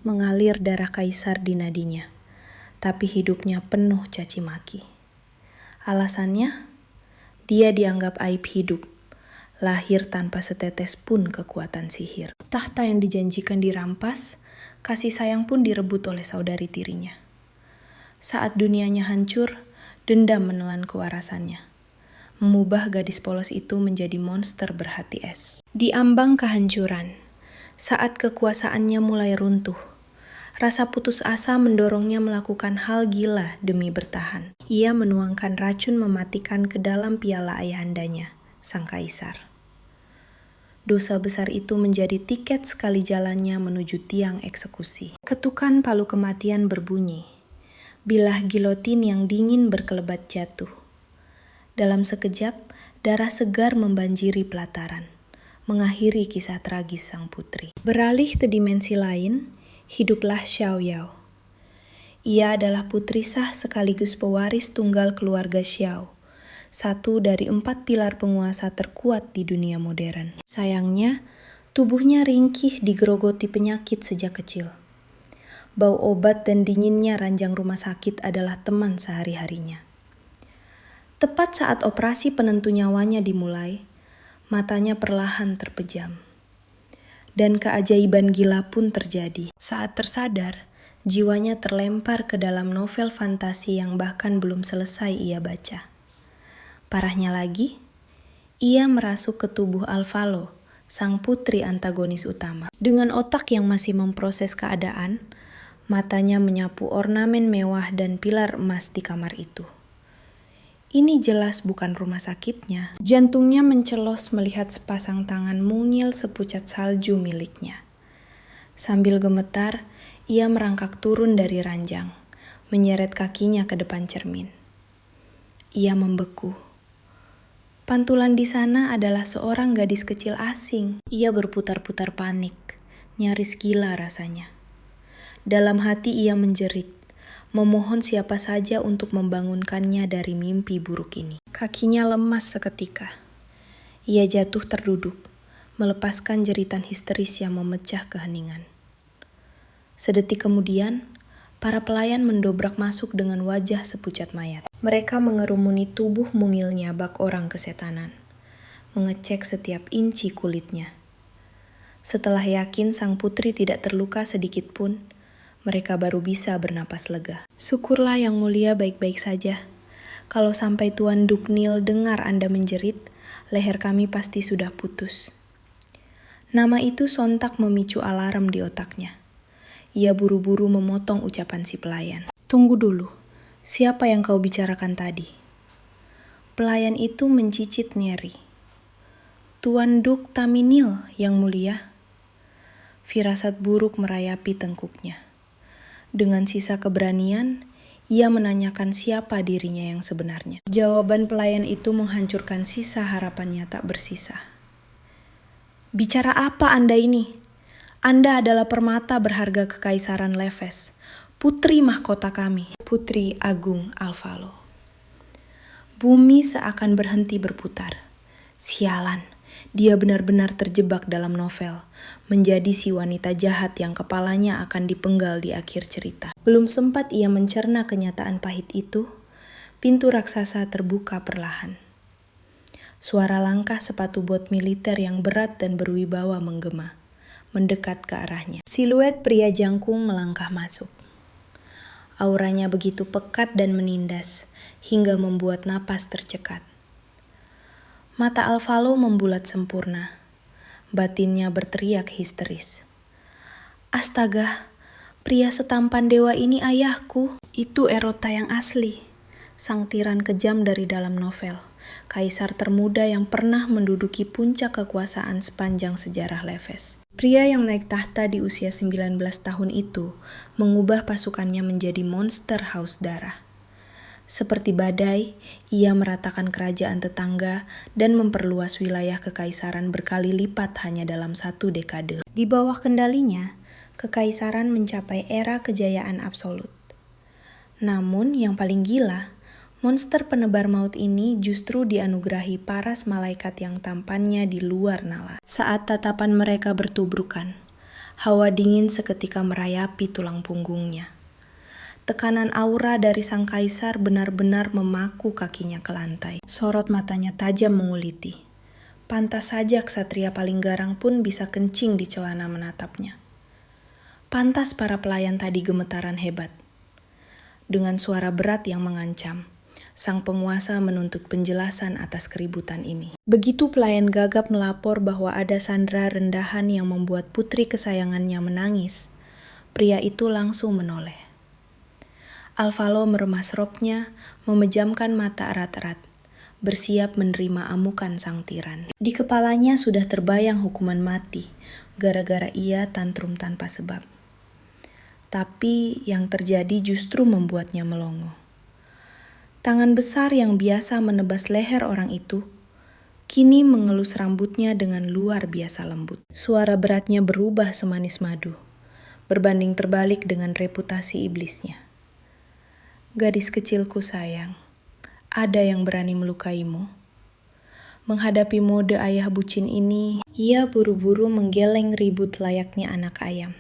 mengalir darah kaisar di nadinya, tapi hidupnya penuh caci maki. Alasannya, dia dianggap aib hidup, lahir tanpa setetes pun kekuatan sihir. Tahta yang dijanjikan dirampas, kasih sayang pun direbut oleh saudari tirinya. Saat dunianya hancur, dendam menelan kewarasannya, mengubah gadis polos itu menjadi monster berhati es. Di ambang kehancuran, saat kekuasaannya mulai runtuh, rasa putus asa mendorongnya melakukan hal gila demi bertahan. Ia menuangkan racun mematikan ke dalam piala ayahandanya, sang kaisar. Dosa besar itu menjadi tiket sekali jalannya menuju tiang eksekusi. Ketukan palu kematian berbunyi. Bilah gilotin yang dingin berkelebat jatuh. Dalam sekejap, darah segar membanjiri pelataran, mengakhiri kisah tragis sang putri. Beralih ke dimensi lain, hiduplah Xiao Yao. Ia adalah putri sah sekaligus pewaris tunggal keluarga Xiao, satu dari 4 pilar penguasa terkuat di dunia modern. Sayangnya, tubuhnya ringkih digerogoti penyakit sejak kecil. Bau obat dan dinginnya ranjang rumah sakit adalah teman sehari-harinya. Tepat saat operasi penentu nyawanya dimulai, matanya perlahan terpejam. Dan keajaiban gila pun terjadi. Saat tersadar, jiwanya terlempar ke dalam novel fantasi yang bahkan belum selesai ia baca. Parahnya lagi, ia merasuk ke tubuh Alvalo, sang putri antagonis utama. Dengan otak yang masih memproses keadaan, matanya menyapu ornamen mewah dan pilar emas di kamar itu. Ini jelas bukan rumah sakitnya. Jantungnya mencelos melihat sepasang tangan mungil sepucat salju miliknya. Sambil gemetar, ia merangkak turun dari ranjang, menyeret kakinya ke depan cermin. Ia membeku. Pantulan di sana adalah seorang gadis kecil asing. Ia berputar-putar panik, nyaris gila rasanya. Dalam hati ia menjerit, memohon siapa saja untuk membangunkannya dari mimpi buruk ini. Kakinya lemas seketika. Ia jatuh terduduk, melepaskan jeritan histeris yang memecah keheningan. Sedetik kemudian, para pelayan mendobrak masuk dengan wajah sepucat mayat. Mereka mengerumuni tubuh mungilnya bak orang kesetanan, mengecek setiap inci kulitnya. Setelah yakin sang putri tidak terluka sedikit pun, mereka baru bisa bernapas lega. Syukurlah Yang Mulia baik-baik saja. Kalau sampai Tuan Duknil dengar Anda menjerit, leher kami pasti sudah putus. Nama itu sontak memicu alarm di otaknya. Ia buru-buru memotong ucapan si pelayan. Tunggu dulu, siapa yang kau bicarakan tadi? Pelayan itu mencicit nyeri. Tuan Duk Taminil, Yang Mulia. Firasat buruk merayapi tengkuknya. Dengan sisa keberanian, ia menanyakan siapa dirinya yang sebenarnya. Jawaban pelayan itu menghancurkan sisa harapannya tak bersisa. Bicara apa Anda ini? Anda adalah permata berharga kekaisaran Leves, putri mahkota kami, Putri Agung Alvalo. Bumi seakan berhenti berputar. Sialan, dia benar-benar terjebak dalam novel, menjadi si wanita jahat yang kepalanya akan dipenggal di akhir cerita. Belum sempat ia mencerna kenyataan pahit itu, pintu raksasa terbuka perlahan. Suara langkah sepatu bot militer yang berat dan berwibawa menggema, mendekat ke arahnya. Siluet pria jangkung melangkah masuk. Auranya begitu pekat dan menindas, hingga membuat napas tercekat. Mata Alvalo membulat sempurna. Batinnya berteriak histeris. Astaga, pria setampan dewa ini ayahku. Itu Erota yang asli, sang tiran kejam dari dalam novel. Kaisar termuda yang pernah menduduki puncak kekuasaan sepanjang sejarah Leves. Pria yang naik tahta di usia 19 tahun itu mengubah pasukannya menjadi monster haus darah. Seperti badai, ia meratakan kerajaan tetangga dan memperluas wilayah kekaisaran berkali lipat hanya dalam 1 dekade. Di bawah kendalinya, kekaisaran mencapai era kejayaan absolut. Namun yang paling gila, monster penebar maut ini justru dianugerahi paras malaikat yang tampannya di luar nalar. Saat tatapan mereka bertubrukan, Hawa dingin seketika merayapi tulang punggungnya. Tekanan aura dari sang kaisar benar-benar memaku kakinya ke lantai. Sorot matanya tajam menguliti. Pantas saja ksatria paling garang pun bisa kencing di celana menatapnya. Pantas para pelayan tadi gemetaran hebat. Dengan suara berat yang mengancam, sang penguasa menuntut penjelasan atas keributan ini. Begitu pelayan gagap melapor bahwa ada sandera rendahan yang membuat putri kesayangannya menangis, pria itu langsung menoleh. Alvalo meremas roknya, memejamkan mata erat-erat, bersiap menerima amukan sang tiran. Di kepalanya sudah terbayang hukuman mati, gara-gara ia tantrum tanpa sebab. Tapi yang terjadi justru membuatnya melongo. Tangan besar yang biasa menebas leher orang itu, kini mengelus rambutnya dengan luar biasa lembut. Suara beratnya berubah semanis madu, berbanding terbalik dengan reputasi iblisnya. Gadis kecilku sayang, ada yang berani melukaimu? Menghadapi mode ayah bucin ini, ia buru-buru menggeleng ribut layaknya anak ayam.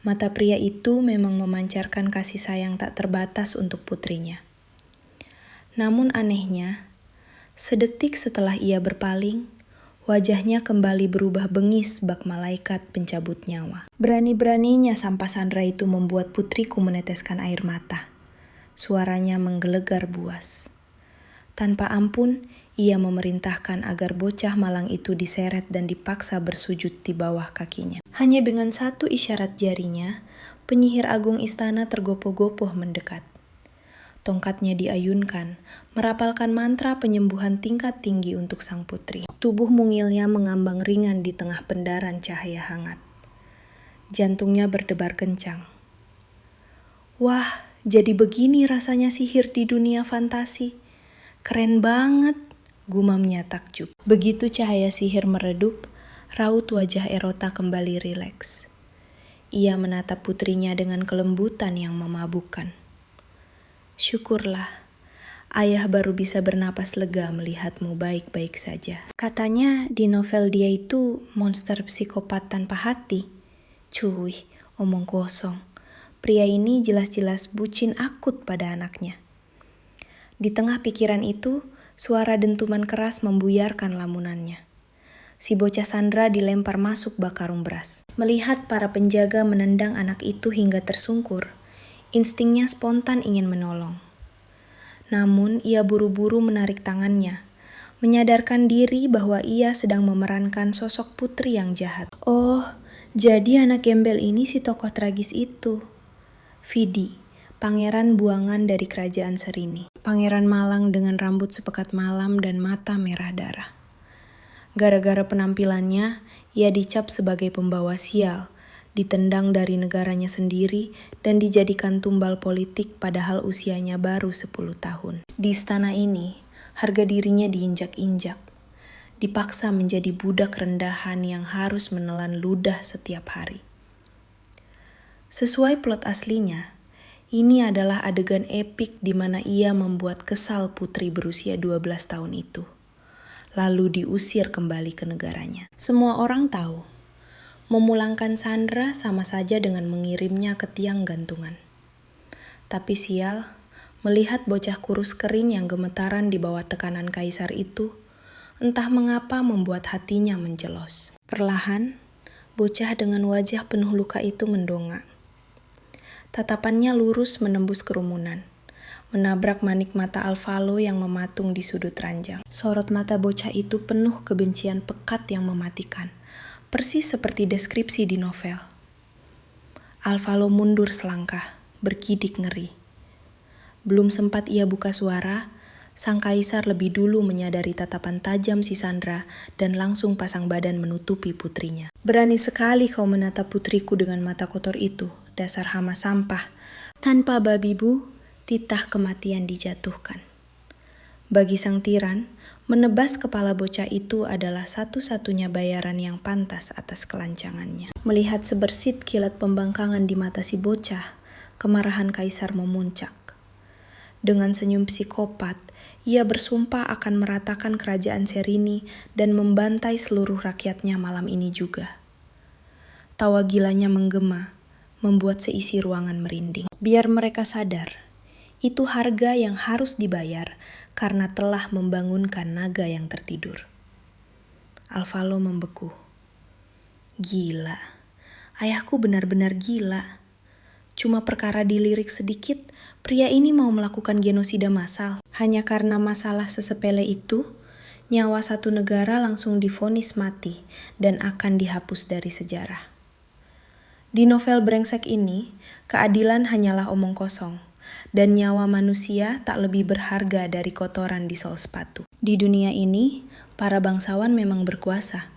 Mata pria itu memang memancarkan kasih sayang tak terbatas untuk putrinya. Namun anehnya, sedetik setelah ia berpaling, wajahnya kembali berubah bengis bak malaikat pencabut nyawa. Berani-beraninya sampah sandera itu membuat putriku meneteskan air mata. Suaranya menggelegar buas. Tanpa ampun, ia memerintahkan agar bocah malang itu diseret dan dipaksa bersujud di bawah kakinya. Hanya dengan satu isyarat jarinya, penyihir agung istana tergopoh-gopoh mendekat. Tongkatnya diayunkan, merapalkan mantra penyembuhan tingkat tinggi untuk sang putri. Tubuh mungilnya mengambang ringan di tengah pendaran cahaya hangat. Jantungnya berdebar kencang. Wah, jadi begini rasanya sihir di dunia fantasi. Keren banget, gumamnya takjub. Begitu cahaya sihir meredup, raut wajah Erota kembali rileks. Ia menatap putrinya dengan kelembutan yang memabukkan. Syukurlah, ayah baru bisa bernapas lega melihatmu baik-baik saja. Katanya di novel dia itu monster psikopat tanpa hati. Cuy, omong kosong. Pria ini jelas-jelas bucin akut pada anaknya. Di tengah pikiran itu, suara dentuman keras membuyarkan lamunannya. Si bocah Sandra dilempar masuk bak karung beras. Melihat para penjaga menendang anak itu hingga tersungkur, instingnya spontan ingin menolong. Namun ia buru-buru menarik tangannya, menyadarkan diri bahwa ia sedang memerankan sosok putri yang jahat. Oh, jadi anak gembel ini si tokoh tragis itu. Vidi, pangeran buangan dari kerajaan Serini. Pangeran malang dengan rambut sepekat malam dan mata merah darah. Gara-gara penampilannya, ia dicap sebagai pembawa sial, ditendang dari negaranya sendiri, dan dijadikan tumbal politik padahal usianya baru 10 tahun. Di istana ini, harga dirinya diinjak-injak. Dipaksa menjadi budak rendahan yang harus menelan ludah setiap hari. Sesuai plot aslinya, ini adalah adegan epik di mana ia membuat kesal putri berusia 12 tahun itu, lalu diusir kembali ke negaranya. Semua orang tahu, memulangkan Sandra sama saja dengan mengirimnya ke tiang gantungan. Tapi sial, melihat bocah kurus kering yang gemetaran di bawah tekanan kaisar itu, entah mengapa membuat hatinya menjelos. Perlahan, bocah dengan wajah penuh luka itu mendongak. Tatapannya lurus menembus kerumunan, menabrak manik mata Alvalo yang mematung di sudut ranjang. Sorot mata bocah itu penuh kebencian pekat yang mematikan, persis seperti deskripsi di novel. Alvalo mundur selangkah, bergidik ngeri. Belum sempat ia buka suara, sang kaisar lebih dulu menyadari tatapan tajam si Sandra dan langsung pasang badan menutupi putrinya. Berani sekali kau menatap putriku dengan mata kotor itu, dasar hama sampah. Tanpa babi bu, titah kematian dijatuhkan. Bagi sang tiran, menebas kepala bocah itu adalah satu-satunya bayaran yang pantas atas kelancangannya. Melihat sebersit kilat pembangkangan di mata si bocah, kemarahan kaisar memuncak. Dengan senyum psikopat, ia bersumpah akan meratakan kerajaan Serini dan membantai seluruh rakyatnya malam ini juga. Tawa gilanya menggema, membuat seisi ruangan merinding. Biar mereka sadar, itu harga yang harus dibayar karena telah membangunkan naga yang tertidur. Alvalo membeku. Gila, ayahku benar-benar gila. Cuma perkara dilirik sedikit, pria ini mau melakukan genosida massal. Hanya karena masalah sesepele itu, nyawa satu negara langsung divonis mati dan akan dihapus dari sejarah. Di novel brengsek ini, keadilan hanyalah omong kosong, dan nyawa manusia tak lebih berharga dari kotoran di sol sepatu. Di dunia ini, para bangsawan memang berkuasa,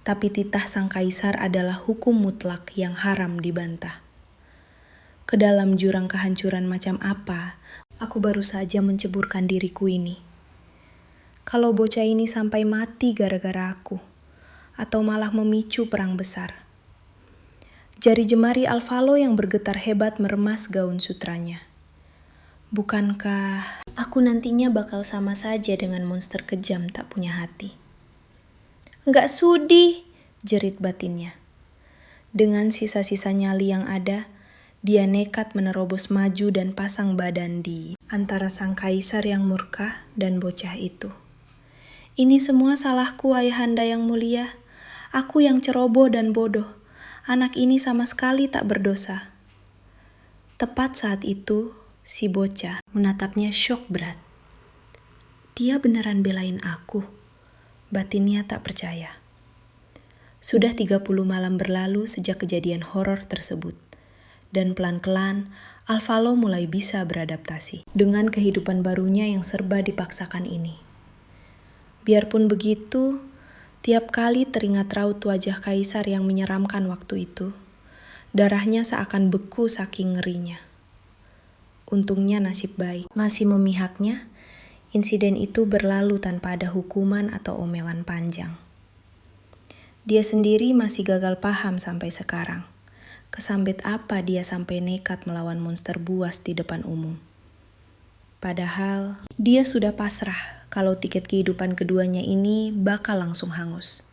tapi titah sang kaisar adalah hukum mutlak yang haram dibantah. Ke dalam jurang kehancuran macam apa, aku baru saja menceburkan diriku ini. Kalau bocah ini sampai mati gara-gara aku, atau malah memicu perang besar. Jari jemari Alvalo yang bergetar hebat meremas gaun sutranya. Bukankah aku nantinya bakal sama saja dengan monster kejam tak punya hati? Enggak sudi, jerit batinnya. Dengan sisa-sisa nyali yang ada, dia nekat menerobos maju dan pasang badan di antara sang kaisar yang murka dan bocah itu. Ini semua salahku, ayahanda yang mulia. Aku yang ceroboh dan bodoh. Anak ini sama sekali tak berdosa. Tepat saat itu, si bocah menatapnya syok berat. Dia beneran belain aku. Batinnya tak percaya. Sudah 30 malam berlalu sejak kejadian horor tersebut. Dan pelan-pelan, Alvalo mulai bisa beradaptasi dengan kehidupan barunya yang serba dipaksakan ini. Biarpun begitu, tiap kali teringat raut wajah kaisar yang menyeramkan waktu itu, darahnya seakan beku saking ngerinya. Untungnya nasib baik masih memihaknya, insiden itu berlalu tanpa ada hukuman atau omelan panjang. Dia sendiri masih gagal paham sampai sekarang. Kesambet apa dia sampai nekat melawan monster buas di depan umum. Padahal dia sudah pasrah kalau tiket kehidupan keduanya ini bakal langsung hangus.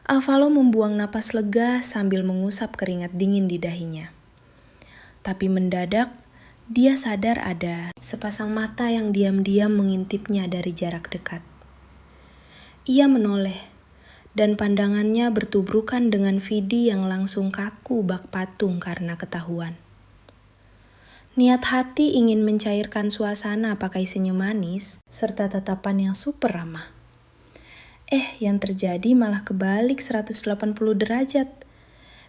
Alvalo membuang napas lega sambil mengusap keringat dingin di dahinya. Tapi mendadak dia sadar ada sepasang mata yang diam-diam mengintipnya dari jarak dekat. Ia menoleh. Dan pandangannya bertubrukan dengan Vidi yang langsung kaku bak patung karena ketahuan. Niat hati ingin mencairkan suasana pakai senyum manis, serta tatapan yang super ramah. Yang terjadi malah kebalik 180 derajat.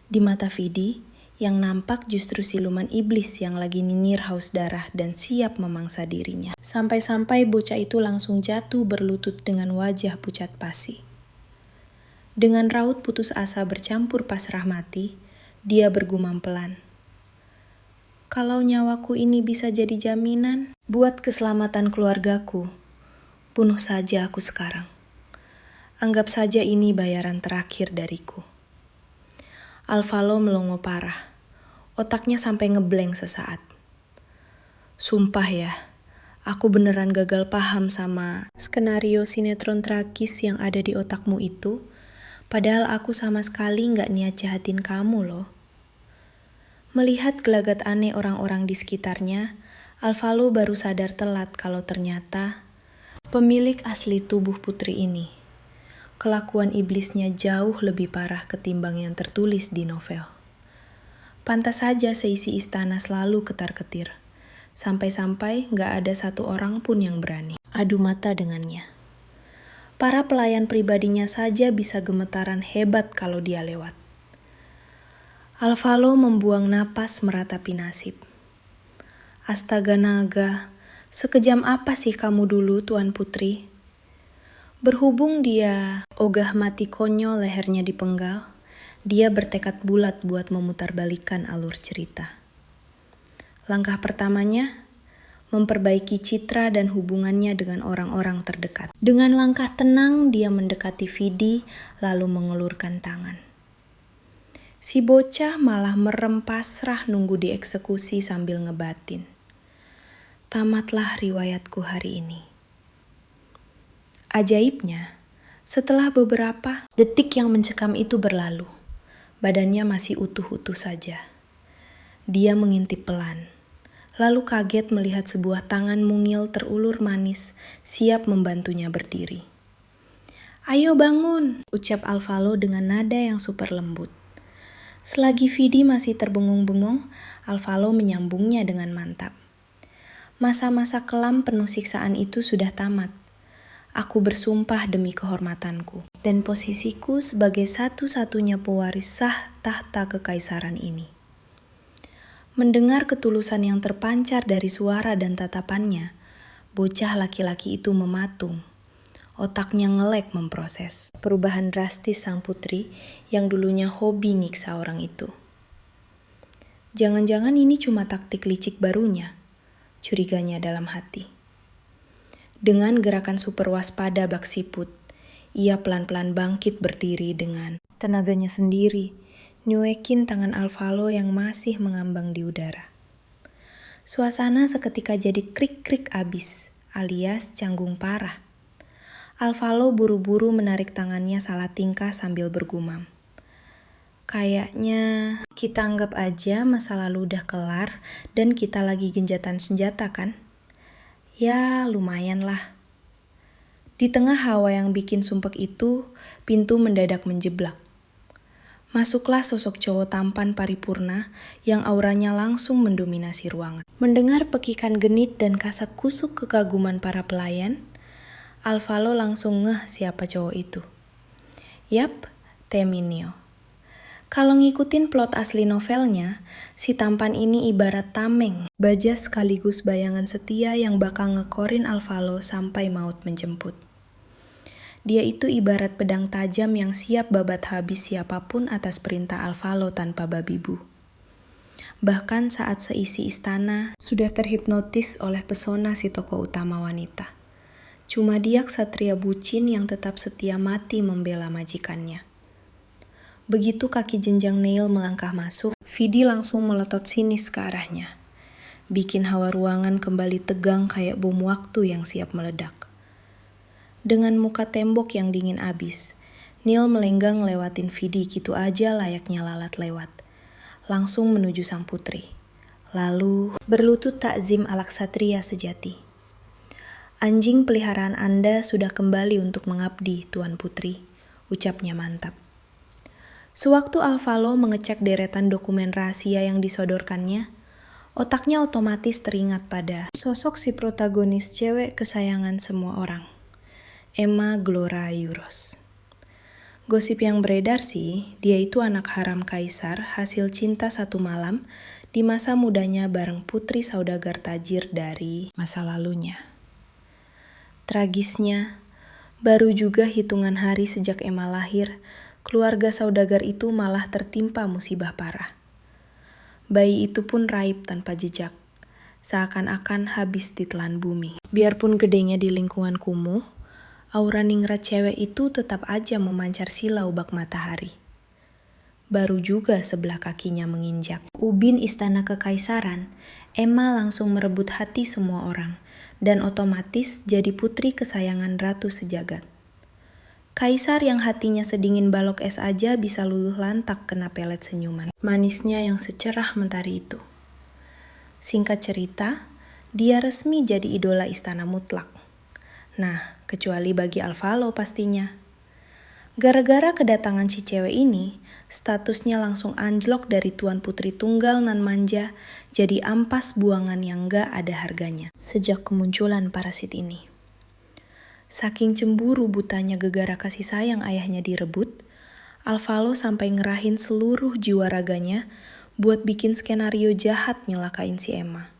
Di mata Vidi, yang nampak justru siluman iblis yang lagi nyinyir haus darah dan siap memangsa dirinya. Sampai-sampai bocah itu langsung jatuh berlutut dengan wajah pucat pasi. Dengan raut putus asa bercampur pasrah mati, dia bergumam pelan. Kalau nyawaku ini bisa jadi jaminan buat keselamatan keluargaku, bunuh saja aku sekarang. Anggap saja ini bayaran terakhir dariku. Alvalo melongo parah. Otaknya sampai ngeblank sesaat. Sumpah ya, aku beneran gagal paham sama skenario sinetron tragis yang ada di otakmu itu. Padahal aku sama sekali gak niat jahatin kamu loh. Melihat gelagat aneh orang-orang di sekitarnya, Alvalo baru sadar telat kalau ternyata pemilik asli tubuh putri ini. Kelakuan iblisnya jauh lebih parah ketimbang yang tertulis di novel. Pantas saja seisi istana selalu ketar-ketir. Sampai-sampai gak ada satu orang pun yang berani adu mata dengannya. Para pelayan pribadinya saja bisa gemetaran hebat kalau dia lewat. Alvalo membuang napas meratapi nasib. Astaga naga, sekejam apa sih kamu dulu, Tuan Putri? Berhubung dia ogah mati konyol lehernya dipenggal, dia bertekad bulat buat memutarbalikkan alur cerita. Langkah pertamanya, memperbaiki citra dan hubungannya dengan orang-orang terdekat. Dengan langkah tenang, dia mendekati Vidi, lalu mengulurkan tangan. Si bocah malah merem pasrah nunggu dieksekusi sambil ngebatin. Tamatlah riwayatku hari ini. Ajaibnya, setelah beberapa detik yang mencekam itu berlalu, Badannya masih utuh-utuh saja. Dia mengintip pelan, lalu kaget melihat sebuah tangan mungil terulur manis, siap membantunya berdiri. "Ayo bangun," ucap Alvaro dengan nada yang super lembut. Selagi Vidi masih terbengong-bengong, Alvaro menyambungnya dengan mantap. "Masa-masa kelam penuh siksaan itu sudah tamat. Aku bersumpah demi kehormatanku dan posisiku sebagai satu-satunya pewaris sah tahta kekaisaran ini." Mendengar ketulusan yang terpancar dari suara dan tatapannya, bocah laki-laki itu mematung. Otaknya ngelek memproses perubahan drastis sang putri yang dulunya hobi nyiksa orang itu. Jangan-jangan ini cuma taktik licik barunya, curiganya dalam hati. Dengan gerakan super waspada bak siput, ia pelan-pelan bangkit berdiri dengan tenaganya sendiri, nyuekin tangan Alvaro yang masih mengambang di udara. Suasana seketika jadi krik-krik abis, alias canggung parah. Alvaro buru-buru menarik tangannya salah tingkah sambil bergumam. "Kayaknya kita anggap aja masa lalu udah kelar dan kita lagi genjatan senjata kan? Ya lumayan lah." Di tengah hawa yang bikin sumpek itu, pintu mendadak menjeblak. Masuklah sosok cowok tampan paripurna yang auranya langsung mendominasi ruangan. Mendengar pekikan genit dan kasak kusuk kekaguman para pelayan, Alvaro langsung ngeh siapa cowok itu. Yap, Teminio. Kalau ngikutin plot asli novelnya, si tampan ini ibarat tameng, baja sekaligus bayangan setia yang bakal ngekorin Alvaro sampai maut menjemput. Dia itu ibarat pedang tajam yang siap babat habis siapapun atas perintah Alvaro tanpa babi bu. Bahkan saat seisi istana sudah terhipnotis oleh pesona si tokoh utama wanita. Cuma dia ksatria bucin yang tetap setia mati membela majikannya. Begitu kaki jenjang Neil melangkah masuk, Vidi langsung melotot sinis ke arahnya. Bikin hawa ruangan kembali tegang kayak bom waktu yang siap meledak. Dengan muka tembok yang dingin abis, Neil melenggang lewatin Vidi gitu aja layaknya lalat lewat. Langsung menuju sang putri. Lalu berlutut takzim ala ksatria sejati. "Anjing peliharaan Anda sudah kembali untuk mengabdi, Tuan Putri," ucapnya mantap. Sewaktu Alvaro mengecek deretan dokumen rahasia yang disodorkannya, otaknya otomatis teringat pada sosok si protagonis cewek kesayangan semua orang, Emma Glora Euros. Gosip yang beredar sih, dia itu anak haram kaisar hasil cinta satu malam di masa mudanya bareng putri saudagar tajir dari masa lalunya. Tragisnya, baru juga hitungan hari sejak Emma lahir, keluarga saudagar itu malah tertimpa musibah parah. Bayi itu pun raib tanpa jejak, seakan-akan habis ditelan bumi. Biarpun gedenya di lingkungan kumuh, aura ningrat cewek itu tetap aja memancar silau bak matahari. Baru juga sebelah kakinya menginjak ubin istana kekaisaran, Emma langsung merebut hati semua orang, dan otomatis jadi putri kesayangan ratu sejagat. Kaisar yang hatinya sedingin balok es aja bisa luluh lantak kena pelet senyuman manisnya yang secerah mentari itu. Singkat cerita, dia resmi jadi idola istana mutlak. Nah, kecuali bagi Alvaro pastinya. Gara-gara kedatangan si cewek ini, statusnya langsung anjlok dari tuan putri tunggal nan manja jadi ampas buangan yang gak ada harganya sejak kemunculan parasit ini. Saking cemburu butanya gegara kasih sayang ayahnya direbut, Alvaro sampai ngerahin seluruh jiwa raganya buat bikin skenario jahat nyelakain si Emma.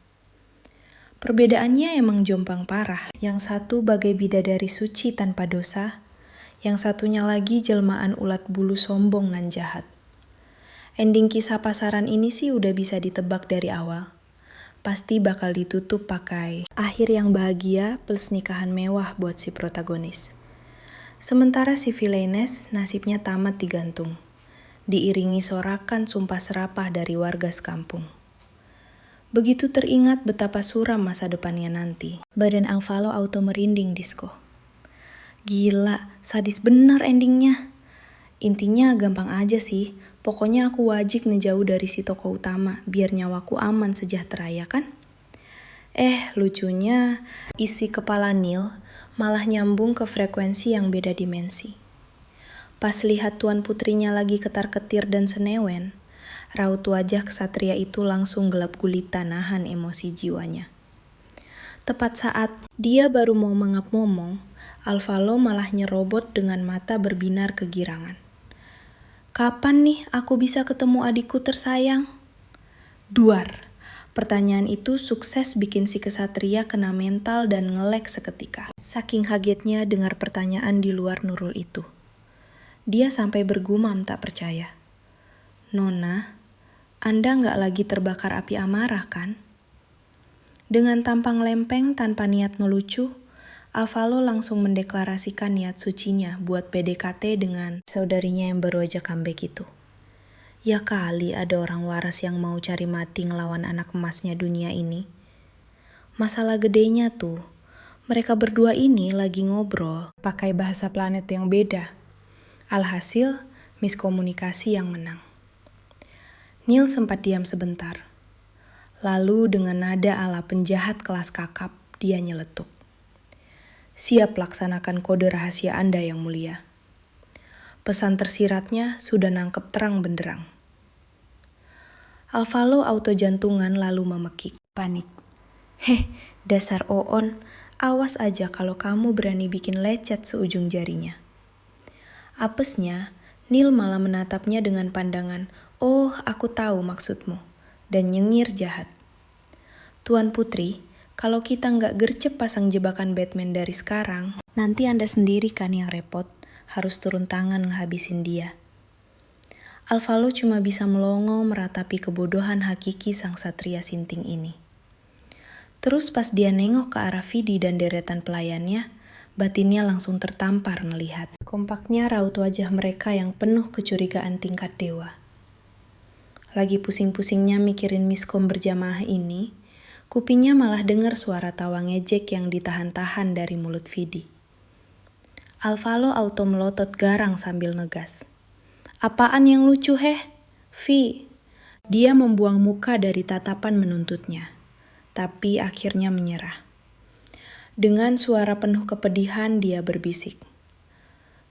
Perbedaannya emang jompang parah. Yang satu bagai bidadari suci tanpa dosa, yang satunya lagi jelmaan ulat bulu sombong nan jahat. Ending kisah pasaran ini sih udah bisa ditebak dari awal. Pasti bakal ditutup pakai akhir yang bahagia plus nikahan mewah buat si protagonis. Sementara si villainess nasibnya tamat digantung, diiringi sorakan sumpah serapah dari warga sekampung. Begitu teringat betapa suram masa depannya nanti, badan Alvaro auto merinding disko. Gila, sadis benar endingnya. Intinya gampang aja sih, Pokoknya aku wajib ngejauh dari si tokoh utama, biar nyawaku aman sejahtera ya kan? Lucunya, isi kepala Neil malah nyambung ke frekuensi yang beda dimensi. Pas lihat Tuan Putrinya lagi ketar-ketir dan senewen, raut wajah kesatria itu langsung gelap gulita nahan emosi jiwanya. Tepat saat dia baru mau mangap-momong, Alvalo malah nyerobot dengan mata berbinar kegirangan. Kapan nih aku bisa ketemu adikku tersayang? Duar. Pertanyaan itu sukses bikin si kesatria kena mental dan ngelek seketika. Saking kagetnya dengar pertanyaan di luar Nurul itu. Dia sampai bergumam tak percaya. Nona, Anda nggak lagi terbakar api amarah kan? Dengan tampang lempeng tanpa niat ngelucu, Alvalo langsung mendeklarasikan niat sucinya buat PDKT dengan saudarinya yang baru aja comeback itu. Ya kali ada orang waras yang mau cari mati ngelawan anak emasnya dunia ini. Masalah gedenya tuh, mereka berdua ini lagi ngobrol pakai bahasa planet yang beda. Alhasil, miskomunikasi yang menang. Neil sempat diam sebentar. Lalu dengan nada ala penjahat kelas kakap, dia nyeletuk. Siap laksanakan kode rahasia Anda yang mulia. Pesan tersiratnya sudah nangkep terang benderang. Alvalo auto jantungan lalu memekik. Panik. Dasar Oon, awas aja kalau kamu berani bikin lecet seujung jarinya. Apesnya, Neil malah menatapnya dengan pandangan, oh aku tahu maksudmu, dan nyengir jahat. Tuan Putri, kalau kita nggak gercep pasang jebakan Batman dari sekarang, nanti Anda sendiri kan yang repot. Harus turun tangan ngehabisin dia. Alvalo cuma bisa melongo meratapi kebodohan hakiki sang satria sinting ini. Terus pas dia nengok ke arah Vidi dan deretan pelayannya, batinnya langsung tertampar melihat kompaknya raut wajah mereka yang penuh kecurigaan tingkat dewa. Lagi pusing-pusingnya mikirin miskom berjamaah ini, kupingnya malah dengar suara tawa ngejek yang ditahan-tahan dari mulut Vidi. Alvalo auto melotot garang sambil ngegas. Apaan yang lucu Vi? Dia membuang muka dari tatapan menuntutnya, tapi akhirnya menyerah. Dengan suara penuh kepedihan dia berbisik.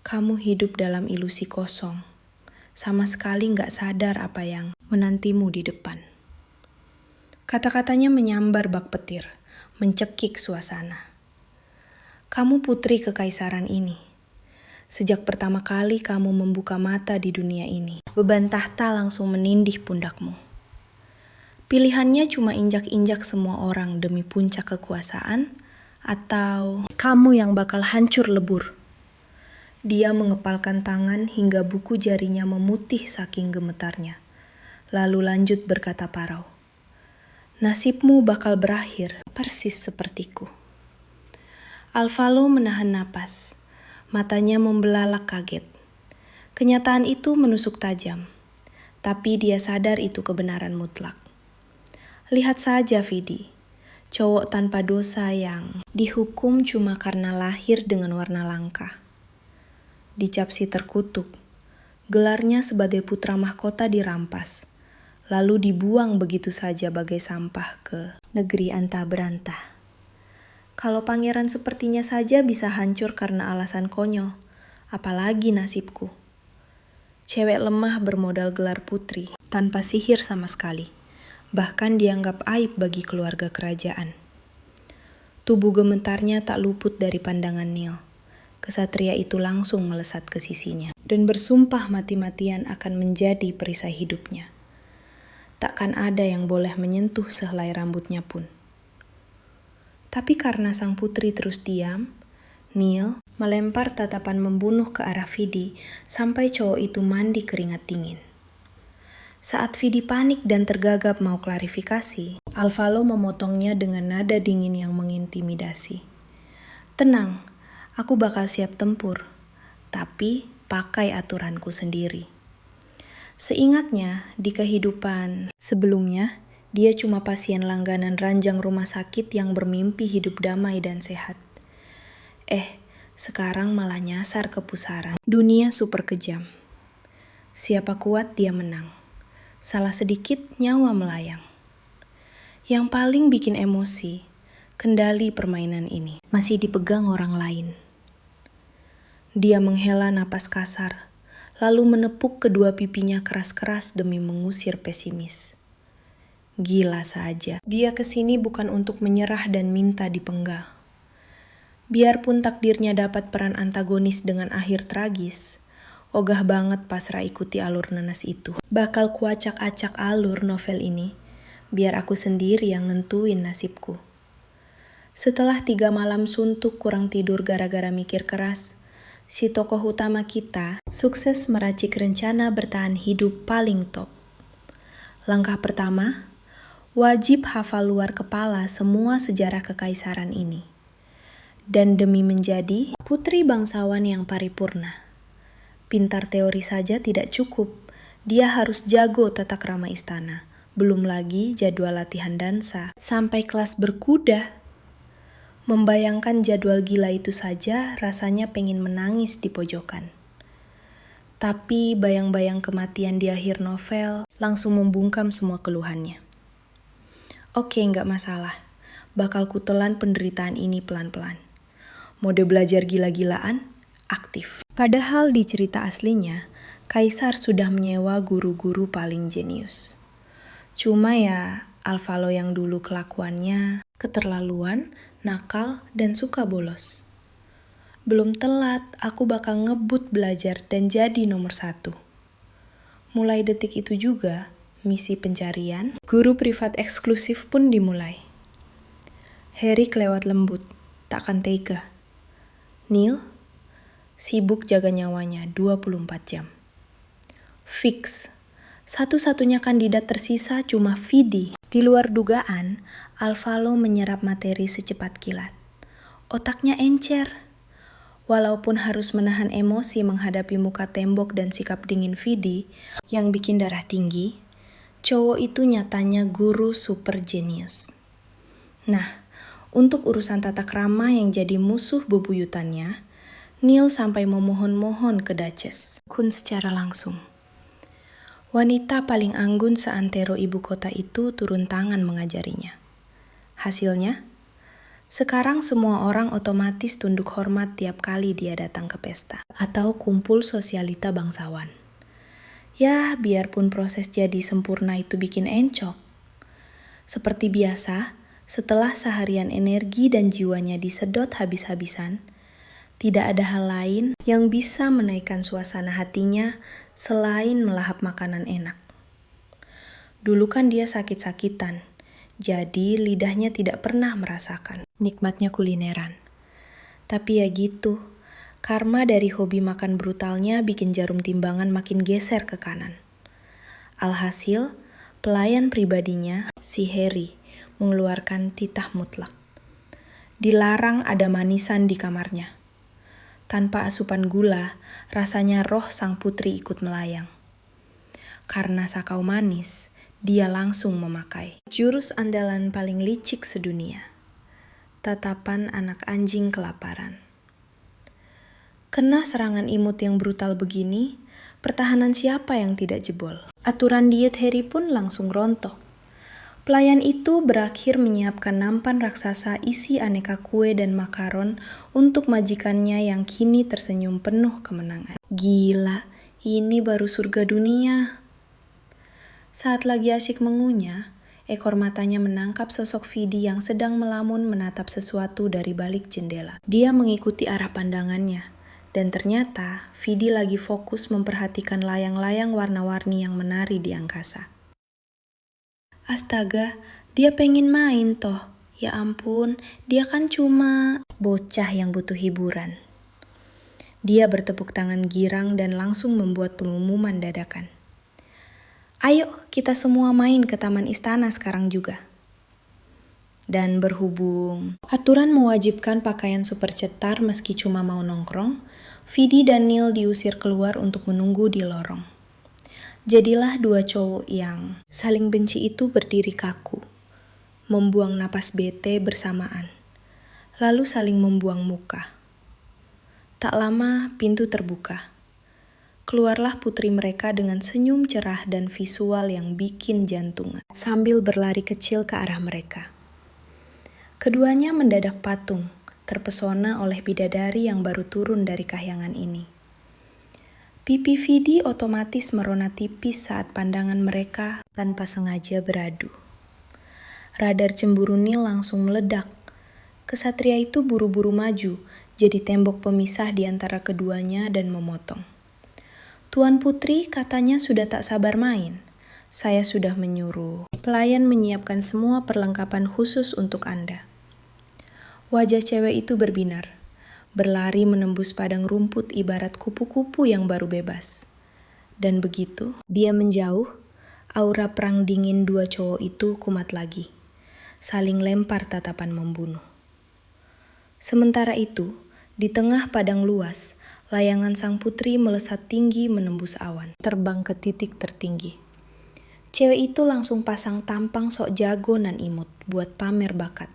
Kamu hidup dalam ilusi kosong, sama sekali nggak sadar apa yang menantimu di depan. Kata-katanya menyambar bak petir, mencekik suasana. Kamu putri kekaisaran ini. Sejak pertama kali kamu membuka mata di dunia ini, beban tahta langsung menindih pundakmu. Pilihannya cuma injak-injak semua orang demi puncak kekuasaan, atau kamu yang bakal hancur lebur. Dia mengepalkan tangan hingga buku jarinya memutih saking gemetarnya, lalu lanjut berkata parau. Nasibmu bakal berakhir persis sepertiku. Alvalo menahan napas. Matanya membelalak kaget. Kenyataan itu menusuk tajam. Tapi dia sadar itu kebenaran mutlak. Lihat saja Vidi. Cowok tanpa dosa yang dihukum cuma karena lahir dengan warna langka. Dicap si terkutuk. Gelarnya sebagai putra mahkota dirampas. Lalu dibuang begitu saja bagai sampah ke negeri antah berantah. Kalau pangeran sepertinya saja bisa hancur karena alasan konyol, apalagi nasibku. Cewek lemah bermodal gelar putri, tanpa sihir sama sekali. Bahkan dianggap aib bagi keluarga kerajaan. Tubuh gemetarnya tak luput dari pandangan Neil. Kesatria itu langsung melesat ke sisinya, dan bersumpah mati-matian akan menjadi perisai hidupnya. Takkan ada yang boleh menyentuh sehelai rambutnya pun. Tapi karena sang putri terus diam, Neil melempar tatapan membunuh ke arah Vidi sampai cowok itu mandi keringat dingin. Saat Vidi panik dan tergagap mau klarifikasi, Alvalo memotongnya dengan nada dingin yang mengintimidasi. Tenang, aku bakal siap tempur, tapi pakai aturanku sendiri. Seingatnya, di kehidupan sebelumnya, dia cuma pasien langganan ranjang rumah sakit yang bermimpi hidup damai dan sehat. Sekarang malah nyasar ke pusaran dunia super kejam. Siapa kuat dia menang. Salah sedikit nyawa melayang. Yang paling bikin emosi, kendali permainan ini masih dipegang orang lain. Dia menghela napas kasar, lalu menepuk kedua pipinya keras-keras demi mengusir pesimis. Gila saja, dia kesini bukan untuk menyerah dan minta dipenggal. Biarpun takdirnya dapat peran antagonis dengan akhir tragis, ogah banget pasrah ikuti alur nanas itu. Bakal kuacak-acak alur novel ini, biar aku sendiri yang nentuin nasibku. Setelah 3 malam suntuk kurang tidur gara-gara mikir keras, si tokoh utama kita sukses meracik rencana bertahan hidup paling top. Langkah pertama, wajib hafal luar kepala semua sejarah kekaisaran ini. Dan demi menjadi putri bangsawan yang paripurna. Pintar teori saja tidak cukup, dia harus jago tata krama istana. Belum lagi jadwal latihan dansa, sampai kelas berkuda. Membayangkan jadwal gila itu saja rasanya pengen menangis di pojokan. Tapi bayang-bayang kematian di akhir novel langsung membungkam semua keluhannya. Oke, nggak masalah. Bakal kutelan penderitaan ini pelan-pelan. Mode belajar gila-gilaan, aktif. Padahal di cerita aslinya, Kaisar sudah menyewa guru-guru paling jenius. Cuma ya, Alvalo yang dulu kelakuannya keterlaluan, nakal, dan suka bolos. Belum telat, aku bakal ngebut belajar dan jadi nomor 1. Mulai detik itu juga, misi pencarian guru privat eksklusif pun dimulai. Harry kelewat lembut, takkan tega. Neil sibuk jaga nyawanya 24 jam. Fix, satu-satunya kandidat tersisa cuma Vidi. Di luar dugaan, Alvalo menyerap materi secepat kilat. Otaknya encer. Walaupun harus menahan emosi menghadapi muka tembok dan sikap dingin Vidi yang bikin darah tinggi, cowok itu nyatanya guru super jenius. Nah, untuk urusan tata krama yang jadi musuh bebuyutannya, Neil sampai memohon-mohon ke Duchess Kun secara langsung. Wanita paling anggun seantero ibu kota itu turun tangan mengajarinya. Hasilnya, sekarang semua orang otomatis tunduk hormat tiap kali dia datang ke pesta atau kumpul sosialita bangsawan. Ya, biarpun proses jadi sempurna itu bikin encok. Seperti biasa, setelah seharian energi dan jiwanya disedot habis-habisan, tidak ada hal lain yang bisa menaikkan suasana hatinya selain melahap makanan enak. Dulu kan dia sakit-sakitan, jadi lidahnya tidak pernah merasakan nikmatnya kulineran. Tapi ya gitu, karma dari hobi makan brutalnya bikin jarum timbangan makin geser ke kanan. Alhasil, pelayan pribadinya, si Harry, mengeluarkan titah mutlak. Dilarang ada manisan di kamarnya. Tanpa asupan gula, rasanya roh sang putri ikut melayang. Karena sakau manis, dia langsung memakai jurus andalan paling licik sedunia. Tatapan anak anjing kelaparan. Kena serangan imut yang brutal begini, pertahanan siapa yang tidak jebol? Aturan diet Harry pun langsung rontok. Pelayan itu berakhir menyiapkan nampan raksasa isi aneka kue dan makaron untuk majikannya yang kini tersenyum penuh kemenangan. Gila, ini baru surga dunia. Saat lagi asyik mengunyah, ekor matanya menangkap sosok Vidi yang sedang melamun menatap sesuatu dari balik jendela. Dia mengikuti arah pandangannya, dan ternyata Vidi lagi fokus memperhatikan layang-layang warna-warni yang menari di angkasa. Astaga, dia pengen main toh. Ya ampun, dia kan cuma bocah yang butuh hiburan. Dia bertepuk tangan girang dan langsung membuat pengumuman dadakan. Ayo, kita semua main ke taman istana sekarang juga. Dan berhubung aturan mewajibkan pakaian super cetar meski cuma mau nongkrong, Vidi dan Neil diusir keluar untuk menunggu di lorong. Jadilah dua cowok yang saling benci itu berdiri kaku, membuang napas bete bersamaan, lalu saling membuang muka. Tak lama pintu terbuka. keluarlah putri mereka dengan senyum cerah dan visual yang bikin jantungan, sambil berlari kecil ke arah mereka. Keduanya mendadak patung, terpesona oleh bidadari yang baru turun dari kahyangan ini. Pipi Vidi otomatis merona tipis saat pandangan mereka tanpa sengaja beradu. Radar cemburu Neil langsung meledak. Kesatria itu buru-buru maju, jadi tembok pemisah di antara keduanya dan memotong. Tuan Putri katanya sudah tak sabar main. Saya sudah menyuruh pelayan menyiapkan semua perlengkapan khusus untuk Anda. Wajah cewek itu berbinar, berlari menembus padang rumput ibarat kupu-kupu yang baru bebas. Dan begitu dia menjauh, aura perang dingin dua cowok itu kumat lagi, saling lempar tatapan membunuh. Sementara itu, di tengah padang luas, layangan sang putri melesat tinggi menembus awan, terbang ke titik tertinggi. Cewek itu langsung pasang tampang sok jago nan imut buat pamer bakat.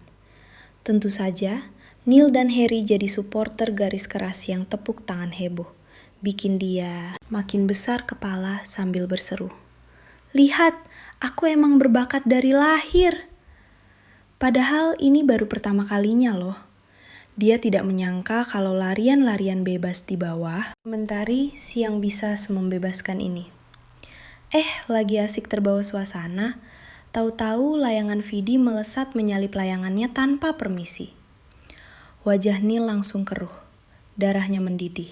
Tentu saja, Neil dan Harry jadi supporter garis keras yang tepuk tangan heboh, bikin dia makin besar kepala sambil berseru, "Lihat, aku emang berbakat dari lahir." Padahal ini baru pertama kalinya loh. Dia tidak menyangka kalau larian-larian bebas di bawah, mentari siang bisa semembebaskan ini. Lagi asik terbawa suasana, tahu-tahu layangan Vidi melesat menyalip layangannya tanpa permisi. Wajah Neil langsung keruh, darahnya mendidih.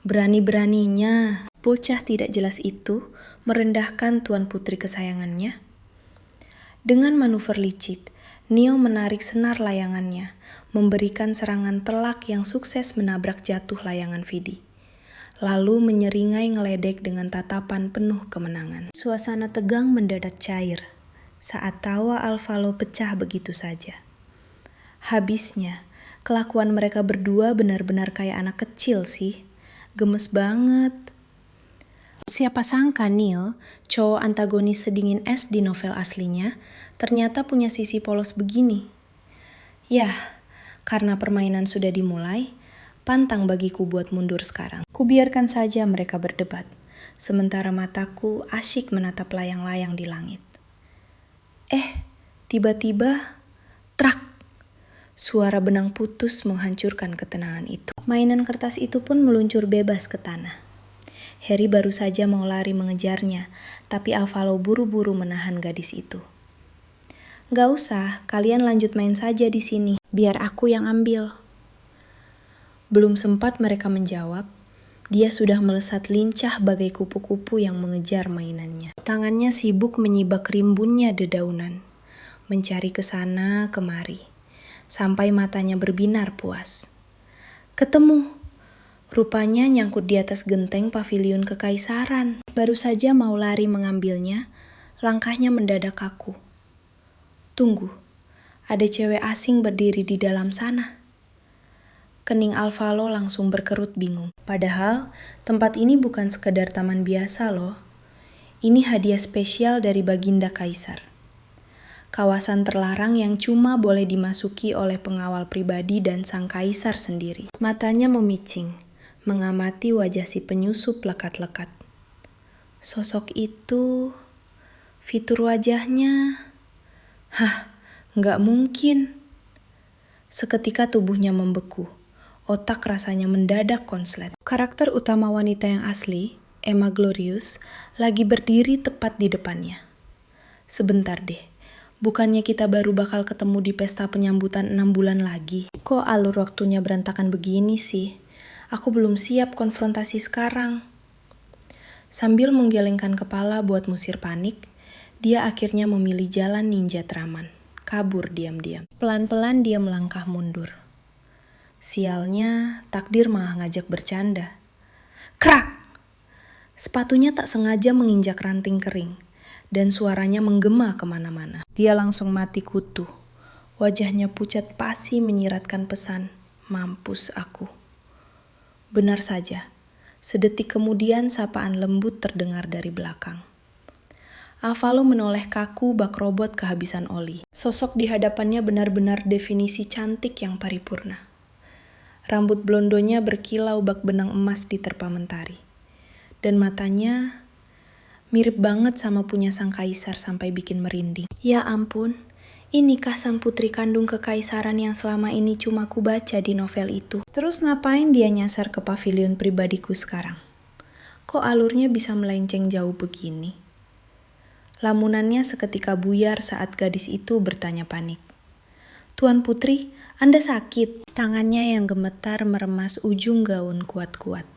Berani-beraninya bocah tidak jelas itu merendahkan Tuan Putri kesayangannya. Dengan manuver licik, Neo menarik senar layangannya, memberikan serangan telak yang sukses menabrak jatuh layangan Vidi. Lalu menyeringai ngeledek dengan tatapan penuh kemenangan. Suasana tegang mendadak cair saat tawa Alvalo pecah begitu saja. Habisnya, kelakuan mereka berdua benar-benar kayak anak kecil sih. Gemes banget. Siapa sangka Neil, cowok antagonis sedingin es di novel aslinya, ternyata punya sisi polos begini. Yah, karena permainan sudah dimulai, pantang bagiku buat mundur sekarang. Kubiarkan saja mereka berdebat, sementara mataku asyik menatap layang-layang di langit. Tiba-tiba, trak! Suara benang putus menghancurkan ketenangan itu. Mainan kertas itu pun meluncur bebas ke tanah. Harry baru saja mau lari mengejarnya, tapi Alvalo buru-buru menahan gadis itu. "Gak usah, kalian lanjut main saja di sini. Biar aku yang ambil." Belum sempat mereka menjawab, dia sudah melesat lincah bagai kupu-kupu yang mengejar mainannya. Tangannya sibuk menyibak rimbunnya dedaunan, mencari ke sana kemari, sampai matanya berbinar puas. Ketemu! Rupanya nyangkut di atas genteng paviliun kekaisaran. Baru saja mau lari mengambilnya, langkahnya mendadak kaku. Tunggu, ada cewek asing berdiri di dalam sana. Kening Alvalo langsung berkerut bingung. Padahal tempat ini bukan sekedar taman biasa loh. Ini hadiah spesial dari Baginda Kaisar. Kawasan terlarang yang cuma boleh dimasuki oleh pengawal pribadi dan sang kaisar sendiri. Matanya memicing, mengamati wajah si penyusup lekat-lekat. Sosok itu, fitur wajahnya, nggak mungkin. Seketika tubuhnya membeku, otak rasanya mendadak konslet. Karakter utama wanita yang asli, Emma Glorious, lagi berdiri tepat di depannya. Sebentar deh, bukannya kita baru bakal ketemu di pesta penyambutan 6 bulan lagi? Kok alur waktunya berantakan begini sih? Aku belum siap konfrontasi sekarang. Sambil menggelengkan kepala buat musir panik, dia akhirnya memilih jalan ninja teraman, kabur diam-diam. Pelan-pelan dia melangkah mundur. Sialnya, takdir malah ngajak bercanda. Krak! Sepatunya tak sengaja menginjak ranting kering, dan suaranya menggema kemana-mana. Dia langsung mati kutu. Wajahnya pucat pasi menyiratkan pesan, "Mampus aku." Benar saja, sedetik kemudian sapaan lembut terdengar dari belakang. Alvalo menoleh kaku bak robot kehabisan oli. Sosok di hadapannya benar-benar definisi cantik yang paripurna. Rambut blondonya berkilau bak benang emas diterpa mentari. Dan matanya mirip banget sama punya sang kaisar sampai bikin merinding. Ya ampun, inikah sang putri kandung kekaisaran yang selama ini cuma ku baca di novel itu? Terus ngapain dia nyasar ke pavilion pribadiku sekarang? Kok alurnya bisa melenceng jauh begini? Lamunannya seketika buyar saat gadis itu bertanya panik. Tuan Putri, Anda sakit? Tangannya yang gemetar meremas ujung gaun kuat-kuat.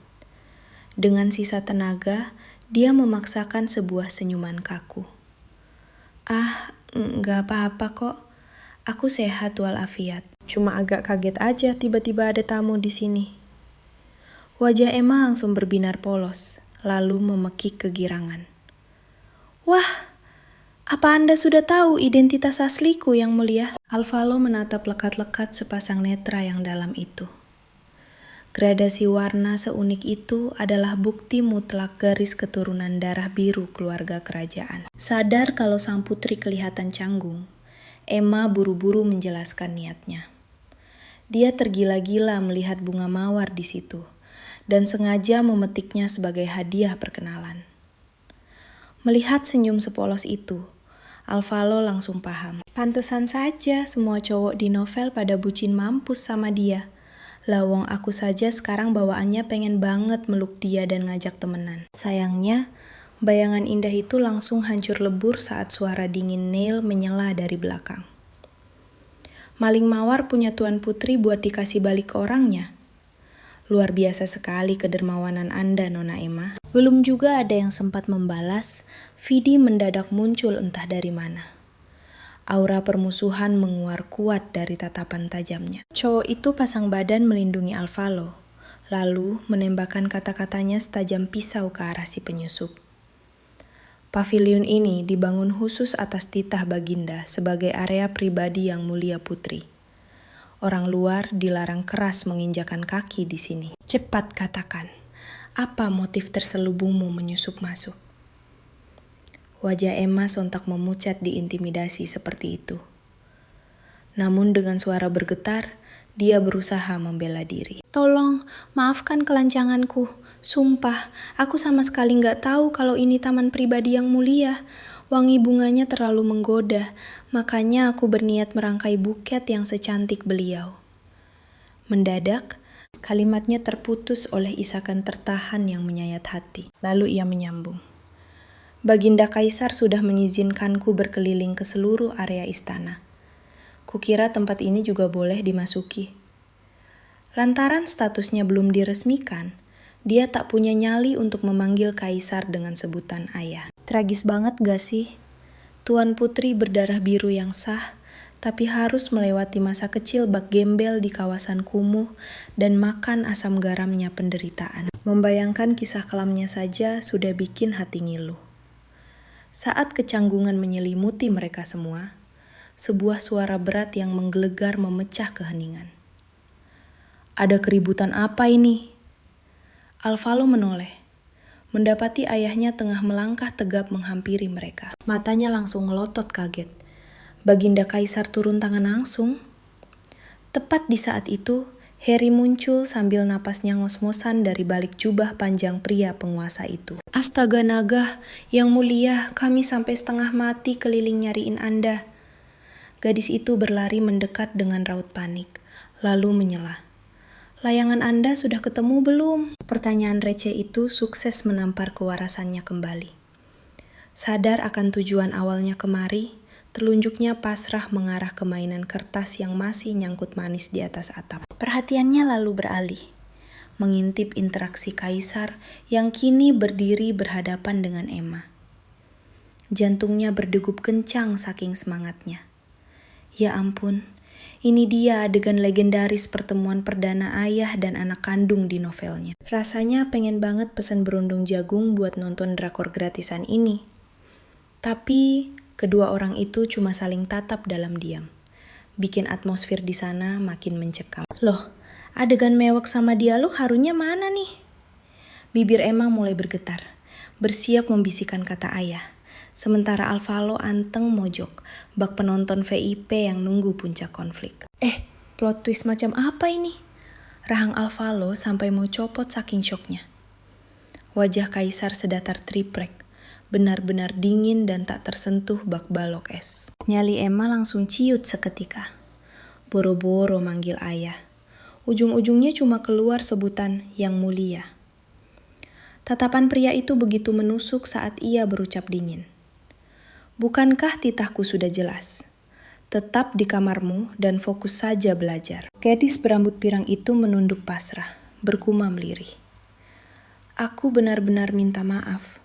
Dengan sisa tenaga, dia memaksakan sebuah senyuman kaku. Ah, nggak apa-apa kok. Aku sehat walafiat. Cuma agak kaget aja tiba-tiba ada tamu di sini. Wajah Emma langsung berbinar polos, lalu memekik kegirangan. Wah, apa Anda sudah tahu identitas asliku yang mulia? Alvalo menatap lekat-lekat sepasang netra yang dalam itu. Gradasi warna seunik itu adalah bukti mutlak garis keturunan darah biru keluarga kerajaan. Sadar kalau sang putri kelihatan canggung, Emma buru-buru menjelaskan niatnya. Dia tergila-gila melihat bunga mawar di situ, dan sengaja memetiknya sebagai hadiah perkenalan. Melihat senyum sepolos itu, Alvalo langsung paham. Pantesan saja semua cowok di novel pada bucin mampus sama dia. Lawong aku saja sekarang bawaannya pengen banget meluk dia dan ngajak temenan. Sayangnya, bayangan indah itu langsung hancur lebur saat suara dingin Neil menyela dari belakang. Maling mawar punya Tuan Putri buat dikasih balik ke orangnya. Luar biasa sekali kedermawanan Anda, Nona Emma. Belum juga ada yang sempat membalas, Vidi mendadak muncul entah dari mana. Aura permusuhan menguar kuat dari tatapan tajamnya. Cowok itu pasang badan melindungi Alvalo, lalu menembakkan kata-katanya setajam pisau ke arah si penyusup. Pavilion ini dibangun khusus atas titah Baginda sebagai area pribadi yang mulia putri. Orang luar dilarang keras menginjakan kaki di sini. Cepat katakan, apa motif terselubungmu menyusup masuk? Wajah Emma sontak memucat diintimidasi seperti itu. Namun dengan suara bergetar, dia berusaha membela diri. Tolong, maafkan kelancanganku. Sumpah, aku sama sekali nggak tahu kalau ini taman pribadi yang mulia. Wangi bunganya terlalu menggoda, makanya aku berniat merangkai buket yang secantik beliau. Mendadak, kalimatnya terputus oleh isakan tertahan yang menyayat hati. Lalu ia menyambung. Baginda Kaisar sudah mengizinkanku berkeliling ke seluruh area istana. Kukira tempat ini juga boleh dimasuki. Lantaran statusnya belum diresmikan, dia tak punya nyali untuk memanggil Kaisar dengan sebutan ayah. Tragis banget gak sih? Tuan Putri berdarah biru yang sah, tapi harus melewati masa kecil bak gembel di kawasan kumuh dan makan asam garamnya penderitaan. Membayangkan kisah kelamnya saja sudah bikin hati ngilu. Saat kecanggungan menyelimuti mereka semua, sebuah suara berat yang menggelegar memecah keheningan. Ada keributan apa ini? Alvalo menoleh, mendapati ayahnya tengah melangkah tegap menghampiri mereka. Matanya langsung melotot kaget. Baginda Kaisar turun tangan langsung. Tepat di saat itu, Harry muncul sambil napasnya ngos-ngosan dari balik jubah panjang pria penguasa itu. Astaga naga, yang mulia, kami sampai setengah mati keliling nyariin Anda. Gadis itu berlari mendekat dengan raut panik, lalu menyela. Layangan Anda sudah ketemu belum? Pertanyaan receh itu sukses menampar kewarasannya kembali. Sadar akan tujuan awalnya kemari, telunjuknya pasrah mengarah ke mainan kertas yang masih nyangkut manis di atas atap. Perhatiannya lalu beralih, mengintip interaksi Kaisar yang kini berdiri berhadapan dengan Emma. Jantungnya berdegup kencang saking semangatnya. Ya ampun, ini dia adegan legendaris pertemuan perdana ayah dan anak kandung di novelnya. Rasanya pengen banget pesen berundung jagung buat nonton drakor gratisan ini. Tapi kedua orang itu cuma saling tatap dalam diam. Bikin atmosfer di sana makin mencekam. Loh, adegan mewek sama dialog harunya mana nih? Bibir Emma mulai bergetar, bersiap membisikkan kata ayah. Sementara Alvalo anteng mojok, bak penonton VIP yang nunggu puncak konflik. Plot twist macam apa ini? Rahang Alvalo sampai mau copot saking syoknya. Wajah Kaisar sedatar triplek, benar-benar dingin dan tak tersentuh bak balok es. Nyali Emma langsung ciut seketika. Boro-boro manggil ayah. Ujung-ujungnya cuma keluar sebutan yang mulia. Tatapan pria itu begitu menusuk saat ia berucap dingin. Bukankah titahku sudah jelas? Tetap di kamarmu dan fokus saja belajar. Gadis berambut pirang itu menunduk pasrah, bergumam lirih. Aku benar-benar minta maaf.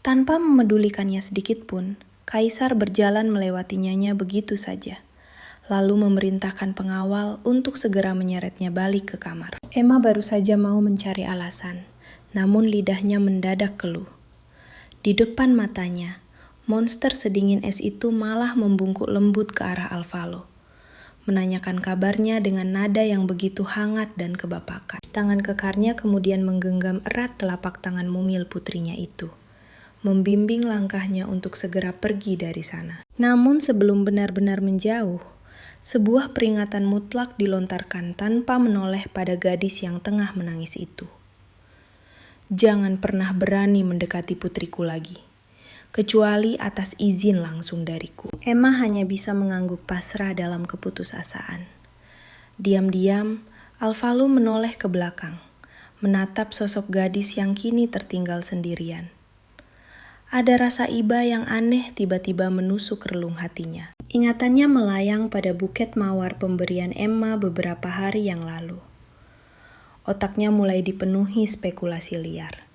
Tanpa memedulikannya sedikit pun, Kaisar berjalan melewatinya begitu saja, lalu memerintahkan pengawal untuk segera menyeretnya balik ke kamar. Emma baru saja mau mencari alasan, namun lidahnya mendadak keluh. Di depan matanya, monster sedingin es itu malah membungkuk lembut ke arah Alvaro, menanyakan kabarnya dengan nada yang begitu hangat dan kebapakan. Tangan kekarnya kemudian menggenggam erat telapak tangan mungil putrinya itu, membimbing langkahnya untuk segera pergi dari sana. Namun sebelum benar-benar menjauh, sebuah peringatan mutlak dilontarkan tanpa menoleh pada gadis yang tengah menangis itu. Jangan pernah berani mendekati putriku lagi, kecuali atas izin langsung dariku. Emma hanya bisa mengangguk pasrah dalam keputusasaan. Diam-diam, Alvaro menoleh ke belakang, menatap sosok gadis yang kini tertinggal sendirian. Ada rasa iba yang aneh tiba-tiba menusuk relung hatinya. Ingatannya melayang pada buket mawar pemberian Emma beberapa hari yang lalu. Otaknya mulai dipenuhi spekulasi liar.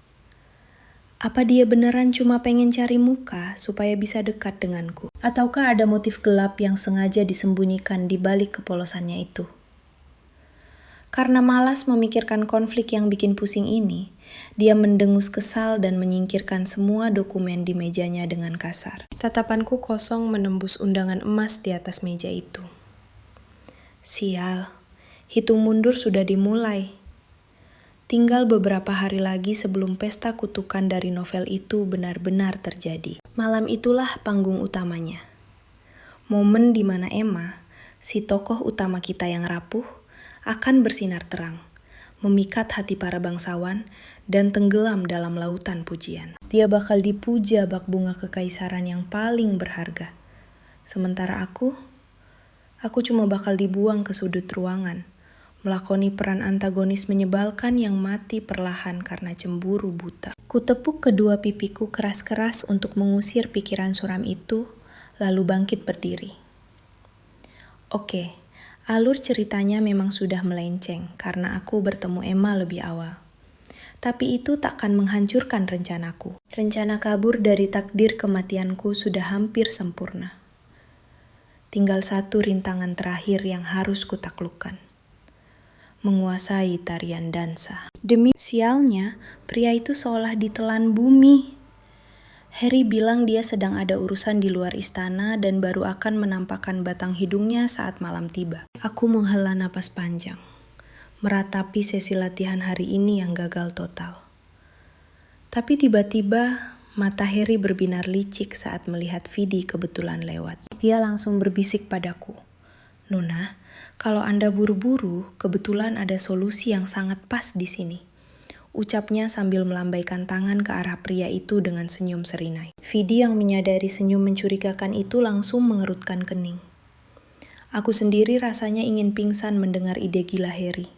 Apa dia beneran cuma pengen cari muka supaya bisa dekat denganku? Ataukah ada motif gelap yang sengaja disembunyikan di balik kepolosannya itu? Karena malas memikirkan konflik yang bikin pusing ini, dia mendengus kesal dan menyingkirkan semua dokumen di mejanya dengan kasar. Tatapanku kosong menembus undangan emas di atas meja itu. Sial, hitung mundur sudah dimulai. Tinggal beberapa hari lagi sebelum pesta kutukan dari novel itu benar-benar terjadi. Malam itulah panggung utamanya. Momen di mana Emma, si tokoh utama kita yang rapuh, akan bersinar terang, memikat hati para bangsawan, dan tenggelam dalam lautan pujian. Dia bakal dipuja bak bunga kekaisaran yang paling berharga. Sementara aku cuma bakal dibuang ke sudut ruangan, melakoni peran antagonis menyebalkan yang mati perlahan karena cemburu buta. Kutepuk kedua pipiku keras-keras untuk mengusir pikiran suram itu, lalu bangkit berdiri. Oke, alur ceritanya memang sudah melenceng karena aku bertemu Emma lebih awal. Tapi itu takkan menghancurkan rencanaku. Rencana kabur dari takdir kematianku sudah hampir sempurna. Tinggal satu rintangan terakhir yang harus kutaklukkan. Menguasai tarian dansa. Demi sialnya, pria itu seolah ditelan bumi. Harry bilang dia sedang ada urusan di luar istana dan baru akan menampakkan batang hidungnya saat malam tiba. Aku menghela napas panjang, meratapi sesi latihan hari ini yang gagal total. Tapi tiba-tiba mata Harry berbinar licik saat melihat Vidi kebetulan lewat. Dia langsung berbisik padaku, "Nona, kalau Anda buru-buru, kebetulan ada solusi yang sangat pas di sini," ucapnya sambil melambaikan tangan ke arah pria itu dengan senyum serinai. Vidi yang menyadari senyum mencurigakan itu langsung mengerutkan kening. Aku sendiri rasanya ingin pingsan mendengar ide gila Harry.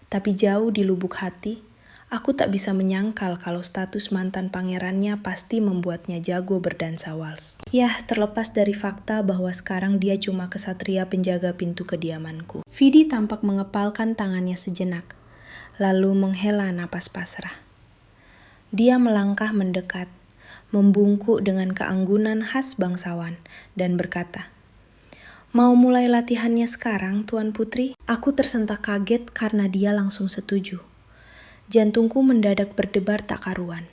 Tapi jauh di lubuk hati, aku tak bisa menyangkal kalau status mantan pangerannya pasti membuatnya jago berdansa wals. Yah, terlepas dari fakta bahwa sekarang dia cuma kesatria penjaga pintu kediamanku. Vidi tampak mengepalkan tangannya sejenak, lalu menghela napas pasrah. Dia melangkah mendekat, membungkuk dengan keanggunan khas bangsawan, dan berkata, "Mau mulai latihannya sekarang, Tuan Putri?" Aku tersentak kaget karena dia langsung setuju. Jantungku mendadak berdebar tak karuan,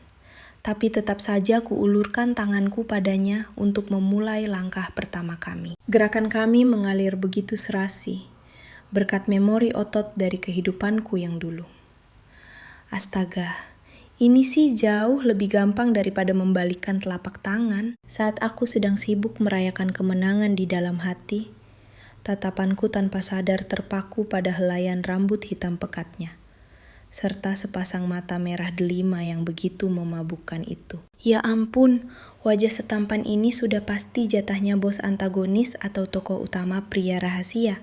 tapi tetap saja kuulurkan tanganku padanya untuk memulai langkah pertama kami. Gerakan kami mengalir begitu serasi, berkat memori otot dari kehidupanku yang dulu. Astaga, ini sih jauh lebih gampang daripada membalikkan telapak tangan. Saat aku sedang sibuk merayakan kemenangan di dalam hati, tatapanku tanpa sadar terpaku pada helaian rambut hitam pekatnya. serta sepasang mata merah delima yang begitu memabukkan itu. Ya ampun, wajah setampan ini sudah pasti jatahnya bos antagonis atau tokoh utama pria rahasia.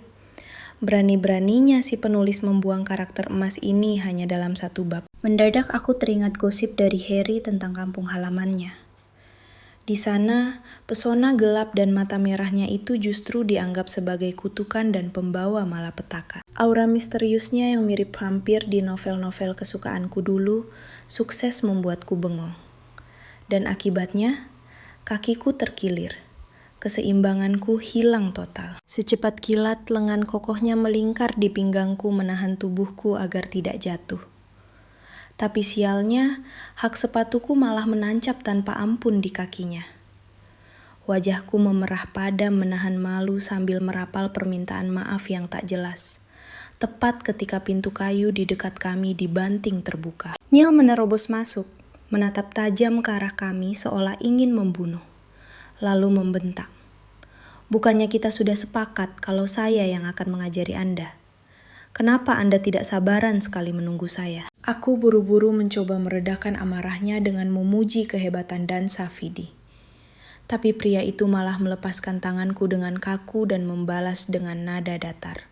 Berani-beraninya si penulis membuang karakter emas ini hanya dalam satu bab. Mendadak aku teringat gosip dari Harry tentang kampung halamannya. Di sana, pesona gelap dan mata merahnya itu justru dianggap sebagai kutukan dan pembawa malapetaka. Aura misteriusnya yang mirip vampir di novel-novel kesukaanku dulu sukses membuatku bengong. Dan akibatnya, kakiku terkilir. Keseimbanganku hilang total. Secepat kilat, lengan kokohnya melingkar di pinggangku menahan tubuhku agar tidak jatuh. Tapi sialnya, hak sepatuku malah menancap tanpa ampun di kakinya. Wajahku memerah padam menahan malu sambil merapal permintaan maaf yang tak jelas. Tepat ketika pintu kayu di dekat kami dibanting terbuka. Neil menerobos masuk, menatap tajam ke arah kami seolah ingin membunuh. Lalu membentak. Bukannya kita sudah sepakat kalau saya yang akan mengajari Anda? Kenapa Anda tidak sabaran sekali menunggu saya? Aku buru-buru mencoba meredakan amarahnya dengan memuji kehebatan dansa Vidi. Tapi pria itu malah melepaskan tanganku dengan kaku dan membalas dengan nada datar.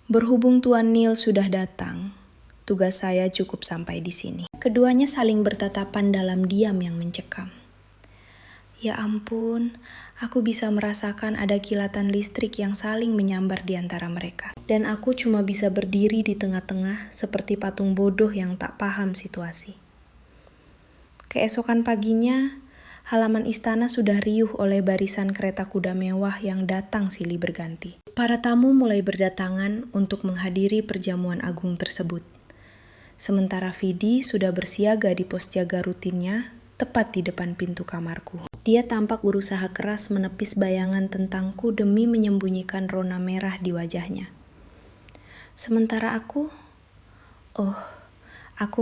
Berhubung Tuan Neil sudah datang, tugas saya cukup sampai di sini. Keduanya saling bertatapan dalam diam yang mencekam. Ya ampun, aku bisa merasakan ada kilatan listrik yang saling menyambar di antara mereka. Dan aku cuma bisa berdiri di tengah-tengah seperti patung bodoh yang tak paham situasi. Keesokan paginya, halaman istana sudah riuh oleh barisan kereta kuda mewah yang datang silih berganti. Para tamu mulai berdatangan untuk menghadiri perjamuan agung tersebut. Sementara Vidi sudah bersiaga di pos jaga rutinnya tepat di depan pintu kamarku. Dia tampak berusaha keras menepis bayangan tentangku demi menyembunyikan rona merah di wajahnya. Sementara aku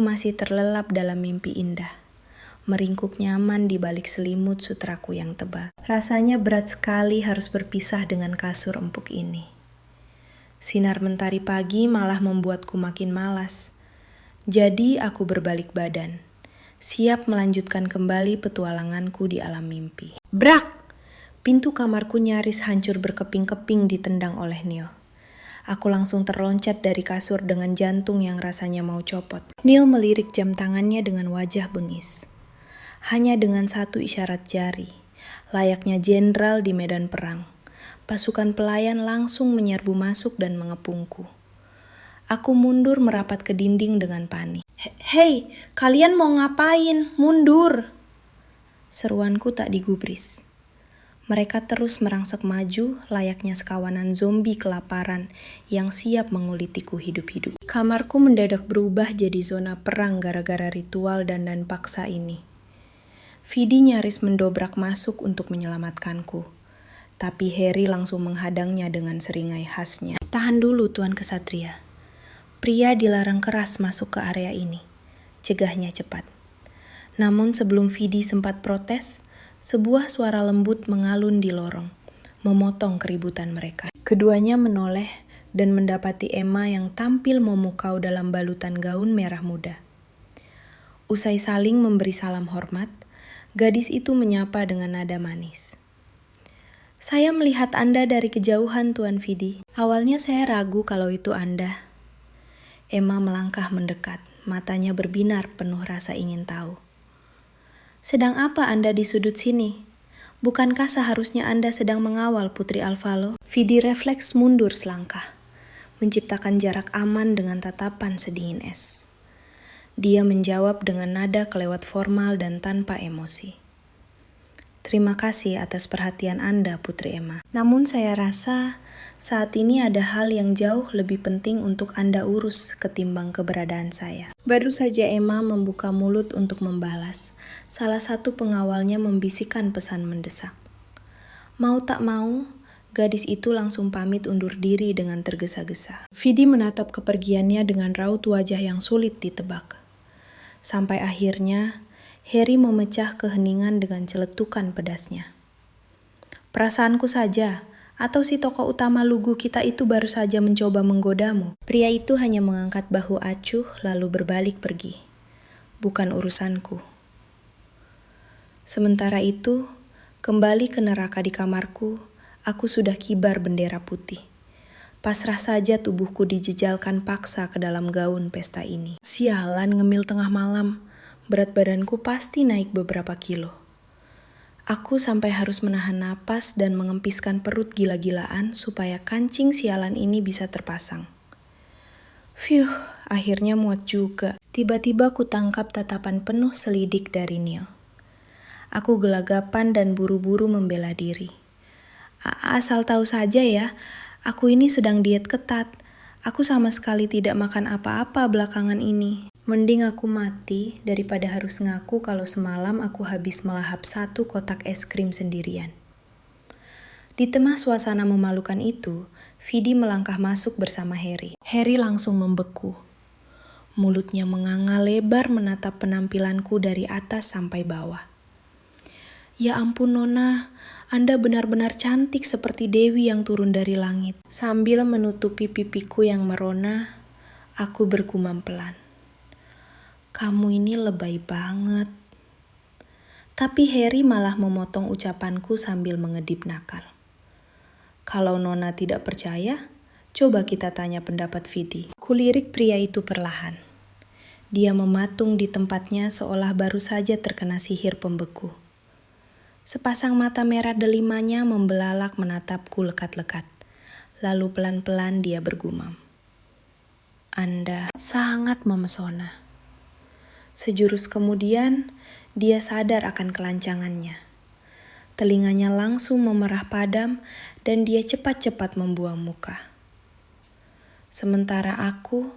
masih terlelap dalam mimpi indah. Meringkuk nyaman di balik selimut sutraku yang tebal. Rasanya berat sekali harus berpisah dengan kasur empuk ini. Sinar mentari pagi malah membuatku makin malas. Jadi aku berbalik badan, siap melanjutkan kembali petualanganku di alam mimpi. Brak! Pintu kamarku nyaris hancur berkeping-keping ditendang oleh Neil. Aku langsung terloncat dari kasur dengan jantung yang rasanya mau copot. Neil melirik jam tangannya dengan wajah bengis. Hanya dengan satu isyarat jari, layaknya jenderal di medan perang, pasukan pelayan langsung menyerbu masuk dan mengepungku. Aku mundur merapat ke dinding dengan panik. Hei, kalian mau ngapain? Mundur! Seruanku tak digubris. Mereka terus merangsek maju layaknya sekawanan zombie kelaparan yang siap mengulitiku hidup-hidup. Kamarku mendadak berubah jadi zona perang gara-gara ritual dandan paksa ini. Vidi nyaris mendobrak masuk untuk menyelamatkanku. Tapi Harry langsung menghadangnya dengan seringai khasnya. Tahan dulu, Tuan Kesatria. Pria dilarang keras masuk ke area ini. Cegahnya cepat. Namun sebelum Vidi sempat protes, sebuah suara lembut mengalun di lorong, memotong keributan mereka. Keduanya menoleh dan mendapati Emma yang tampil memukau dalam balutan gaun merah muda. Usai saling memberi salam hormat, gadis itu menyapa dengan nada manis. Saya melihat Anda dari kejauhan, Tuan Vidi. Awalnya saya ragu kalau itu Anda. Emma melangkah mendekat, matanya berbinar penuh rasa ingin tahu. Sedang apa Anda di sudut sini? Bukankah seharusnya Anda sedang mengawal Putri Alvalo? Vidi refleks mundur selangkah, menciptakan jarak aman dengan tatapan sedingin es. Dia menjawab dengan nada kelewat formal dan tanpa emosi. Terima kasih atas perhatian Anda, Putri Emma. Namun saya rasa saat ini ada hal yang jauh lebih penting untuk Anda urus ketimbang keberadaan saya. Baru saja Emma membuka mulut untuk membalas. Salah satu pengawalnya membisikkan pesan mendesak. Mau tak mau, gadis itu langsung pamit undur diri dengan tergesa-gesa. Vidi menatap kepergiannya dengan raut wajah yang sulit ditebak. Sampai akhirnya, Harry memecah keheningan dengan celetukan pedasnya. Perasaanku saja, Atau si tokoh utama lugu kita itu baru saja mencoba menggodamu? Pria itu hanya mengangkat bahu acuh lalu berbalik pergi. Bukan urusanku. Sementara itu, kembali ke neraka di kamarku, aku sudah kibar bendera putih. Pasrah saja tubuhku dijejalkan paksa ke dalam gaun pesta ini. Sialan ngemil tengah malam, berat badanku pasti naik beberapa kilo. Aku sampai harus menahan napas dan mengempiskan perut gila-gilaan supaya kancing sialan ini bisa terpasang. Phew, akhirnya muat juga. Tiba-tiba ku tangkap tatapan penuh selidik dari Neil. Aku gelagapan dan buru-buru membela diri. Asal tahu saja ya, aku ini sedang diet ketat. Aku sama sekali tidak makan apa-apa belakangan ini. Mending aku mati daripada harus ngaku kalau semalam aku habis melahap 1 kotak es krim sendirian. Di tengah suasana memalukan itu, Vidi melangkah masuk bersama Harry. Harry langsung membeku. Mulutnya menganga lebar menatap penampilanku dari atas sampai bawah. Ya ampun Nona, Anda benar-benar cantik seperti Dewi yang turun dari langit. Sambil menutupi pipiku yang merona, aku bergumam pelan. Kamu ini lebay banget. Tapi Harry malah memotong ucapanku sambil mengedip nakal. Kalau Nona tidak percaya, coba kita tanya pendapat Vidi. Kulirik pria itu perlahan. Dia mematung di tempatnya seolah baru saja terkena sihir pembeku. Sepasang mata merah delimanya membelalak menatapku lekat-lekat. Lalu pelan-pelan dia bergumam. Anda sangat memesona. Sejurus kemudian, dia sadar akan kelancangannya. Telinganya langsung memerah padam dan dia cepat-cepat membuang muka. Sementara aku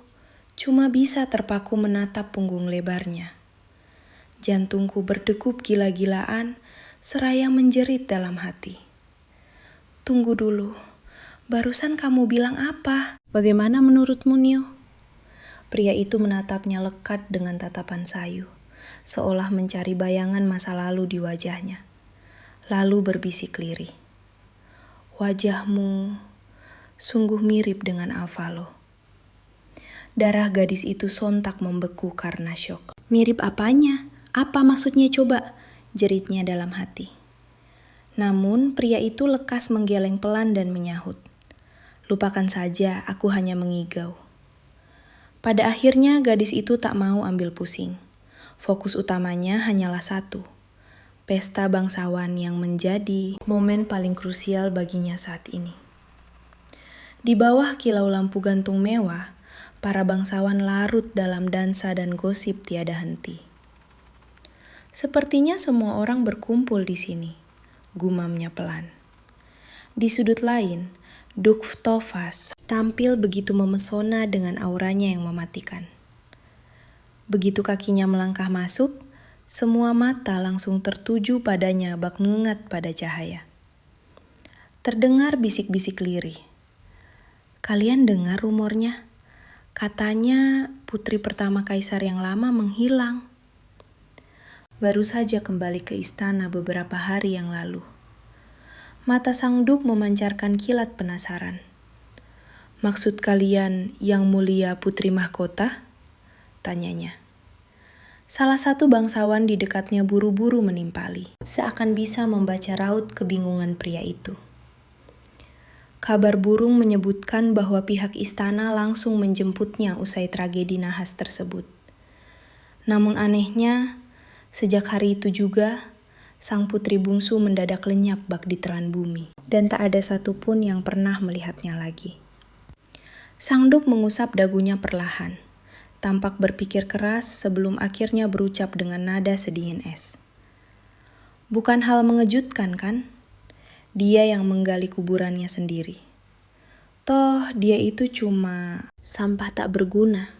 cuma bisa terpaku menatap punggung lebarnya. Jantungku berdegup gila-gilaan seraya menjerit dalam hati. Tunggu dulu, barusan kamu bilang apa? Bagaimana menurutmu, Nio? Pria itu menatapnya lekat dengan tatapan sayu, seolah mencari bayangan masa lalu di wajahnya. Lalu berbisik lirih. Wajahmu sungguh mirip dengan Alvaro. Darah gadis itu sontak membeku karena syok. Mirip apanya? Apa maksudnya coba? Jeritnya dalam hati. Namun pria itu lekas menggeleng pelan dan menyahut. Lupakan saja, aku hanya mengigau. Pada akhirnya gadis itu tak mau ambil pusing. Fokus utamanya hanyalah satu. Pesta bangsawan yang menjadi momen paling krusial baginya saat ini. Di bawah kilau lampu gantung mewah, para bangsawan larut dalam dansa dan gosip tiada henti. Sepertinya semua orang berkumpul di sini, gumamnya pelan. Di sudut lain, Duk Tofas tampil begitu memesona dengan auranya yang mematikan. Begitu kakinya melangkah masuk, semua mata langsung tertuju padanya bak ngungat pada cahaya. Terdengar bisik-bisik lirih. Kalian dengar rumornya? Katanya putri pertama kaisar yang lama menghilang. Baru saja kembali ke istana beberapa hari yang lalu. Mata sang Duk memancarkan kilat penasaran. Maksud kalian yang mulia putri mahkota? Tanyanya. Salah satu bangsawan di dekatnya buru-buru menimpali, seakan bisa membaca raut kebingungan pria itu. Kabar burung menyebutkan bahwa pihak istana langsung menjemputnya usai tragedi nahas tersebut. Namun anehnya, sejak hari itu juga, sang putri bungsu mendadak lenyap bak di telan bumi, dan tak ada satupun yang pernah melihatnya lagi. Sang Duk mengusap dagunya perlahan, tampak berpikir keras sebelum akhirnya berucap dengan nada sedingin es. Bukan hal mengejutkan kan? Dia yang menggali kuburannya sendiri. Toh dia itu cuma sampah tak berguna.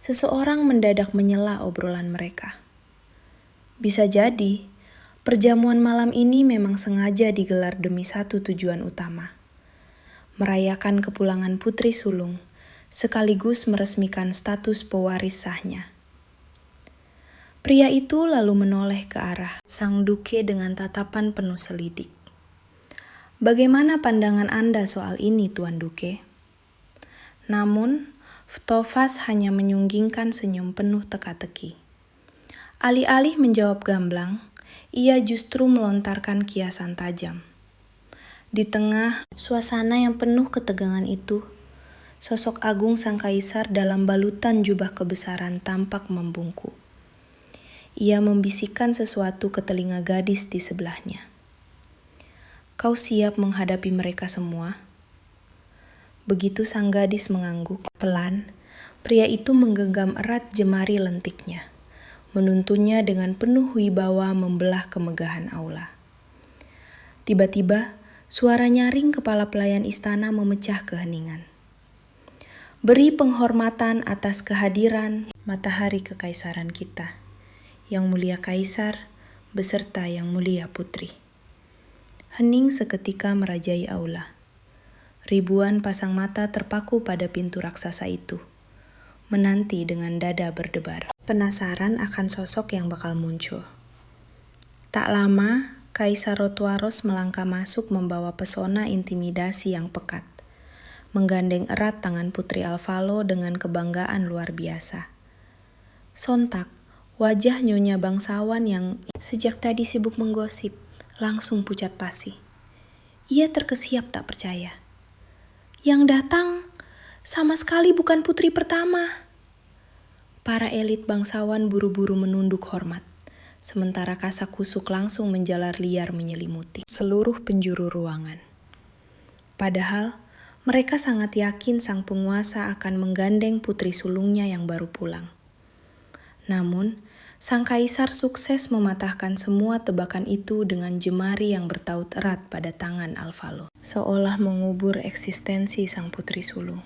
Seseorang mendadak menyela obrolan mereka. Bisa jadi, perjamuan malam ini memang sengaja digelar demi satu tujuan utama. Merayakan kepulangan putri sulung, sekaligus meresmikan status pewaris sahnya. Pria itu lalu menoleh ke arah sang duke dengan tatapan penuh selidik. Bagaimana pandangan Anda soal ini, Tuan Duke? Namun, Vtovas hanya menyunggingkan senyum penuh teka-teki. Alih-alih menjawab gamblang, ia justru melontarkan kiasan tajam. Di tengah suasana yang penuh ketegangan itu, sosok agung sang kaisar dalam balutan jubah kebesaran tampak membungkuk. Ia membisikkan sesuatu ke telinga gadis di sebelahnya. "Kau siap menghadapi mereka semua?" Begitu sang gadis mengangguk, pelan, pria itu menggenggam erat jemari lentiknya, menuntunnya dengan penuh wibawa membelah kemegahan aula. Tiba-tiba, suara nyaring kepala pelayan istana memecah keheningan. "Beri penghormatan atas kehadiran matahari kekaisaran kita, Yang Mulia Kaisar beserta Yang Mulia Putri." Hening seketika merajai aula. Ribuan pasang mata terpaku pada pintu raksasa itu, menanti dengan dada berdebar, penasaran akan sosok yang bakal muncul. Tak lama, Kaisar Rotuaros melangkah masuk membawa pesona intimidasi yang pekat, menggandeng erat tangan Putri Alvalo dengan kebanggaan luar biasa. Sontak, wajah nyonya bangsawan yang sejak tadi sibuk menggosip langsung pucat pasi. Ia terkesiap tak percaya. Yang datang sama sekali bukan putri pertama. Para elit bangsawan buru-buru menunduk hormat, sementara kasak-kusuk langsung menjalar liar menyelimuti seluruh penjuru ruangan. Padahal, mereka sangat yakin sang penguasa akan menggandeng putri sulungnya yang baru pulang. Namun, sang kaisar sukses mematahkan semua tebakan itu dengan jemari yang bertaut erat pada tangan Alvalo, seolah mengubur eksistensi sang putri sulung.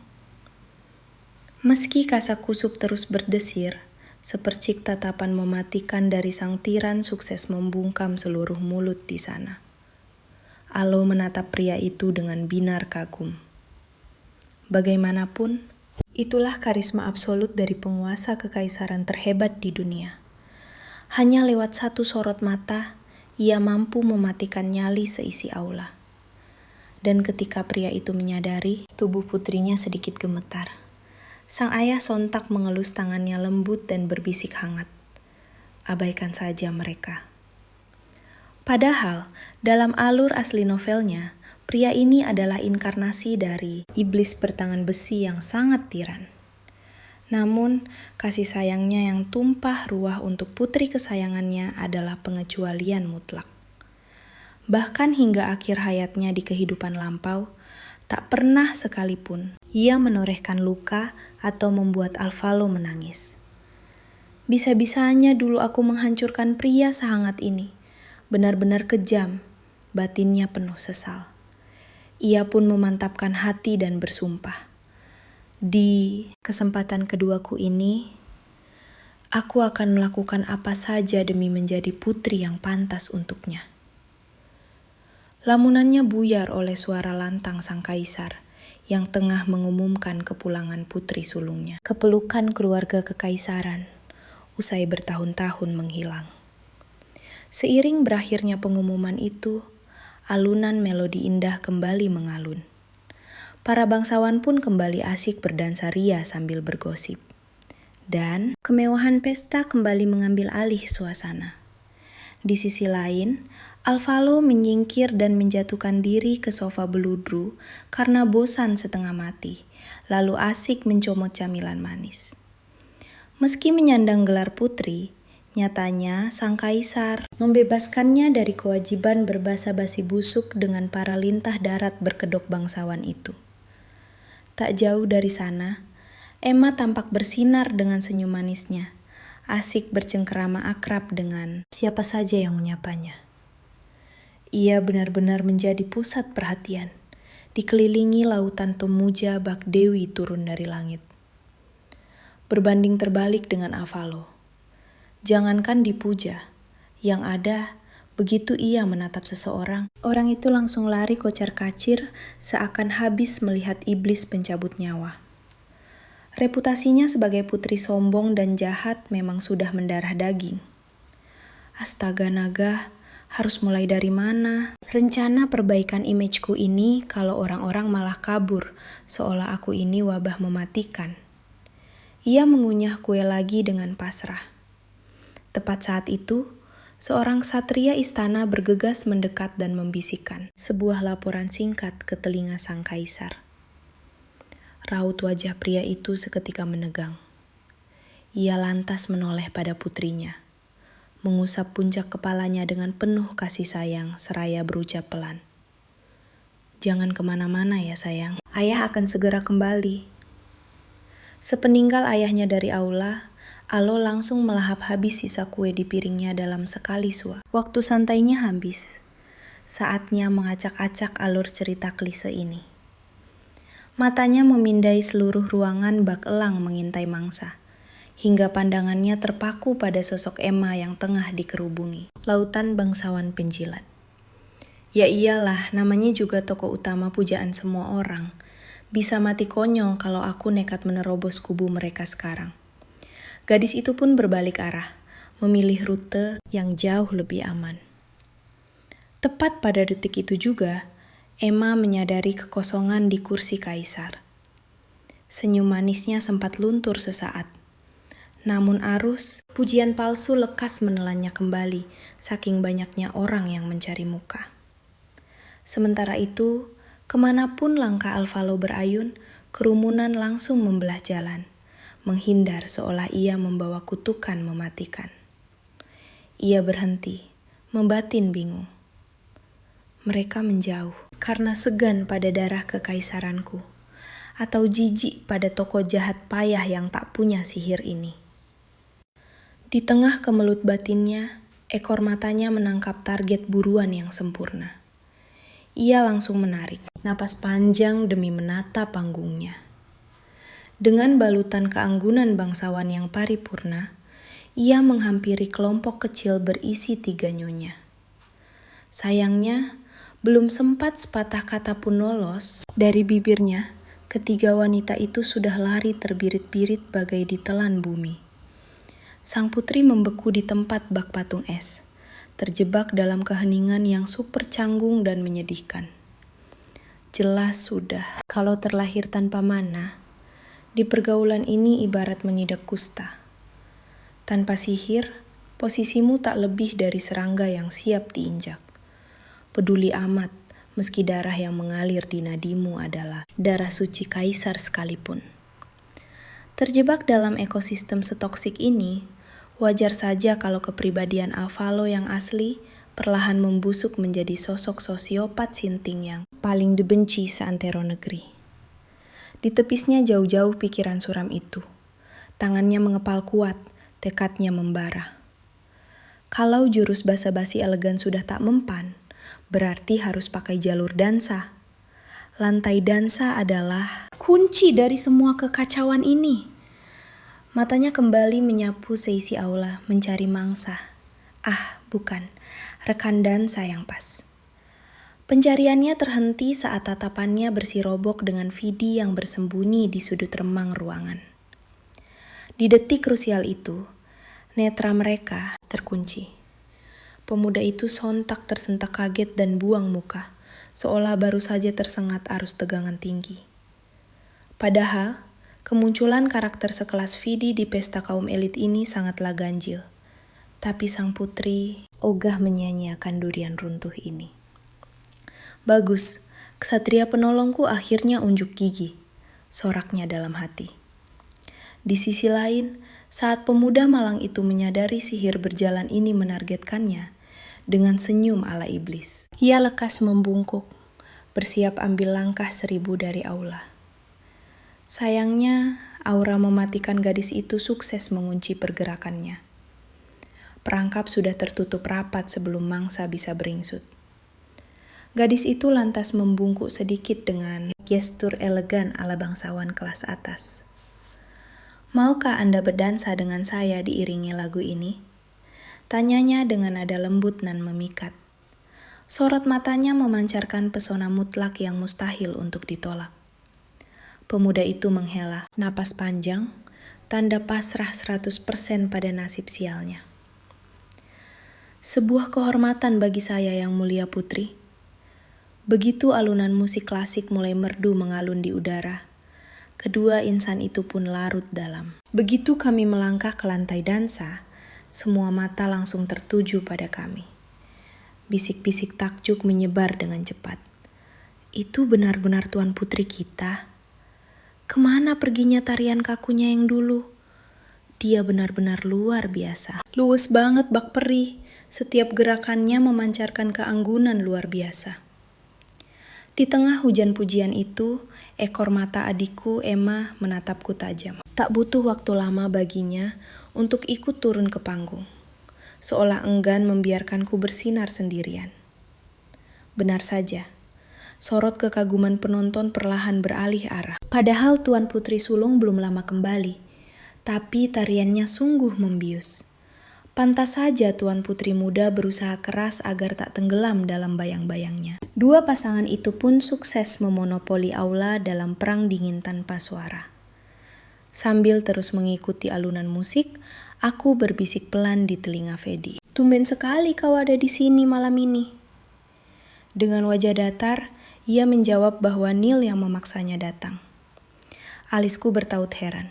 Meski kasak-kusuk terus berdesir, sepercik tatapan mematikan dari sang tiran sukses membungkam seluruh mulut di sana. Alo menatap pria itu dengan binar kagum. Bagaimanapun, itulah karisma absolut dari penguasa kekaisaran terhebat di dunia. Hanya lewat satu sorot mata, ia mampu mematikan nyali seisi aula. Dan ketika pria itu menyadari, tubuh putrinya sedikit gemetar. Sang ayah sontak mengelus tangannya lembut dan berbisik hangat. Abaikan saja mereka. Padahal, dalam alur asli novelnya, pria ini adalah inkarnasi dari iblis bertangan besi yang sangat tiran. Namun, kasih sayangnya yang tumpah ruah untuk putri kesayangannya adalah pengecualian mutlak. Bahkan hingga akhir hayatnya di kehidupan lampau, tak pernah sekalipun ia menorehkan luka atau membuat Alvalo menangis. "Bisa-bisanya dulu aku menghancurkan pria sehangat ini. Benar-benar kejam," batinnya penuh sesal. Ia pun memantapkan hati dan bersumpah, "Di kesempatan keduaku ini, aku akan melakukan apa saja demi menjadi putri yang pantas untuknya." Lamunannya buyar oleh suara lantang sang kaisar yang tengah mengumumkan kepulangan putri sulungnya. Kepelukan keluarga kekaisaran usai bertahun-tahun menghilang. Seiring berakhirnya pengumuman itu, alunan melodi indah kembali mengalun. Para bangsawan pun kembali asik berdansa ria sambil bergosip. Dan kemewahan pesta kembali mengambil alih suasana. Di sisi lain, Alvalo menyingkir dan menjatuhkan diri ke sofa beludru karena bosan setengah mati, lalu asik mencomot camilan manis. Meski menyandang gelar putri, nyatanya sang kaisar membebaskannya dari kewajiban berbasa-basi busuk dengan para lintah darat berkedok bangsawan itu. Tak jauh dari sana, Emma tampak bersinar dengan senyum manisnya, asik bercengkerama akrab dengan siapa saja yang menyapanya. Ia benar-benar menjadi pusat perhatian, dikelilingi lautan Tomuja bak dewi turun dari langit. Berbanding terbalik dengan Alvalo. Jangankan dipuja, yang ada begitu ia menatap seseorang, orang itu langsung lari kocar-kacir seakan habis melihat iblis pencabut nyawa. Reputasinya sebagai putri sombong dan jahat memang sudah mendarah daging. Astaga naga, Harus mulai dari mana? Rencana perbaikan imageku ini kalau orang-orang malah kabur, seolah aku ini wabah mematikan. Ia mengunyah kue lagi dengan pasrah. Tepat saat itu, seorang satria istana bergegas mendekat dan membisikkan sebuah laporan singkat ke telinga sang kaisar. Raut wajah pria itu seketika menegang. Ia lantas menoleh pada putrinya, mengusap puncak kepalanya dengan penuh kasih sayang seraya berucap pelan. "Jangan kemana-mana ya sayang, ayah akan segera kembali." Sepeninggal ayahnya dari aula, Alo langsung melahap habis sisa kue di piringnya dalam sekali suap. Waktu santainya habis. Saatnya mengacak-acak alur cerita klise ini. Matanya memindai seluruh ruangan bak elang mengintai mangsa, hingga pandangannya terpaku pada sosok Emma yang tengah dikerubungi lautan bangsawan penjilat. Ya iyalah, namanya juga tokoh utama pujaan semua orang. Bisa mati konyol kalau aku nekat menerobos kubu mereka sekarang. Gadis itu pun berbalik arah, memilih rute yang jauh lebih aman. Tepat pada detik itu juga, Emma menyadari kekosongan di kursi kaisar. Senyum manisnya sempat luntur sesaat. Namun arus, pujian palsu lekas menelannya kembali, saking banyaknya orang yang mencari muka. Sementara itu, kemanapun langkah Alvaro berayun, kerumunan langsung membelah jalan, menghindar seolah ia membawa kutukan mematikan. Ia berhenti, membatin bingung. Mereka menjauh karena segan pada darah kekaisaranku, atau jijik pada tokoh jahat payah yang tak punya sihir ini. Di tengah kemelut batinnya, ekor matanya menangkap target buruan yang sempurna. Ia langsung menarik napas panjang demi menata panggungnya. Dengan balutan keanggunan bangsawan yang paripurna, ia menghampiri kelompok kecil berisi 3 nyonya. Sayangnya, belum sempat sepatah kata pun lolos dari bibirnya, ketiga wanita itu sudah lari terbirit-birit bagai ditelan bumi. Sang putri membeku di tempat bak patung es, terjebak dalam keheningan yang super canggung dan menyedihkan. Jelas sudah, kalau terlahir tanpa mana, di pergaulan ini ibarat menyidak kusta. Tanpa sihir, posisimu tak lebih dari serangga yang siap diinjak. Peduli amat, meski darah yang mengalir di nadimu adalah darah suci kaisar sekalipun. Terjebak dalam ekosistem setoksik ini, wajar saja kalau kepribadian Alvaro yang asli perlahan membusuk menjadi sosok sosiopat sinting yang paling dibenci seantero negeri. Ditepisnya jauh-jauh pikiran suram itu. Tangannya mengepal kuat, tekadnya membara. Kalau jurus basa-basi elegan sudah tak mempan, berarti harus pakai jalur dansa. Lantai dansa adalah kunci dari semua kekacauan ini. Matanya kembali menyapu seisi aula, mencari mangsa. Bukan, rekan dansa yang pas. Pencariannya terhenti saat tatapannya bersirobok dengan Vidi yang bersembunyi di sudut remang ruangan. Di detik krusial itu, netra mereka terkunci. Pemuda itu sontak tersentak kaget dan buang muka, seolah baru saja tersengat arus tegangan tinggi. Padahal, kemunculan karakter sekelas Vidi di pesta kaum elit ini sangatlah ganjil. Tapi sang putri ogah menyanyiakan durian runtuh ini. Bagus, ksatria penolongku akhirnya unjuk gigi, soraknya dalam hati. Di sisi lain, saat pemuda malang itu menyadari sihir berjalan ini menargetkannya, dengan senyum ala iblis, ia lekas membungkuk, bersiap ambil langkah 1000 dari aula. Sayangnya, aura mematikan gadis itu sukses mengunci pergerakannya. Perangkap sudah tertutup rapat sebelum mangsa bisa beringsut. Gadis itu lantas membungkuk sedikit dengan gestur elegan ala bangsawan kelas atas. "Maukah Anda berdansa dengan saya diiringi lagu ini?" Tanyanya dengan nada lembut dan memikat. Sorot matanya memancarkan pesona mutlak yang mustahil untuk ditolak. Pemuda itu menghela napas panjang, tanda pasrah 100% pada nasib sialnya. Sebuah kehormatan bagi saya yang mulia putri. Begitu alunan musik klasik mulai merdu mengalun di udara, kedua insan itu pun larut dalam. Begitu kami melangkah ke lantai dansa, semua mata langsung tertuju pada kami. Bisik-bisik takjub menyebar dengan cepat. Itu benar-benar tuan putri kita. Kemana perginya tarian kakunya yang dulu? Dia benar-benar luar biasa. Luwes banget bak peri. Setiap gerakannya memancarkan keanggunan luar biasa. Di tengah hujan pujian itu, ekor mata adikku Emma menatapku tajam. Tak butuh waktu lama baginya untuk ikut turun ke panggung, seolah enggan membiarkanku bersinar sendirian. Benar saja, sorot kekaguman penonton perlahan beralih arah. Padahal Tuan Putri Sulung belum lama kembali, tapi tariannya sungguh membius. Pantas saja Tuan Putri muda berusaha keras agar tak tenggelam dalam bayang-bayangnya. Dua pasangan itu pun sukses memonopoli aula dalam perang dingin tanpa suara. Sambil terus mengikuti alunan musik, aku berbisik pelan di telinga Fedi. "Tumben sekali kau ada di sini malam ini." Dengan wajah datar, ia menjawab bahwa Neil yang memaksanya datang. Alisku bertaut heran.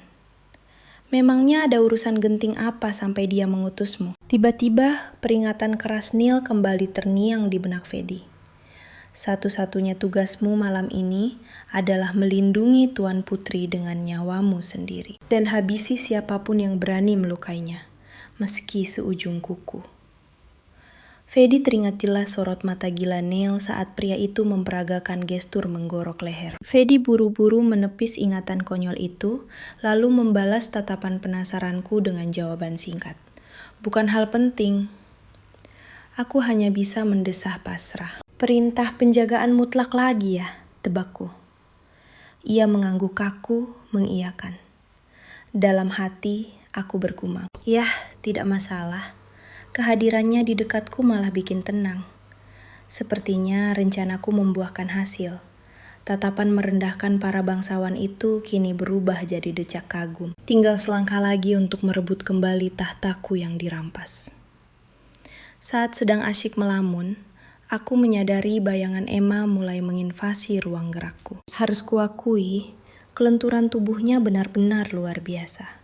Memangnya ada urusan genting apa sampai dia mengutusmu? Tiba-tiba peringatan keras Neil kembali terngiang di benak Fedi. Satu-satunya tugasmu malam ini adalah melindungi Tuan Putri dengan nyawamu sendiri. Dan habisi siapapun yang berani melukainya, meski seujung kuku. Fedi teringat jelas sorot mata gila Neil saat pria itu memperagakan gestur menggorok leher. Fedi buru-buru menepis ingatan konyol itu, lalu membalas tatapan penasaranku dengan jawaban singkat. "Bukan hal penting. Aku hanya bisa mendesah pasrah." "Perintah penjagaan mutlak lagi ya?" tebakku. Ia mengangguk kaku, mengiyakan. Dalam hati, aku bergumam. Yah, tidak masalah. Kehadirannya di dekatku malah bikin tenang. Sepertinya rencanaku membuahkan hasil. Tatapan merendahkan para bangsawan itu kini berubah jadi decak kagum. Tinggal selangkah lagi untuk merebut kembali tahtaku yang dirampas. Saat sedang asyik melamun, aku menyadari bayangan Emma mulai menginvasi ruang gerakku. Harus kuakui, kelenturan tubuhnya benar-benar luar biasa.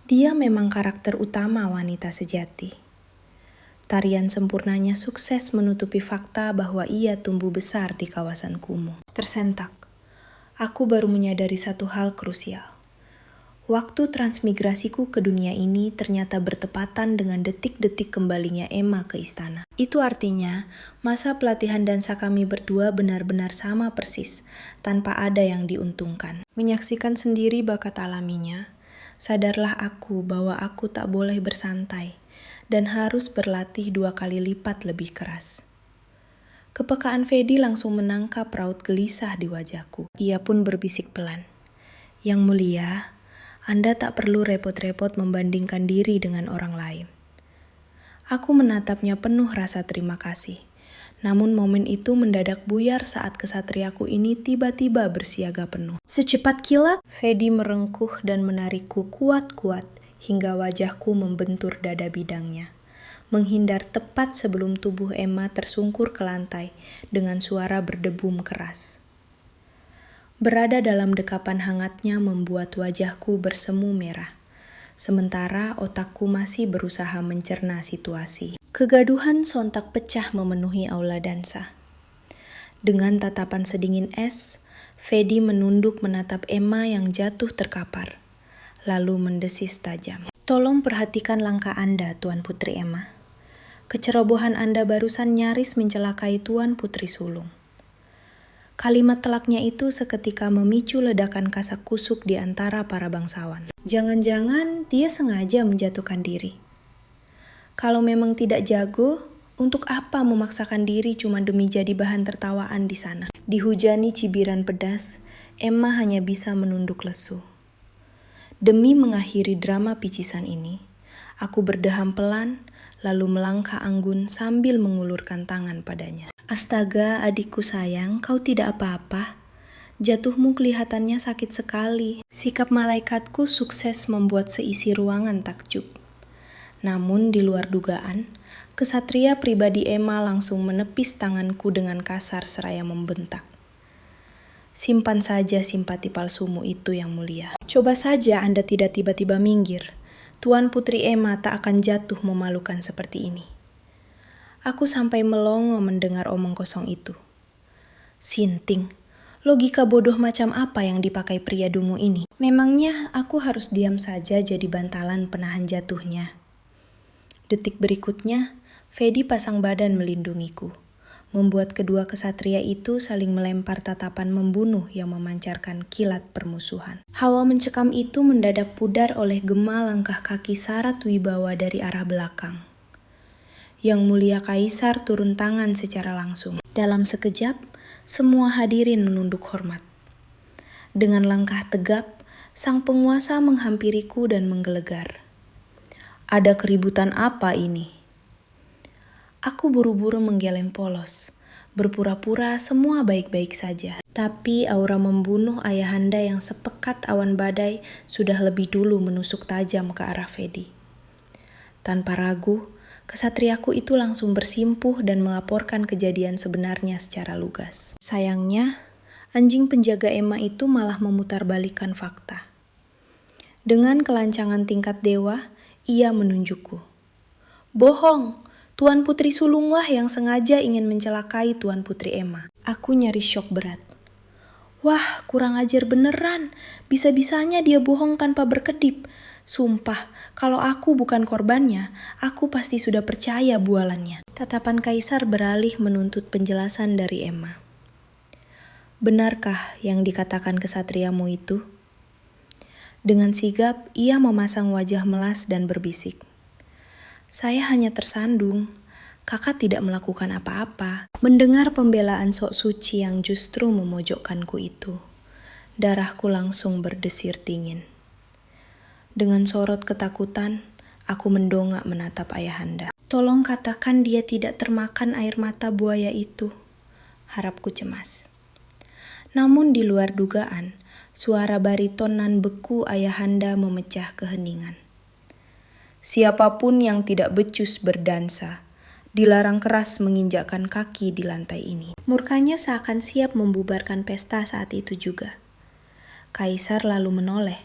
Dia memang karakter utama wanita sejati. Tarian sempurnanya sukses menutupi fakta bahwa ia tumbuh besar di kawasan kumuh. Tersentak, aku baru menyadari satu hal krusial. Waktu transmigrasiku ke dunia ini ternyata bertepatan dengan detik-detik kembalinya Emma ke istana. Itu artinya, masa pelatihan dansa kami berdua benar-benar sama persis, tanpa ada yang diuntungkan. Menyaksikan sendiri bakat alaminya, sadarlah aku bahwa aku tak boleh bersantai dan harus berlatih 2 kali lipat lebih keras. Kepekaan Fedi langsung menangkap raut gelisah di wajahku. Ia pun berbisik pelan. "Yang mulia, Anda tak perlu repot-repot membandingkan diri dengan orang lain." Aku menatapnya penuh rasa terima kasih. Namun momen itu mendadak buyar saat kesatriaku ini tiba-tiba bersiaga penuh. Secepat kilat, Fedi merengkuh dan menarikku kuat-kuat hingga wajahku membentur dada bidangnya, menghindar tepat sebelum tubuh Emma tersungkur ke lantai dengan suara berdebum keras. Berada dalam dekapan hangatnya membuat wajahku bersemu merah, sementara otakku masih berusaha mencerna situasi. Kegaduhan sontak pecah memenuhi aula dansa. Dengan tatapan sedingin es, Fedi menunduk menatap Emma yang jatuh terkapar, lalu mendesis tajam. "Tolong perhatikan langkah Anda, Tuan Putri Emma. Kecerobohan Anda barusan nyaris mencelakai Tuan Putri Sulung." Kalimat telaknya itu seketika memicu ledakan kasak kusuk di antara para bangsawan. Jangan-jangan dia sengaja menjatuhkan diri. Kalau memang tidak jago, untuk apa memaksakan diri cuma demi jadi bahan tertawaan di sana? Dihujani cibiran pedas, Emma hanya bisa menunduk lesu. Demi mengakhiri drama picisan ini, aku berdeham pelan, lalu melangkah anggun sambil mengulurkan tangan padanya. "Astaga, adikku sayang, kau tidak apa-apa. Jatuhmu kelihatannya sakit sekali." Sikap malaikatku sukses membuat seisi ruangan takjub. Namun di luar dugaan, Kesatria pribadi Emma langsung menepis tanganku dengan kasar seraya membentak. Simpan saja simpati palsumu itu, Yang Mulia. Coba saja Anda tidak tiba-tiba minggir. Tuan Putri Emma tak akan jatuh memalukan seperti ini. Aku sampai melongo mendengar omong kosong itu. Sinting, logika bodoh macam apa yang dipakai pria dungu ini? Memangnya aku harus diam saja jadi bantalan penahan jatuhnya? Detik berikutnya, Fedi pasang badan melindungiku, membuat kedua kesatria itu saling melempar tatapan membunuh yang memancarkan kilat permusuhan. Hawa mencekam itu mendadak pudar oleh gema langkah kaki syarat wibawa dari arah belakang. Yang Mulia Kaisar turun tangan secara langsung. Dalam sekejap, semua hadirin menunduk hormat. Dengan langkah tegap, sang penguasa menghampiriku dan menggelegar. Ada keributan apa ini? Aku buru-buru menggeleng polos, berpura-pura semua baik-baik saja. Tapi aura membunuh ayahanda yang sepekat awan badai sudah lebih dulu menusuk tajam ke arah Fedi. Tanpa ragu, kesatriaku itu langsung bersimpuh dan melaporkan kejadian sebenarnya secara lugas. Sayangnya, anjing penjaga Emma itu malah memutarbalikkan fakta. Dengan kelancangan tingkat dewa, ia menunjukku. Bohong! Tuan Putri Sulungwah yang sengaja ingin mencelakai Tuan Putri Emma. Aku nyaris syok berat. Wah, kurang ajar beneran. Bisa-bisanya dia bohong tanpa berkedip. Sumpah, kalau aku bukan korbannya, aku pasti sudah percaya bualannya. Tatapan Kaisar beralih menuntut penjelasan dari Emma. Benarkah yang dikatakan kesatriamu itu? Dengan sigap, ia memasang wajah melas dan berbisik. Saya hanya tersandung. Kakak tidak melakukan apa-apa. Mendengar pembelaan sok suci yang justru memojokkanku itu, darahku langsung berdesir dingin. Dengan sorot ketakutan, aku mendongak menatap ayahanda. Tolong katakan dia tidak termakan air mata buaya itu, harapku cemas. Namun di luar dugaan, suara bariton nan beku ayahanda memecah keheningan. Siapapun yang tidak becus berdansa, dilarang keras menginjakkan kaki di lantai ini. Murkanya seakan siap membubarkan pesta saat itu juga. Kaisar lalu menoleh,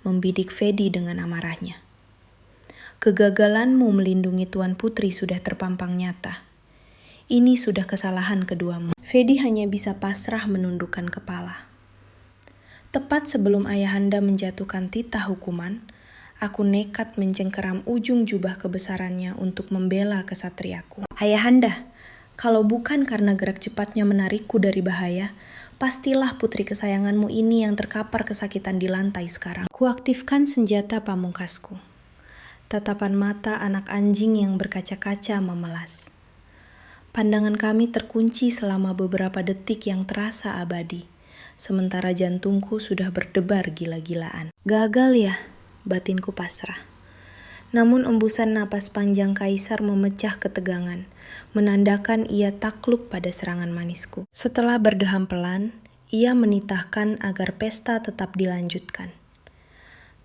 membidik Fedi dengan amarahnya. Kegagalanmu melindungi Tuan Putri sudah terpampang nyata. Ini sudah kesalahan keduamu. Fedi hanya bisa pasrah menundukkan kepala. Tepat sebelum ayahanda menjatuhkan titah hukuman, aku nekat mencengkeram ujung jubah kebesarannya untuk membela kesatriaku. Ayahanda, kalau bukan karena gerak cepatnya menarikku dari bahaya, pastilah putri kesayanganmu ini yang terkapar kesakitan di lantai sekarang. Kuaktifkan senjata pamungkasku. Tatapan mata anak anjing yang berkaca-kaca memelas. Pandangan kami terkunci selama beberapa detik yang terasa abadi, sementara jantungku sudah berdebar gila-gilaan. Gagal ya? Batinku pasrah. Namun embusan napas panjang Kaisar memecah ketegangan, menandakan ia takluk pada serangan manisku. Setelah berdeham pelan, ia menitahkan agar pesta tetap dilanjutkan.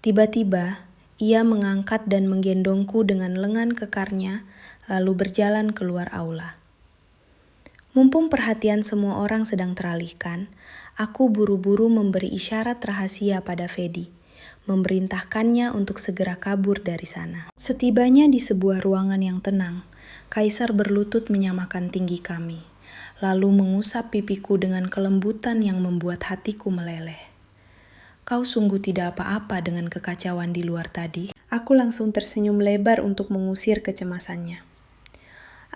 Tiba-tiba, ia mengangkat dan menggendongku dengan lengan kekarnya, lalu berjalan keluar aula. Mumpung perhatian semua orang sedang teralihkan, aku buru-buru memberi isyarat rahasia pada Fedi, memerintahkannya untuk segera kabur dari sana. Setibanya di sebuah ruangan yang tenang, Kaisar berlutut menyamakan tinggi kami, lalu mengusap pipiku dengan kelembutan yang membuat hatiku meleleh. Kau sungguh tidak apa-apa dengan kekacauan di luar tadi. Aku langsung tersenyum lebar untuk mengusir kecemasannya.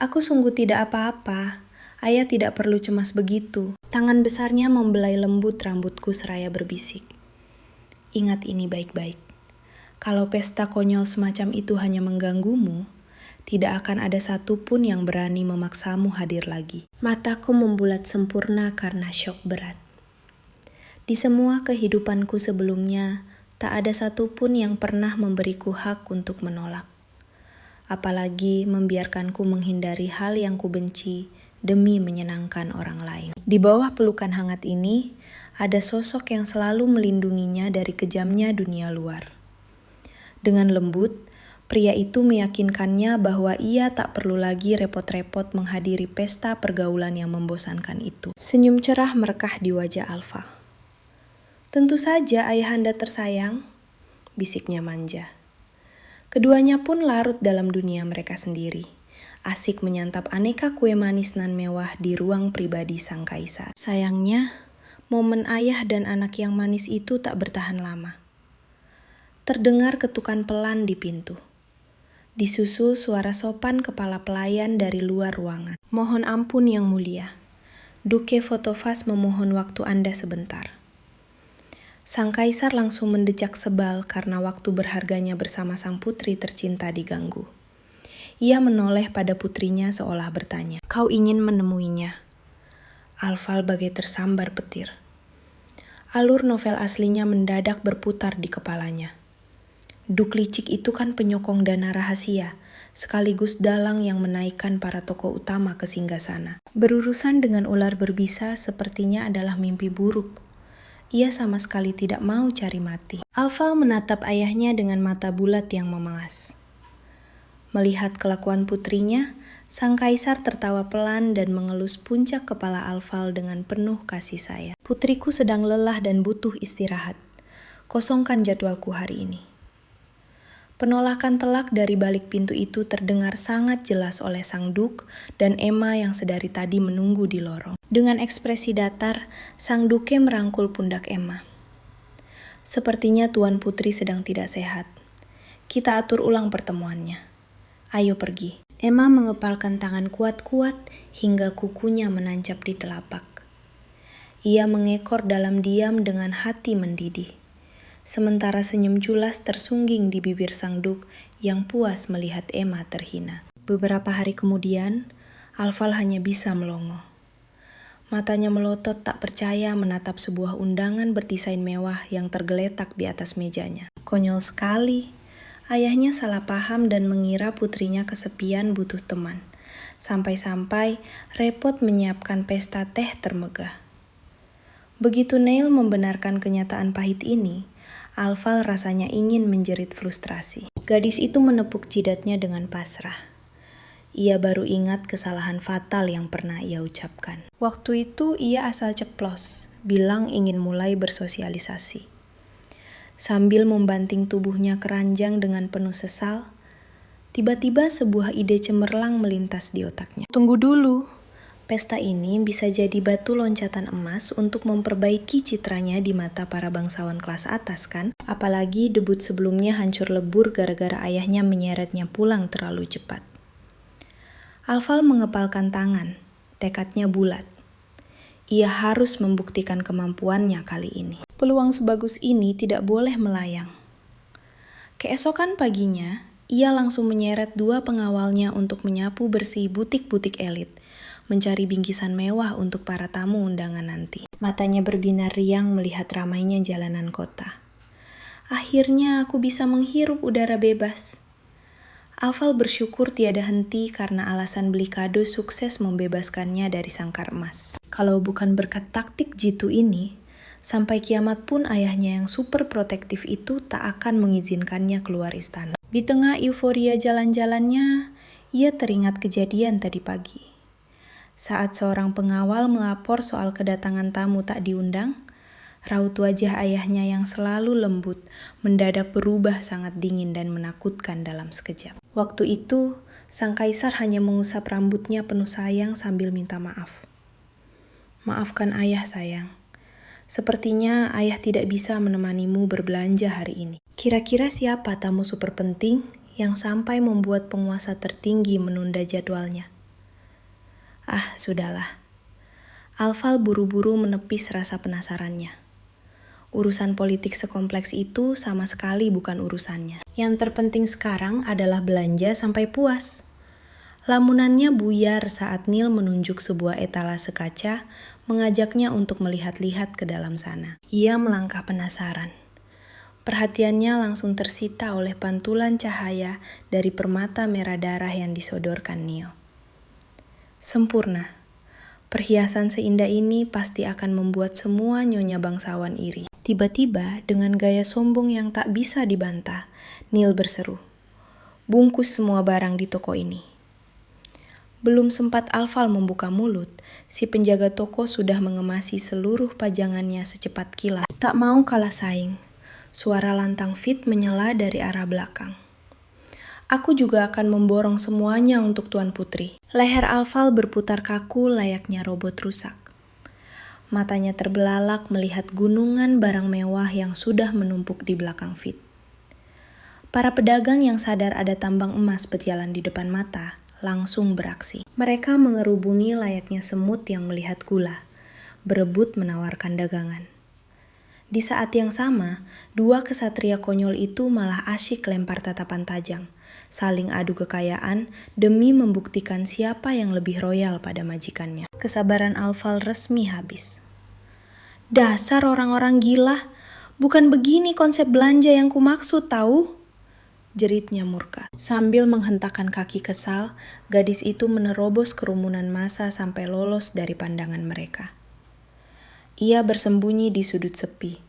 Aku sungguh tidak apa-apa. Ayah tidak perlu cemas begitu. Tangan besarnya membelai lembut rambutku seraya berbisik. Ingat ini baik-baik. Kalau pesta konyol semacam itu hanya mengganggumu, tidak akan ada satupun yang berani memaksamu hadir lagi. Mataku membulat sempurna karena syok berat. Di semua kehidupanku sebelumnya, tak ada satupun yang pernah memberiku hak untuk menolak. Apalagi membiarkanku menghindari hal yang kubenci demi menyenangkan orang lain. Di bawah pelukan hangat ini, ada sosok yang selalu melindunginya dari kejamnya dunia luar. Dengan lembut, Pria itu meyakinkannya bahwa ia tak perlu lagi repot-repot menghadiri pesta pergaulan yang membosankan itu. Senyum cerah merekah di wajah Alfa. "Tentu saja, ayahanda tersayang," bisiknya manja. Keduanya pun larut dalam dunia mereka sendiri, asik menyantap aneka kue manis nan mewah di ruang pribadi sang kaisar. Sayangnya, momen ayah dan anak yang manis itu tak bertahan lama. Terdengar ketukan pelan di pintu. Disusul suara sopan kepala pelayan dari luar ruangan. "Mohon ampun yang mulia. Duke Fotovas memohon waktu Anda sebentar." Sang kaisar langsung mendecak sebal karena waktu berharganya bersama sang putri tercinta diganggu. Ia menoleh pada putrinya seolah bertanya, "Kau ingin menemuinya?" Alfa bagai tersambar petir. Alur novel aslinya mendadak berputar di kepalanya. Duk licik itu kan penyokong dana rahasia, sekaligus dalang yang menaikkan para tokoh utama ke singgasana. Berurusan dengan ular berbisa sepertinya adalah mimpi buruk. Ia sama sekali tidak mau cari mati. Alfa menatap ayahnya dengan mata bulat yang memelas. Melihat kelakuan putrinya, sang kaisar tertawa pelan dan mengelus puncak kepala Alfa dengan penuh kasih sayang. "Putriku sedang lelah dan butuh istirahat. Kosongkan jadwalku hari ini." Penolakan telak dari balik pintu itu terdengar sangat jelas oleh sang Duk dan Emma yang sedari tadi menunggu di lorong. Dengan ekspresi datar, sang Duke merangkul pundak Emma. "Sepertinya Tuan Putri sedang tidak sehat. Kita atur ulang pertemuannya. Ayo pergi." Emma mengepalkan tangan kuat-kuat hingga kukunya menancap di telapak. Ia mengekor dalam diam dengan hati mendidih. Sementara senyum culas tersungging di bibir sang Duk yang puas melihat Emma terhina. Beberapa hari kemudian, Alfa hanya bisa melongo. Matanya melotot tak percaya menatap sebuah undangan berdesain mewah yang tergeletak di atas mejanya. Konyol sekali. Ayahnya salah paham dan mengira putrinya kesepian butuh teman. Sampai-sampai repot menyiapkan pesta teh termegah. Begitu Neil membenarkan kenyataan pahit ini, Alfa rasanya ingin menjerit frustrasi. Gadis itu menepuk jidatnya dengan pasrah. Ia baru ingat kesalahan fatal yang pernah ia ucapkan. Waktu itu ia asal ceplos, bilang ingin mulai bersosialisasi. Sambil membanting tubuhnya keranjang dengan penuh sesal, tiba-tiba sebuah ide cemerlang melintas di otaknya. "Tunggu dulu. Pesta ini bisa jadi batu loncatan emas untuk memperbaiki citranya di mata para bangsawan kelas atas kan? Apalagi debut sebelumnya hancur lebur gara-gara ayahnya menyeretnya pulang terlalu cepat." Alfa mengepalkan tangan, tekadnya bulat. Ia harus membuktikan kemampuannya kali ini. Peluang sebagus ini tidak boleh melayang. Keesokan paginya, ia langsung menyeret 2 pengawalnya untuk menyapu bersih butik-butik elit, mencari bingkisan mewah untuk para tamu undangan nanti. Matanya berbinar riang melihat ramainya jalanan kota. Akhirnya aku bisa menghirup udara bebas. Alfa bersyukur tiada henti karena alasan beli kado sukses membebaskannya dari sangkar emas. Kalau bukan berkat taktik jitu ini, sampai kiamat pun ayahnya yang super protektif itu tak akan mengizinkannya keluar istana. Di tengah euforia jalan-jalannya, ia teringat kejadian tadi pagi. Saat seorang pengawal melapor soal kedatangan tamu tak diundang, raut wajah ayahnya yang selalu lembut mendadak berubah sangat dingin dan menakutkan dalam sekejap. Waktu itu, sang kaisar hanya mengusap rambutnya penuh sayang sambil minta maaf. "Maafkan ayah sayang. Sepertinya ayah tidak bisa menemanimu berbelanja hari ini." Kira-kira siapa tamu super penting yang sampai membuat penguasa tertinggi menunda jadwalnya? Sudahlah. Alfa buru-buru menepis rasa penasarannya. Urusan politik sekompleks itu sama sekali bukan urusannya. Yang terpenting sekarang adalah belanja sampai puas. Lamunannya buyar saat Neil menunjuk sebuah etalase kaca, mengajaknya untuk melihat-lihat ke dalam sana. Ia melangkah penasaran. Perhatiannya langsung tersita oleh pantulan cahaya dari permata merah darah yang disodorkan Neil. Sempurna. Perhiasan seindah ini pasti akan membuat semua nyonya bangsawan iri. Tiba-tiba, dengan gaya sombong yang tak bisa dibantah, Neil berseru, bungkus semua barang di toko ini. Belum sempat Alfal membuka mulut, si penjaga toko sudah mengemasi seluruh pajangannya secepat kilat. Tak mau kalah saing, suara lantang Fit menyela dari arah belakang. Aku juga akan memborong semuanya untuk Tuan Putri. Leher Alfal berputar kaku layaknya robot rusak. Matanya terbelalak melihat gunungan barang mewah yang sudah menumpuk di belakang Fit. Para pedagang yang sadar ada tambang emas berjalan di depan mata langsung beraksi. Mereka mengerubungi layaknya semut yang melihat gula, berebut menawarkan dagangan. Di saat yang sama, dua kesatria konyol itu malah asyik lempar tatapan tajam, saling adu kekayaan demi membuktikan siapa yang lebih royal pada majikannya. Kesabaran Alfal resmi habis. Dasar orang-orang gila, bukan begini konsep belanja yang kumaksud tahu? Jeritnya murka. Sambil menghentakkan kaki kesal, gadis itu menerobos kerumunan massa sampai lolos dari pandangan mereka. Ia bersembunyi di sudut sepi,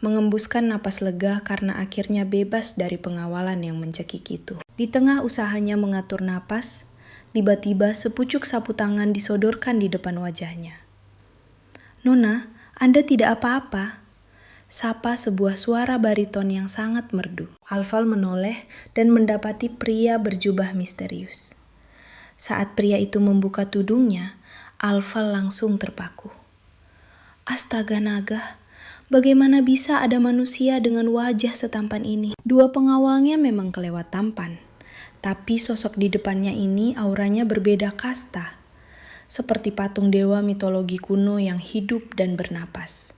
mengembuskan napas lega karena akhirnya bebas dari pengawalan yang mencekik itu. Di tengah usahanya mengatur napas, tiba-tiba sepucuk sapu tangan disodorkan di depan wajahnya. "Nona, Anda tidak apa-apa?" Sapa sebuah suara bariton yang sangat merdu. Alfal menoleh dan mendapati pria berjubah misterius. Saat pria itu membuka tudungnya, Alfal langsung terpaku. Astaga naga, bagaimana bisa ada manusia dengan wajah setampan ini? Dua pengawalnya memang kelewat tampan, tapi sosok di depannya ini auranya berbeda kasta. Seperti patung dewa mitologi kuno yang hidup dan bernapas.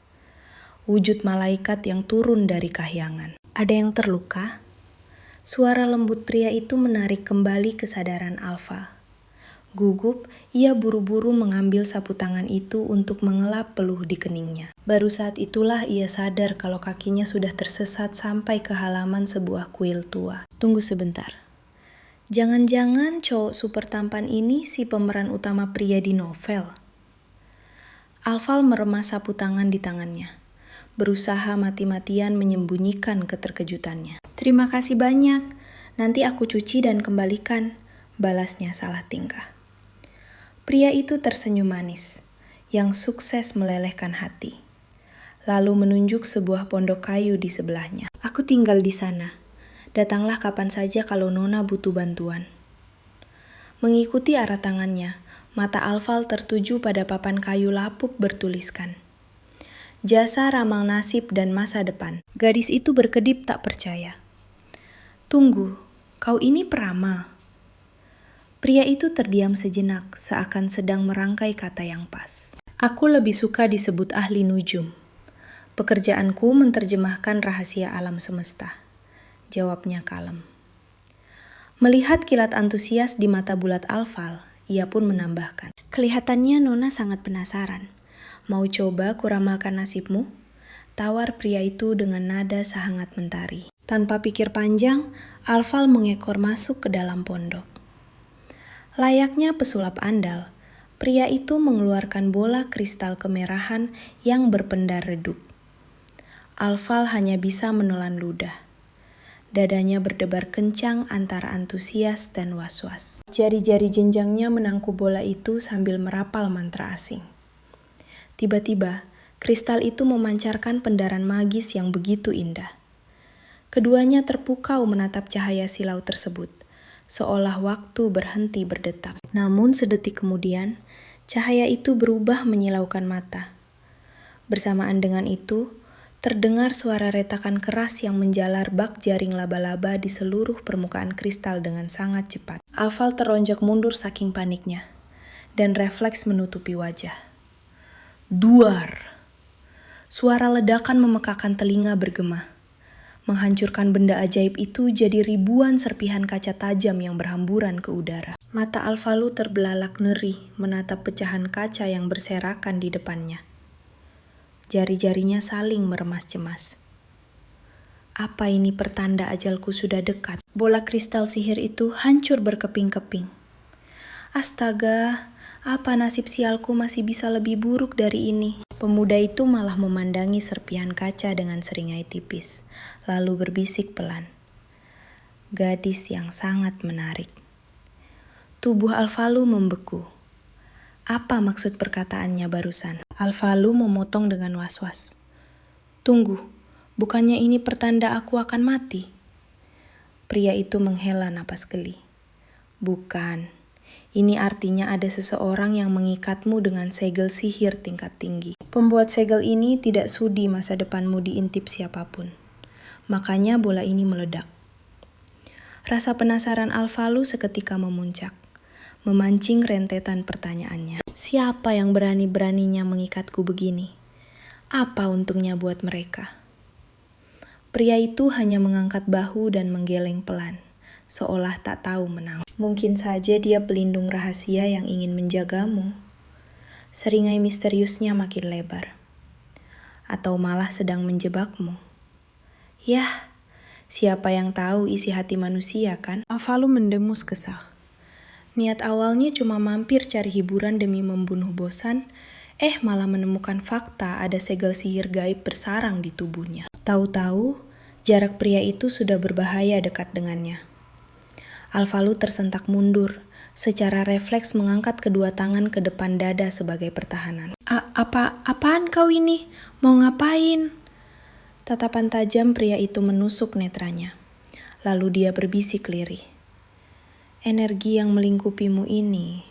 Wujud malaikat yang turun dari kahyangan. Ada yang terluka? Suara lembut pria itu menarik kembali kesadaran Alfa. Gugup, ia buru-buru mengambil sapu tangan itu untuk mengelap peluh di keningnya. Baru saat itulah ia sadar kalau kakinya sudah tersesat sampai ke halaman sebuah kuil tua. Tunggu sebentar. Jangan-jangan cowok super tampan ini si pemeran utama pria di novel? Alfal meremas sapu tangan di tangannya, berusaha mati-matian menyembunyikan keterkejutannya. "Terima kasih banyak, nanti aku cuci dan kembalikan," balasnya salah tingkah. Pria itu tersenyum manis, yang sukses melelehkan hati. Lalu menunjuk sebuah pondok kayu di sebelahnya. "Aku tinggal di sana. Datanglah kapan saja kalau Nona butuh bantuan." Mengikuti arah tangannya, mata Alfal tertuju pada papan kayu lapuk bertuliskan, "Jasa ramal nasib dan masa depan." Gadis itu berkedip tak percaya. "Tunggu, kau ini peramal?" Pria itu terdiam sejenak, seakan sedang merangkai kata yang pas. "Aku lebih suka disebut ahli nujum. Pekerjaanku menerjemahkan rahasia alam semesta," jawabnya kalem. Melihat kilat antusias di mata bulat Alfal, ia pun menambahkan, "Kelihatannya Nona sangat penasaran. Mau coba kuramalkan nasibmu?" Tawar pria itu dengan nada sehangat mentari. Tanpa pikir panjang, Alfal mengekor masuk ke dalam pondok. Layaknya pesulap andal, pria itu mengeluarkan bola kristal kemerahan yang berpendar redup. Alfal hanya bisa menelan ludah. Dadanya berdebar kencang antara antusias dan was-was. Jari-jari jenjangnya menangku bola itu sambil merapal mantra asing. Tiba-tiba, kristal itu memancarkan pendaran magis yang begitu indah. Keduanya terpukau menatap cahaya silau tersebut, seolah waktu berhenti berdetak. Namun sedetik kemudian, cahaya itu berubah menyilaukan mata. Bersamaan dengan itu, terdengar suara retakan keras yang menjalar bak jaring laba-laba di seluruh permukaan kristal dengan sangat cepat. Alfal teronjak mundur saking paniknya, dan refleks menutupi wajah. Duar! Suara ledakan memekakan telinga bergema. Menghancurkan benda ajaib itu jadi ribuan serpihan kaca tajam yang berhamburan ke udara. Mata Alfalu terbelalak ngeri menatap pecahan kaca yang berserakan di depannya. Jari-jarinya saling meremas cemas. Apa ini pertanda ajalku sudah dekat? Bola kristal sihir itu hancur berkeping-keping. Astaga, apa nasib sialku masih bisa lebih buruk dari ini? Pemuda itu malah memandangi serpihan kaca dengan seringai tipis, lalu berbisik pelan. gadis yang sangat menarik. Tubuh Alvalu membeku. Apa maksud perkataannya barusan? Alvalu memotong dengan was-was. Tunggu, bukannya ini pertanda aku akan mati? Pria itu menghela napas geli. Bukan, ini artinya ada seseorang yang mengikatmu dengan segel sihir tingkat tinggi. Pembuat segel ini tidak sudi masa depanmu diintip siapapun. Makanya bola ini meledak. Rasa penasaran Alvalu seketika memuncak, memancing rentetan pertanyaannya. Siapa yang berani-beraninya mengikatku begini? Apa untungnya buat mereka? Pria itu hanya mengangkat bahu dan menggeleng pelan, seolah tak tahu menang. Mungkin saja dia pelindung rahasia yang ingin menjagamu. Seringai misteriusnya makin lebar. Atau malah sedang menjebakmu. Yah, siapa yang tahu isi hati manusia kan? Alvalu mendengus kesal. Niat awalnya cuma mampir cari hiburan demi membunuh bosan, malah menemukan fakta ada segel sihir gaib bersarang di tubuhnya. Tahu-tahu, jarak pria itu sudah berbahaya dekat dengannya. Alvalu tersentak mundur, secara refleks mengangkat kedua tangan ke depan dada sebagai pertahanan. Apaan kau ini? Mau ngapain? Tatapan tajam pria itu menusuk netranya. Lalu dia berbisik lirih. Energi yang melingkupimu ini,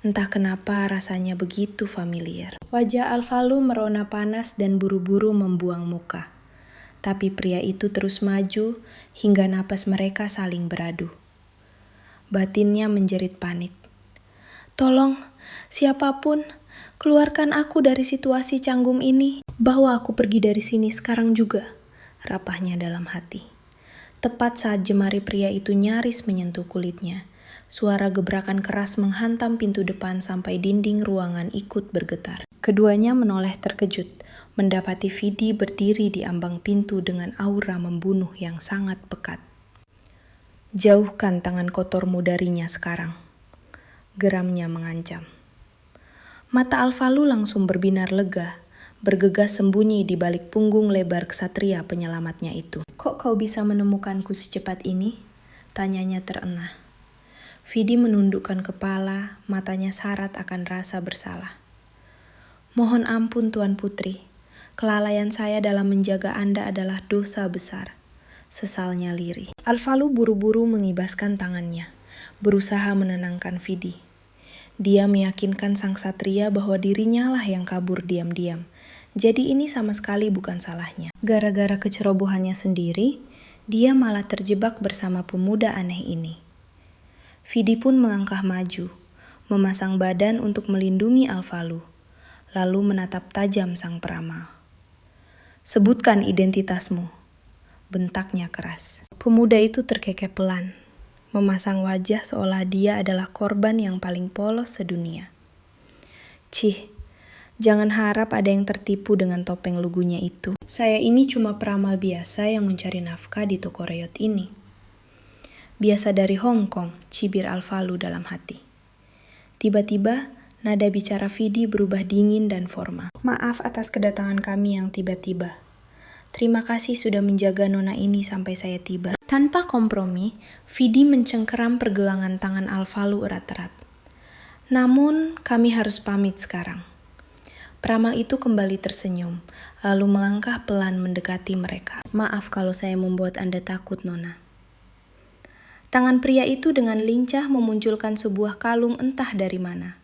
entah kenapa rasanya begitu familiar. Wajah Alvalu merona panas dan buru-buru membuang muka. Tapi pria itu terus maju hingga napas mereka saling beradu. Batinnya menjerit panik. Tolong, siapapun, keluarkan aku dari situasi canggung ini. Bawa aku pergi dari sini sekarang juga, rapahnya dalam hati. Tepat saat jemari pria itu nyaris menyentuh kulitnya, suara gebrakan keras menghantam pintu depan sampai dinding ruangan ikut bergetar. Keduanya menoleh terkejut, mendapati Vidi berdiri di ambang pintu dengan aura membunuh yang sangat pekat. Jauhkan tangan kotormu darinya sekarang, geramnya mengancam. Mata Alvalu langsung berbinar lega, bergegas sembunyi di balik punggung lebar ksatria penyelamatnya itu. Kok kau bisa menemukanku secepat ini? Tanyanya terengah. Vidi menundukkan kepala, matanya syarat akan rasa bersalah. Mohon ampun Tuan Putri, kelalaian saya dalam menjaga Anda adalah dosa besar, sesalnya lirih. Alvalu buru-buru mengibaskan tangannya, berusaha menenangkan Vidi. Dia meyakinkan sang ksatria bahwa dirinya lah yang kabur diam-diam. Jadi ini sama sekali bukan salahnya. Gara-gara kecerobohannya sendiri, dia malah terjebak bersama pemuda aneh ini. Vidi pun melangkah maju, memasang badan untuk melindungi Alvalu, lalu menatap tajam sang peramal. Sebutkan identitasmu, bentaknya keras. Pemuda itu terkekeh pelan, memasang wajah seolah dia adalah korban yang paling polos sedunia. Cih, jangan harap ada yang tertipu dengan topeng lugunya itu. Saya ini cuma peramal biasa yang mencari nafkah di toko reot ini. Biasa dari Hong Kong, cibir Alvalu dalam hati. Tiba-tiba, nada bicara Vidi berubah dingin dan formal. Maaf atas kedatangan kami yang tiba-tiba. Terima kasih sudah menjaga nona ini sampai saya tiba. Tanpa kompromi, Vidi mencengkeram pergelangan tangan Alvalu erat-erat. Namun, kami harus pamit sekarang. Peramal itu kembali tersenyum, lalu melangkah pelan mendekati mereka. Maaf kalau saya membuat Anda takut, Nona. Tangan pria itu dengan lincah memunculkan sebuah kalung entah dari mana.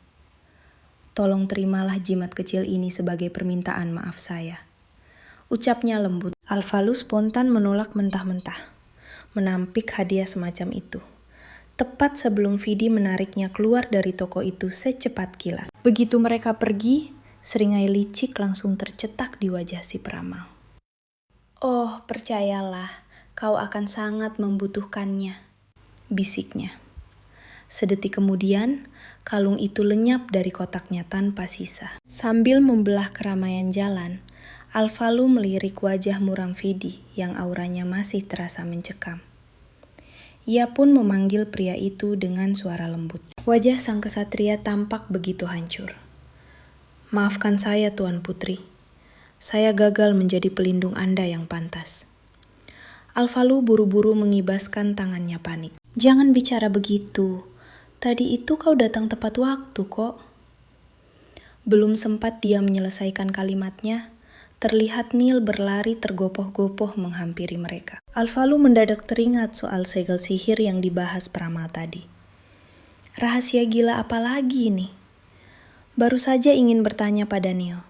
Tolong terimalah jimat kecil ini sebagai permintaan maaf saya. Ucapnya lembut. Alvalu spontan menolak mentah-mentah, menampik hadiah semacam itu. Tepat sebelum Vidi menariknya keluar dari toko itu secepat kilat. Begitu mereka pergi, seringai licik langsung tercetak di wajah si peramal. Oh, percayalah, kau akan sangat membutuhkannya, bisiknya. Sedetik kemudian, kalung itu lenyap dari kotaknya tanpa sisa. Sambil membelah keramaian jalan, Alvalu melirik wajah muram Vidi yang auranya masih terasa mencekam. Ia pun memanggil pria itu dengan suara lembut. Wajah sang kesatria tampak begitu hancur. Maafkan saya, Tuan Putri. Saya gagal menjadi pelindung Anda yang pantas. Alvalu buru-buru mengibaskan tangannya panik. Jangan bicara begitu. Tadi itu kau datang tepat waktu kok. Belum sempat dia menyelesaikan kalimatnya, terlihat Neil berlari tergopoh-gopoh menghampiri mereka. Alvalu mendadak teringat soal segel sihir yang dibahas peramal tadi. Rahasia gila apa lagi ini? Baru saja ingin bertanya pada Neil,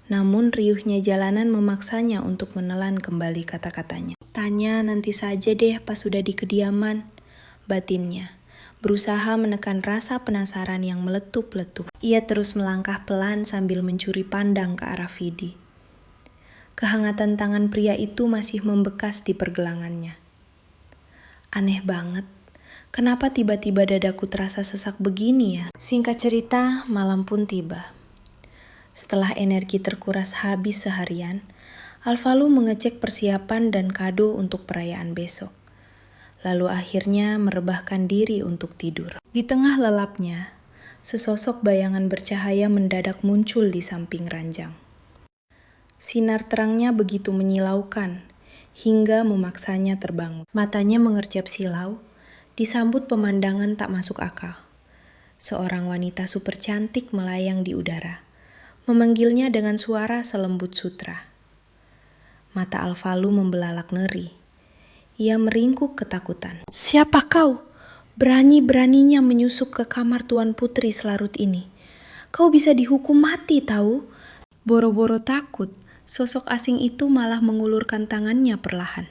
namun riuhnya jalanan memaksanya untuk menelan kembali kata-katanya. Tanya nanti saja deh pas sudah di kediaman, batinnya. Berusaha menekan rasa penasaran yang meletup-letup. Ia terus melangkah pelan sambil mencuri pandang ke arah Vidi. Kehangatan tangan pria itu masih membekas di pergelangannya. Aneh banget, kenapa tiba-tiba dadaku terasa sesak begini ya? Singkat cerita, malam pun tiba. Setelah energi terkuras habis seharian, Alvalu mengecek persiapan dan kado untuk perayaan besok. Lalu akhirnya merebahkan diri untuk tidur. Di tengah lelapnya, sesosok bayangan bercahaya mendadak muncul di samping ranjang. Sinar terangnya begitu menyilaukan, hingga memaksanya terbangun. Matanya mengerjap silau, disambut pemandangan tak masuk akal. Seorang wanita super cantik melayang di udara, memanggilnya dengan suara selembut sutra. Mata Alvalu membelalak ngeri. Ia meringkuk ketakutan. Siapa kau? Berani-beraninya menyusup ke kamar Tuan Putri selarut ini. Kau bisa dihukum mati tahu? Boro-boro takut, sosok asing itu malah mengulurkan tangannya perlahan.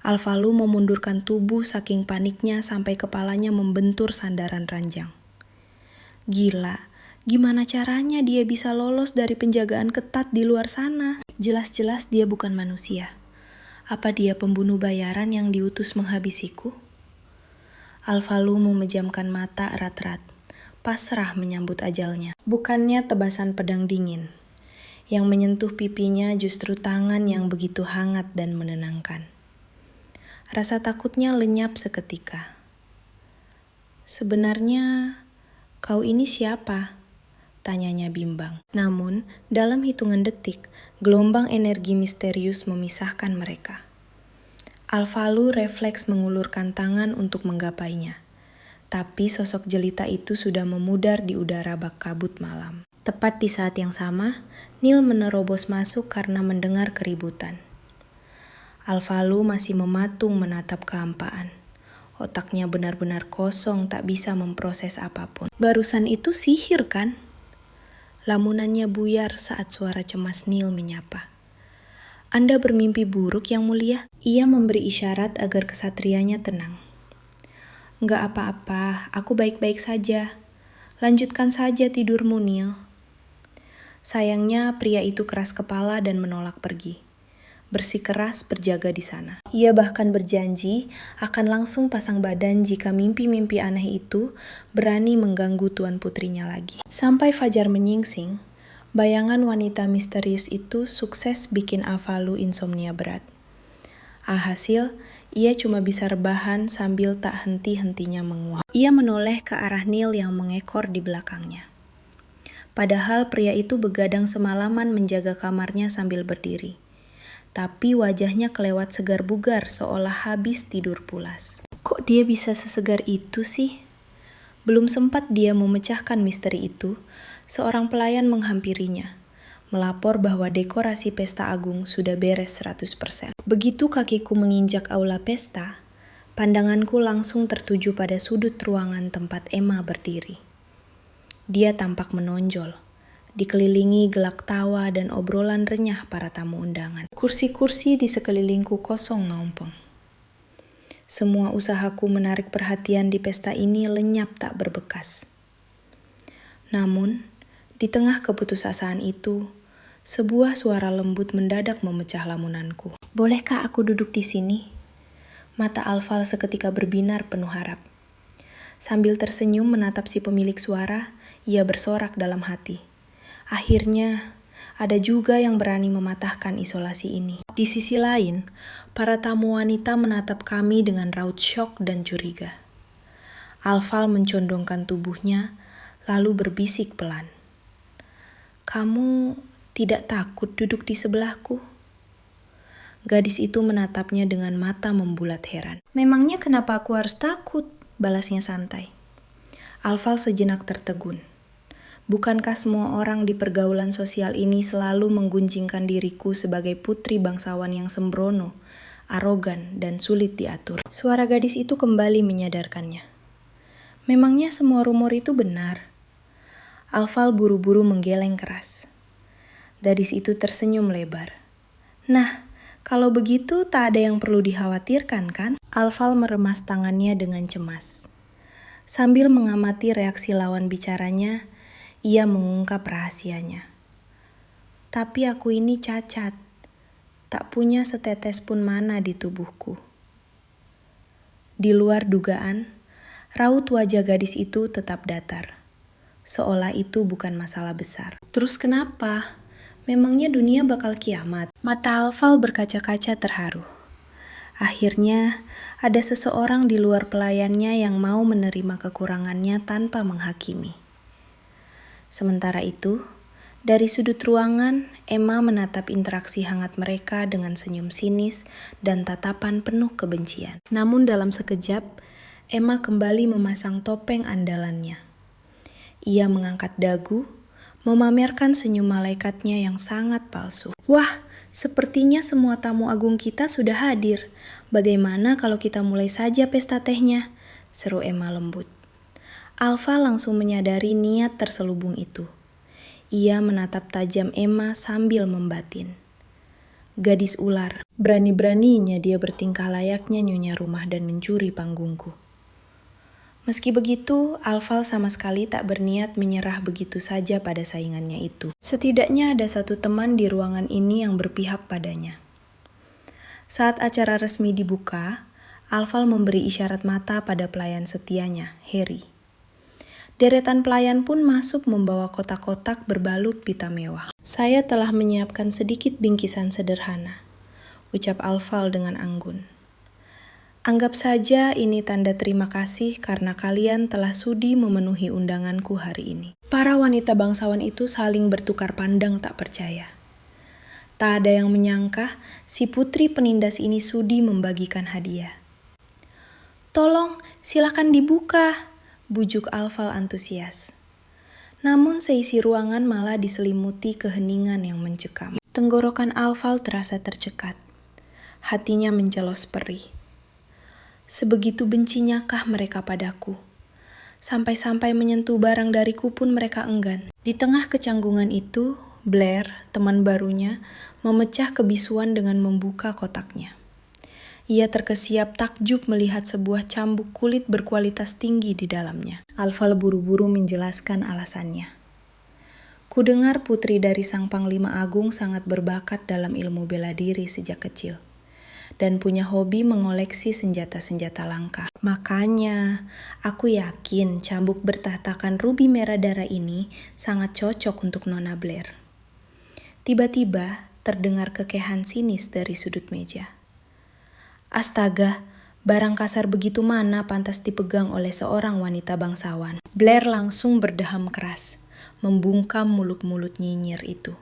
Alvalu memundurkan tubuh saking paniknya sampai kepalanya membentur sandaran ranjang. Gila, gimana caranya dia bisa lolos dari penjagaan ketat di luar sana? Jelas-jelas dia bukan manusia. Apa dia pembunuh bayaran yang diutus menghabisiku? Alvalu memejamkan mata erat-erat, pasrah menyambut ajalnya. Bukannya tebasan pedang dingin. Yang menyentuh pipinya justru tangan yang begitu hangat dan menenangkan. Rasa takutnya lenyap seketika. Sebenarnya, kau ini siapa? Tanyanya bimbang. Namun, dalam hitungan detik, gelombang energi misterius memisahkan mereka. Alvalu refleks mengulurkan tangan untuk menggapainya. Tapi sosok jelita itu sudah memudar di udara bak kabut malam. Tepat di saat yang sama, Neil menerobos masuk karena mendengar keributan. Alvalu masih mematung menatap kehampaan. Otaknya benar-benar kosong, tak bisa memproses apapun. Barusan itu sihir kan? Lamunannya buyar saat suara cemas Neil menyapa. Anda bermimpi buruk yang mulia? Ia memberi isyarat agar kesatrianya tenang. Enggak apa-apa, aku baik-baik saja. Lanjutkan saja tidurmu, Neil. Sayangnya pria itu keras kepala dan menolak pergi. Bersikeras berjaga di sana. Ia bahkan berjanji akan langsung pasang badan jika mimpi-mimpi aneh itu berani mengganggu Tuan Putrinya lagi. Sampai fajar menyingsing, bayangan wanita misterius itu sukses bikin Alvalu insomnia berat. Alhasil, ia cuma bisa rebahan sambil tak henti-hentinya menguap. Ia menoleh ke arah Neil yang mengekor di belakangnya. Padahal pria itu begadang semalaman menjaga kamarnya sambil berdiri. Tapi wajahnya kelewat segar bugar seolah habis tidur pulas. Kok dia bisa sesegar itu sih? Belum sempat dia memecahkan misteri itu, seorang pelayan menghampirinya, melapor bahwa dekorasi pesta agung sudah beres 100%. Begitu kakiku menginjak aula pesta, pandanganku langsung tertuju pada sudut ruangan tempat Emma berdiri. Dia tampak menonjol, dikelilingi gelak tawa dan obrolan renyah para tamu undangan. Kursi-kursi di sekelilingku kosong ngompong. Semua usahaku menarik perhatian di pesta ini lenyap tak berbekas. Namun, di tengah keputusasaan itu, sebuah suara lembut mendadak memecah lamunanku. Bolehkah aku duduk di sini? Mata Alval seketika berbinar penuh harap. Sambil tersenyum menatap si pemilik suara, ia bersorak dalam hati. Akhirnya, ada juga yang berani mematahkan isolasi ini. Di sisi lain, para tamu wanita menatap kami dengan raut syok dan curiga. Alval mencondongkan tubuhnya, lalu berbisik pelan. Kamu tidak takut duduk di sebelahku? Gadis itu menatapnya dengan mata membulat heran. "Memangnya kenapa aku harus takut?" balasnya santai. Alfal sejenak tertegun. Bukankah semua orang di pergaulan sosial ini selalu menggunjingkan diriku sebagai putri bangsawan yang sembrono, arogan, dan sulit diatur? Suara gadis itu kembali menyadarkannya. Memangnya semua rumor itu benar? Alfal buru-buru menggeleng keras. Gadis itu tersenyum lebar. "Nah, kalau begitu tak ada yang perlu dikhawatirkan, kan?" Alfal meremas tangannya dengan cemas. Sambil mengamati reaksi lawan bicaranya, ia mengungkap rahasianya. "Tapi aku ini cacat, tak punya setetes pun mana di tubuhku." Di luar dugaan, raut wajah gadis itu tetap datar, seolah itu bukan masalah besar. "Terus kenapa? Memangnya dunia bakal kiamat?" Mata Alfal berkaca-kaca terharu. Akhirnya, ada seseorang di luar pelayannya yang mau menerima kekurangannya tanpa menghakimi. Sementara itu, dari sudut ruangan, Emma menatap interaksi hangat mereka dengan senyum sinis dan tatapan penuh kebencian. Namun dalam sekejap, Emma kembali memasang topeng andalannya. Ia mengangkat dagu, memamerkan senyum malaikatnya yang sangat palsu. "Wah, sepertinya semua tamu agung kita sudah hadir. Bagaimana kalau kita mulai saja pesta tehnya?" seru Emma lembut. Alfa langsung menyadari niat terselubung itu. Ia menatap tajam Emma sambil membatin. "Gadis ular, berani-beraninya dia bertingkah layaknya nyonya rumah dan mencuri panggungku." Meski begitu, Alfal sama sekali tak berniat menyerah begitu saja pada saingannya itu. Setidaknya ada satu teman di ruangan ini yang berpihak padanya. Saat acara resmi dibuka, Alfal memberi isyarat mata pada pelayan setianya, Harry. Deretan pelayan pun masuk membawa kotak-kotak berbalut pita mewah. "Saya telah menyiapkan sedikit bingkisan sederhana," ucap Alfal dengan anggun. "Anggap saja ini tanda terima kasih karena kalian telah sudi memenuhi undanganku hari ini." Para wanita bangsawan itu saling bertukar pandang tak percaya. Tak ada yang menyangka si putri penindas ini sudi membagikan hadiah. "Tolong, silakan dibuka," bujuk Alfal antusias. Namun seisi ruangan malah diselimuti keheningan yang mencekam. Tenggorokan Alfal terasa tercekat. Hatinya mencelos perih. Sebegitu bencinyakah mereka padaku? Sampai-sampai menyentuh barang dariku pun mereka enggan. Di tengah kecanggungan itu, Blair, teman barunya, memecah kebisuan dengan membuka kotaknya. Ia terkesiap takjub melihat sebuah cambuk kulit berkualitas tinggi di dalamnya. Alfal buru-buru menjelaskan alasannya. "Kudengar putri dari Sang Panglima Agung sangat berbakat dalam ilmu bela diri sejak kecil, dan punya hobi mengoleksi senjata-senjata langka. Makanya, aku yakin cambuk bertahtakan rubi merah darah ini sangat cocok untuk Nona Blair." Tiba-tiba terdengar kekehan sinis dari sudut meja. "Astaga, barang kasar begitu mana pantas dipegang oleh seorang wanita bangsawan?" Blair langsung berdeham keras, membungkam mulut-mulut nyinyir itu.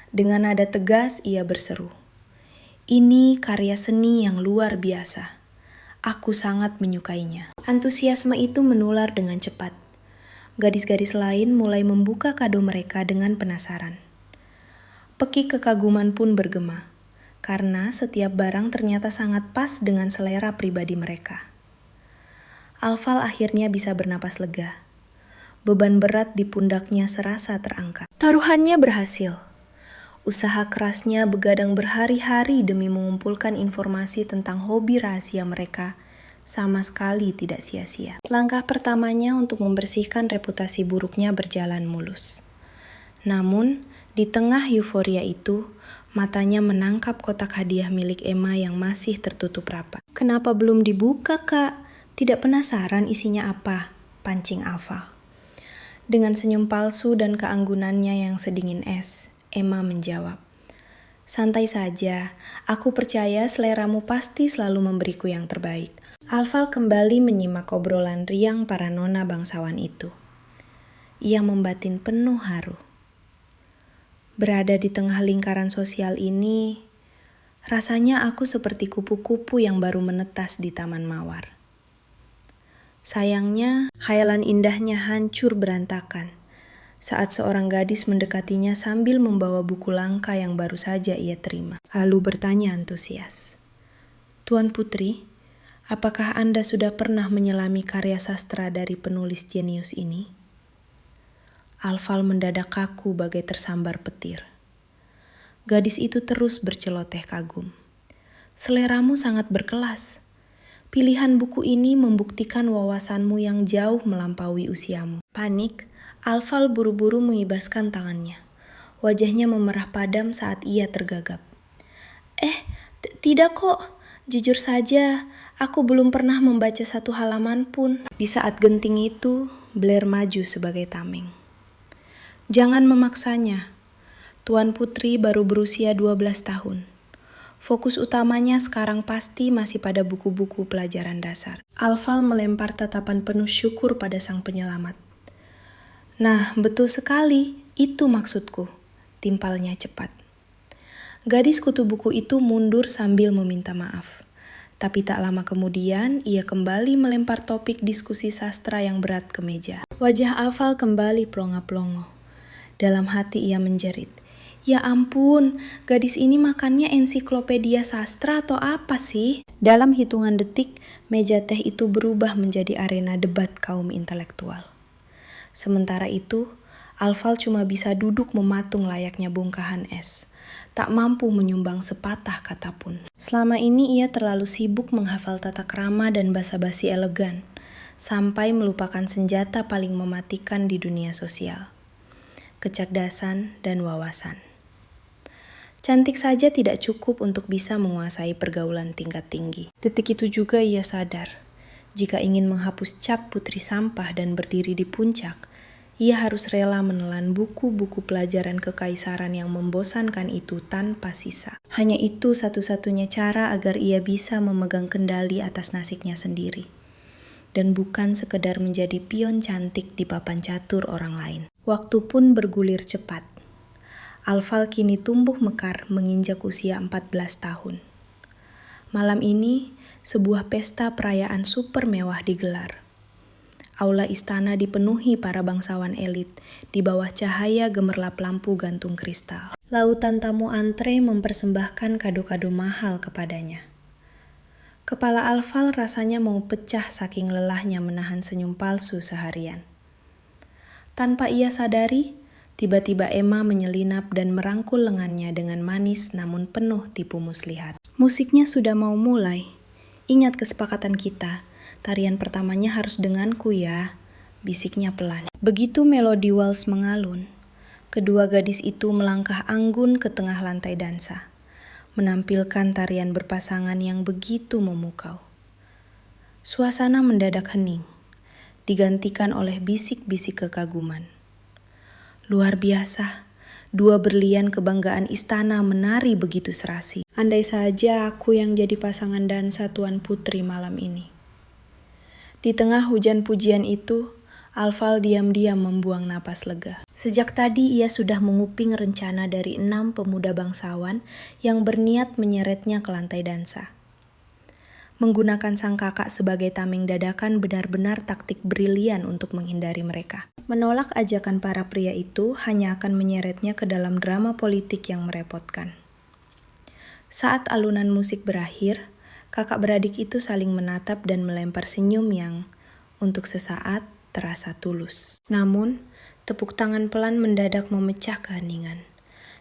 Dengan nada tegas ia berseru, "Ini karya seni yang luar biasa. Aku sangat menyukainya." Antusiasme itu menular dengan cepat. Gadis-gadis lain mulai membuka kado mereka dengan penasaran. Pekik kekaguman pun bergema, karena setiap barang ternyata sangat pas dengan selera pribadi mereka. Alfal akhirnya bisa bernapas lega. Beban berat di pundaknya serasa terangkat. Taruhannya berhasil. Usaha kerasnya begadang berhari-hari demi mengumpulkan informasi tentang hobi rahasia mereka sama sekali tidak sia-sia. Langkah pertamanya untuk membersihkan reputasi buruknya berjalan mulus. Namun, di tengah euforia itu, matanya menangkap kotak hadiah milik Emma yang masih tertutup rapat. "Kenapa belum dibuka, Kak? Tidak penasaran isinya apa?" pancing Alfal. Dengan senyum palsu dan keanggunannya yang sedingin es, Emma menjawab, "Santai saja, aku percaya seleramu pasti selalu memberiku yang terbaik." Alfal kembali menyimak obrolan riang para nona bangsawan itu. Ia membatin penuh haru. Berada di tengah lingkaran sosial ini, Rasanya aku seperti kupu-kupu yang baru menetas di taman mawar. Sayangnya, khayalan indahnya hancur berantakan saat seorang gadis mendekatinya sambil membawa buku langka yang baru saja ia terima. Lalu bertanya antusias, "Tuan Putri, apakah Anda sudah pernah menyelami karya sastra dari penulis jenius ini?" Alfal mendadak kaku bagai tersambar petir. Gadis itu terus berceloteh kagum. "Seleramu sangat berkelas. Pilihan buku ini membuktikan wawasanmu yang jauh melampaui usiamu." Panik, Alfal buru-buru mengibaskan tangannya. Wajahnya memerah padam saat ia tergagap. Tidak kok. Jujur saja, aku belum pernah membaca satu halaman pun." Di saat genting itu, Blair maju sebagai tameng. "Jangan memaksanya. Tuan Putri baru berusia 12 tahun. Fokus utamanya sekarang pasti masih pada buku-buku pelajaran dasar." Alfal melempar tatapan penuh syukur pada sang penyelamat. "Nah, betul sekali, itu maksudku," timpalnya cepat. Gadis kutu buku itu mundur sambil meminta maaf. Tapi tak lama kemudian, ia kembali melempar topik diskusi sastra yang berat ke meja. Wajah Alfal kembali plonga-plongo. Dalam hati ia menjerit, "Ya ampun, gadis ini makannya ensiklopedia sastra atau apa sih?" Dalam hitungan detik, meja teh itu berubah menjadi arena debat kaum intelektual. Sementara itu, Alfal cuma bisa duduk mematung layaknya bongkahan es, tak mampu menyumbang sepatah kata pun. Selama ini ia terlalu sibuk menghafal tata krama dan basa-basi elegan, sampai melupakan senjata paling mematikan di dunia sosial, kecerdasan dan wawasan. Cantik saja tidak cukup untuk bisa menguasai pergaulan tingkat tinggi. Detik itu juga ia sadar, jika ingin menghapus cap putri sampah dan berdiri di puncak, ia harus rela menelan buku-buku pelajaran kekaisaran yang membosankan itu tanpa sisa. Hanya itu satu-satunya cara agar ia bisa memegang kendali atas nasibnya sendiri, dan bukan sekedar menjadi pion cantik di papan catur orang lain. Waktu pun bergulir cepat. Alfal kini tumbuh mekar menginjak usia 14 tahun. Malam ini, sebuah pesta perayaan super mewah digelar. Aula istana dipenuhi para bangsawan elit di bawah cahaya gemerlap lampu gantung kristal. Lautan tamu antre mempersembahkan kado-kado mahal kepadanya. Kepala Alfal rasanya mau pecah saking lelahnya menahan senyum palsu seharian. Tanpa ia sadari, tiba-tiba Emma menyelinap dan merangkul lengannya dengan manis namun penuh tipu muslihat. "Musiknya sudah mau mulai. Ingat kesepakatan kita, tarian pertamanya harus denganku ya," bisiknya pelan. Begitu melodi waltz mengalun, kedua gadis itu melangkah anggun ke tengah lantai dansa, menampilkan tarian berpasangan yang begitu memukau. Suasana mendadak hening, digantikan oleh bisik-bisik kekaguman. "Luar biasa, dua berlian kebanggaan istana menari begitu serasi. Andai saja aku yang jadi pasangan dansa Tuan Putri malam ini." Di tengah hujan pujian itu, Alfal diam-diam membuang napas lega. Sejak tadi ia sudah menguping rencana dari 6 pemuda bangsawan yang berniat menyeretnya ke lantai dansa. Menggunakan sang kakak sebagai tameng dadakan benar-benar taktik brilian untuk menghindari mereka. Menolak ajakan para pria itu hanya akan menyeretnya ke dalam drama politik yang merepotkan. Saat alunan musik berakhir, kakak beradik itu saling menatap dan melempar senyum yang, untuk sesaat, terasa tulus. Namun, tepuk tangan pelan mendadak memecah keheningan,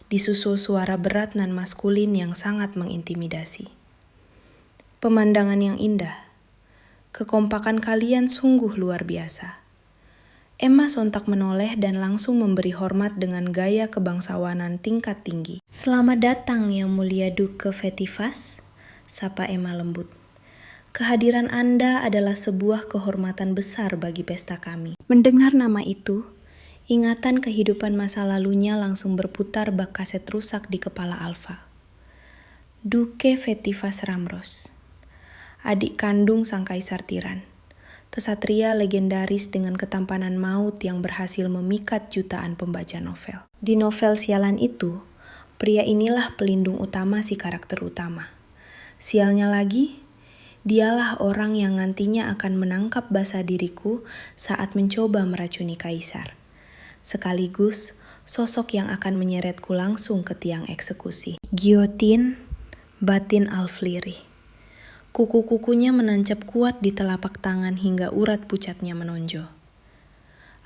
disusul suara berat nan maskulin yang sangat mengintimidasi. "Pemandangan yang indah. Kekompakan kalian sungguh luar biasa." Emma sontak menoleh dan langsung memberi hormat dengan gaya kebangsawanan tingkat tinggi. "Selamat datang Yang Mulia Duke Vetivas," sapa Emma lembut. "Kehadiran Anda adalah sebuah kehormatan besar bagi pesta kami." Mendengar nama itu, ingatan kehidupan masa lalunya langsung berputar bak kaset rusak di kepala Alfa. Duke Vetivas Ramros, adik kandung sang kaisar tiran, kesatria legendaris dengan ketampanan maut yang berhasil memikat jutaan pembaca novel. Di novel sialan itu, Pria inilah pelindung utama si karakter utama. Sialnya lagi, dialah orang yang nantinya akan menangkap basah diriku saat mencoba meracuni kaisar. Sekaligus sosok yang akan menyeretku langsung ke tiang eksekusi. Giotin batin Alfliri. Kuku-kukunya menancap kuat di telapak tangan hingga urat pucatnya menonjol.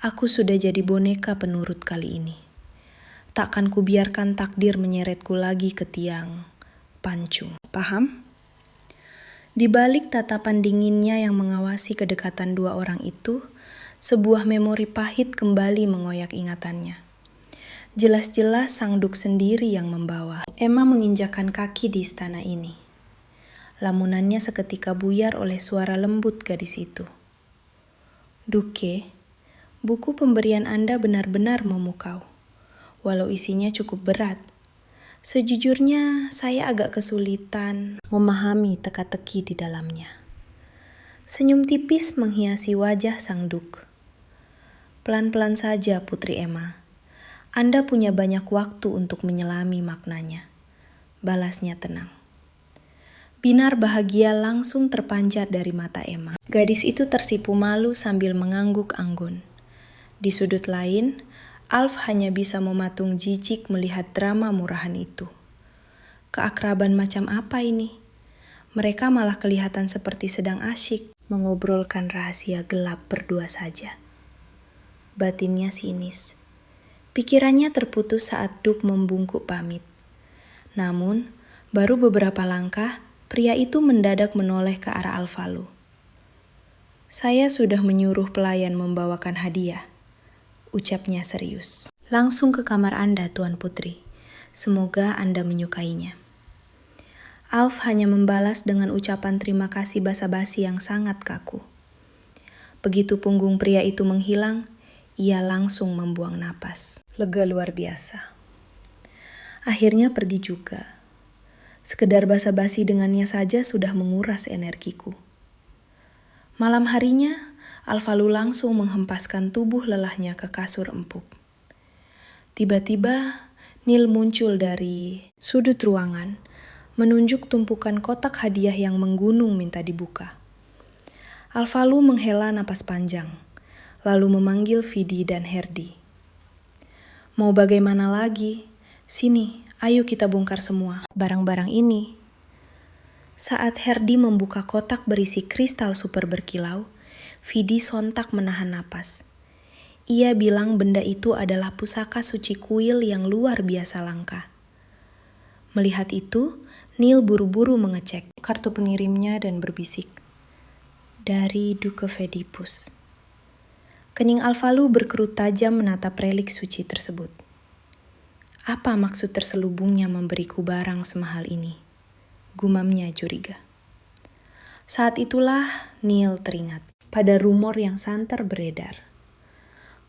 Aku sudah jadi boneka penurut kali ini. Takkan kubiarkan takdir menyeretku lagi ke tiang pancung. Paham? Di balik tatapan dinginnya yang mengawasi kedekatan dua orang itu, sebuah memori pahit kembali mengoyak ingatannya. Jelas-jelas sang Duk sendiri yang membawa. Emma menginjakkan kaki di istana ini. Lamunannya seketika buyar oleh suara lembut gadis itu. Duke, buku pemberian Anda benar-benar memukau. Walau isinya cukup berat. Sejujurnya, saya agak kesulitan memahami teka-teki di dalamnya. Senyum tipis menghiasi wajah sang Duk. Pelan-pelan saja, Putri Emma. Anda punya banyak waktu untuk menyelami maknanya. Balasnya tenang. Binar bahagia langsung terpancar dari mata Emma. Gadis itu tersipu malu sambil mengangguk anggun. Di sudut lain, Alf hanya bisa mematung jijik melihat drama murahan itu. Keakraban macam apa ini? Mereka malah kelihatan seperti sedang asyik mengobrolkan rahasia gelap berdua saja. Batinnya sinis. Pikirannya terputus saat Duk membungkuk pamit. Namun, baru beberapa langkah, pria itu mendadak menoleh ke arah Alfalu. Saya sudah menyuruh pelayan membawakan hadiah. Ucapnya serius. Langsung ke kamar Anda, Tuan Putri. Semoga Anda menyukainya. Alf hanya membalas dengan ucapan terima kasih basa-basi yang sangat kaku. Begitu punggung pria itu menghilang, ia langsung membuang napas. Lega luar biasa. Akhirnya pergi juga. Sekedar basa-basi dengannya saja sudah menguras energiku. Malam harinya, Alfalu langsung menghempaskan tubuh lelahnya ke kasur empuk. Tiba-tiba, Neil muncul dari sudut ruangan, menunjuk tumpukan kotak hadiah yang menggunung minta dibuka. Alfalu menghela napas panjang, lalu memanggil Vidi dan Herdi. Mau bagaimana lagi? Sini, ayo kita bongkar semua barang-barang ini. Saat Herdi membuka kotak berisi kristal super berkilau, Vidi sontak menahan napas. Ia bilang benda itu adalah pusaka suci kuil yang luar biasa langka. Melihat itu, Neil buru-buru mengecek kartu pengirimnya dan berbisik. Dari Duke Vedipus. Kening Alfalu berkerut tajam menatap relik suci tersebut. Apa maksud terselubungnya memberiku barang semahal ini? Gumamnya curiga. Saat itulah Neil teringat pada rumor yang santer beredar.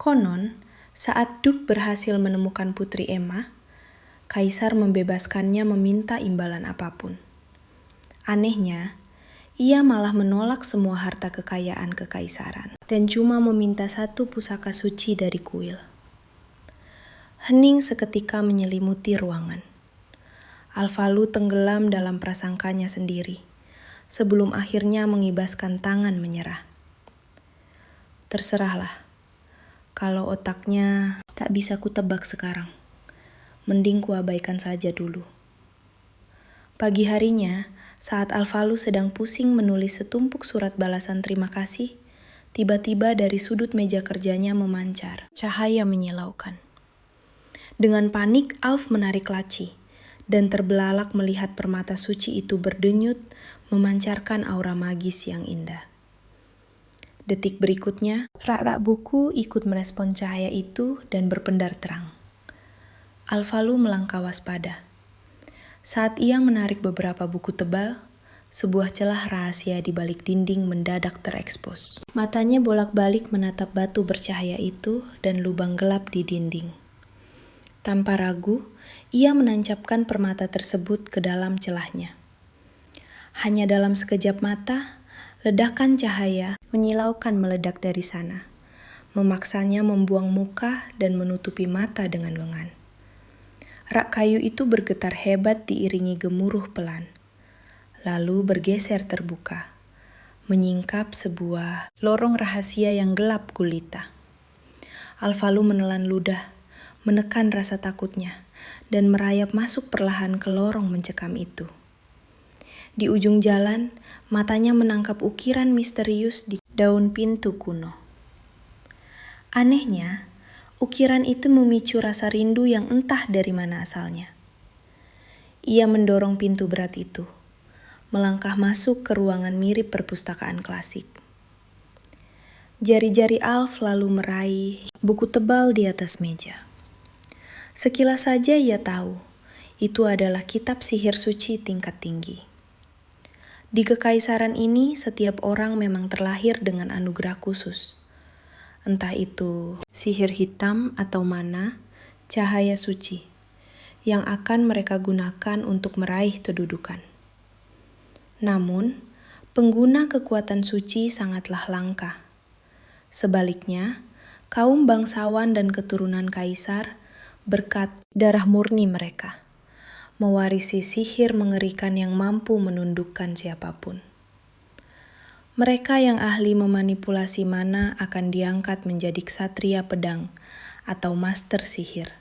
Konon, saat Duk berhasil menemukan Putri Emma, Kaisar membebaskannya meminta imbalan apapun. Anehnya, ia malah menolak semua harta kekayaan kekaisaran dan cuma meminta satu pusaka suci dari kuil. Hening seketika menyelimuti ruangan. Alfalu tenggelam dalam prasangkanya sendiri, sebelum akhirnya mengibaskan tangan menyerah. Terserahlah, kalau otaknya tak bisa kutebak sekarang. Mending kuabaikan saja dulu. Pagi harinya, saat Alfalu sedang pusing menulis setumpuk surat balasan terima kasih, tiba-tiba dari sudut meja kerjanya memancar cahaya menyilaukan. Dengan panik, Alf menarik laci dan terbelalak melihat permata suci itu berdenyut, memancarkan aura magis yang indah. Detik berikutnya, rak-rak buku ikut merespon cahaya itu dan berpendar terang. Alfalu melangkah waspada. Saat ia menarik beberapa buku tebal, sebuah celah rahasia di balik dinding mendadak terekspos. Matanya bolak-balik menatap batu bercahaya itu dan lubang gelap di dinding. Tanpa ragu, ia menancapkan permata tersebut ke dalam celahnya. Hanya dalam sekejap mata, ledakan cahaya menyilaukan meledak dari sana, memaksanya membuang muka dan menutupi mata dengan lengan. Rak kayu itu bergetar hebat diiringi gemuruh pelan, lalu bergeser terbuka, menyingkap sebuah lorong rahasia yang gelap gulita. Alvalu menelan ludah, menekan rasa takutnya, dan merayap masuk perlahan ke lorong mencekam itu. Di ujung jalan, matanya menangkap ukiran misterius di daun pintu kuno. Anehnya, ukiran itu memicu rasa rindu yang entah dari mana asalnya. Ia mendorong pintu berat itu, melangkah masuk ke ruangan mirip perpustakaan klasik. Jari-jari Alf lalu meraih buku tebal di atas meja. Sekilas saja ia tahu, itu adalah kitab sihir suci tingkat tinggi. Di kekaisaran ini, setiap orang memang terlahir dengan anugerah khusus. Entah itu sihir hitam atau mana, cahaya suci, yang akan mereka gunakan untuk meraih kedudukan. Namun, pengguna kekuatan suci sangatlah langka. Sebaliknya, kaum bangsawan dan keturunan kaisar berkat darah murni mereka, mewarisi sihir mengerikan yang mampu menundukkan siapapun. Mereka yang ahli memanipulasi mana akan diangkat menjadi ksatria pedang atau master sihir.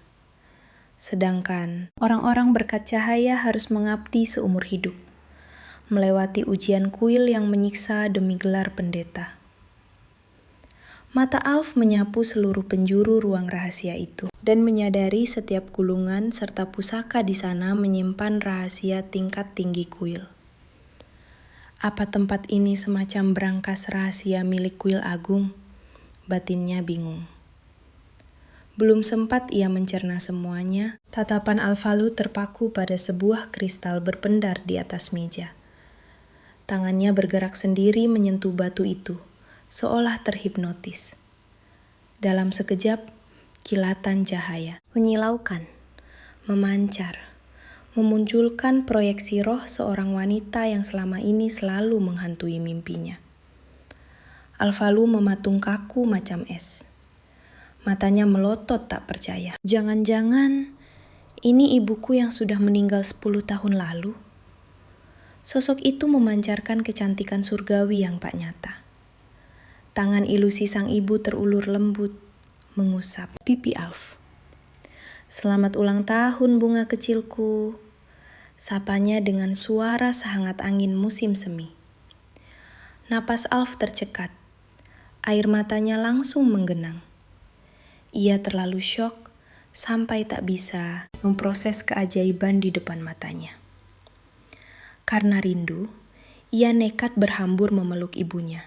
Sedangkan orang-orang berkat cahaya harus mengabdi seumur hidup, melewati ujian kuil yang menyiksa demi gelar pendeta. Mata Alf menyapu seluruh penjuru ruang rahasia itu dan menyadari setiap gulungan serta pusaka di sana menyimpan rahasia tingkat tinggi kuil. Apa tempat ini semacam berangkas rahasia milik kuil agung? Batinnya bingung. Belum sempat ia mencerna semuanya, tatapan Alvalu terpaku pada sebuah kristal berpendar di atas meja. Tangannya bergerak sendiri menyentuh batu itu, seolah terhipnotis. Dalam sekejap, kilatan cahaya menyilaukan, memancar, memunculkan proyeksi roh seorang wanita yang selama ini selalu menghantui mimpinya. Alvalu mematung kaku macam es. Matanya melotot tak percaya. Jangan-jangan ini ibuku yang sudah meninggal 10 tahun lalu? Sosok itu memancarkan kecantikan surgawi yang tak nyata. Tangan ilusi sang ibu terulur lembut, mengusap pipi Alf. "Selamat ulang tahun bunga kecilku," sapanya dengan suara sehangat angin musim semi. Napas Alf tercekat, air matanya langsung menggenang. Ia terlalu syok sampai tak bisa memproses keajaiban di depan matanya. Karena rindu, ia nekat berhambur memeluk ibunya.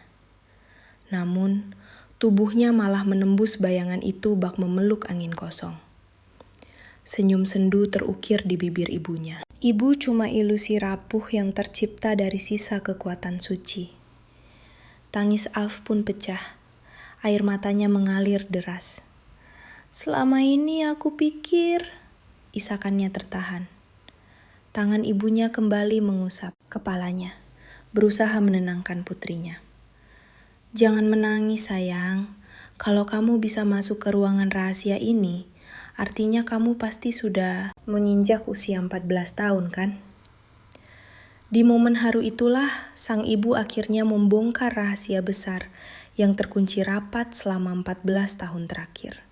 Namun, tubuhnya malah menembus bayangan itu bak memeluk angin kosong. Senyum sendu terukir di bibir ibunya. Ibu cuma ilusi rapuh yang tercipta dari sisa kekuatan suci. Tangis Alf pun pecah. Air matanya mengalir deras. "Selama ini aku pikir," isakannya tertahan. Tangan ibunya kembali mengusap kepalanya, berusaha menenangkan putrinya. "Jangan menangis sayang. Kalau kamu bisa masuk ke ruangan rahasia ini, artinya kamu pasti sudah menginjak usia 14 tahun kan?" Di momen haru itulah sang ibu akhirnya membongkar rahasia besar yang terkunci rapat selama 14 tahun terakhir.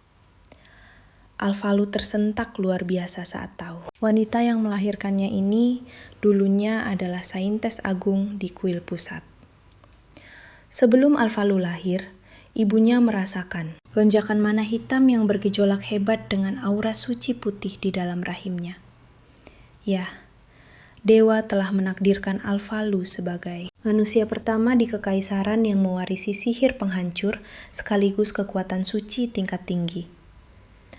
Alvalu tersentak luar biasa saat tahu. Wanita yang melahirkannya ini dulunya adalah saintes agung di kuil pusat. Sebelum Alvalu lahir, ibunya merasakan lonjakan mana hitam yang bergejolak hebat dengan aura suci putih di dalam rahimnya. Ya, dewa telah menakdirkan Alvalu sebagai manusia pertama di kekaisaran yang mewarisi sihir penghancur sekaligus kekuatan suci tingkat tinggi.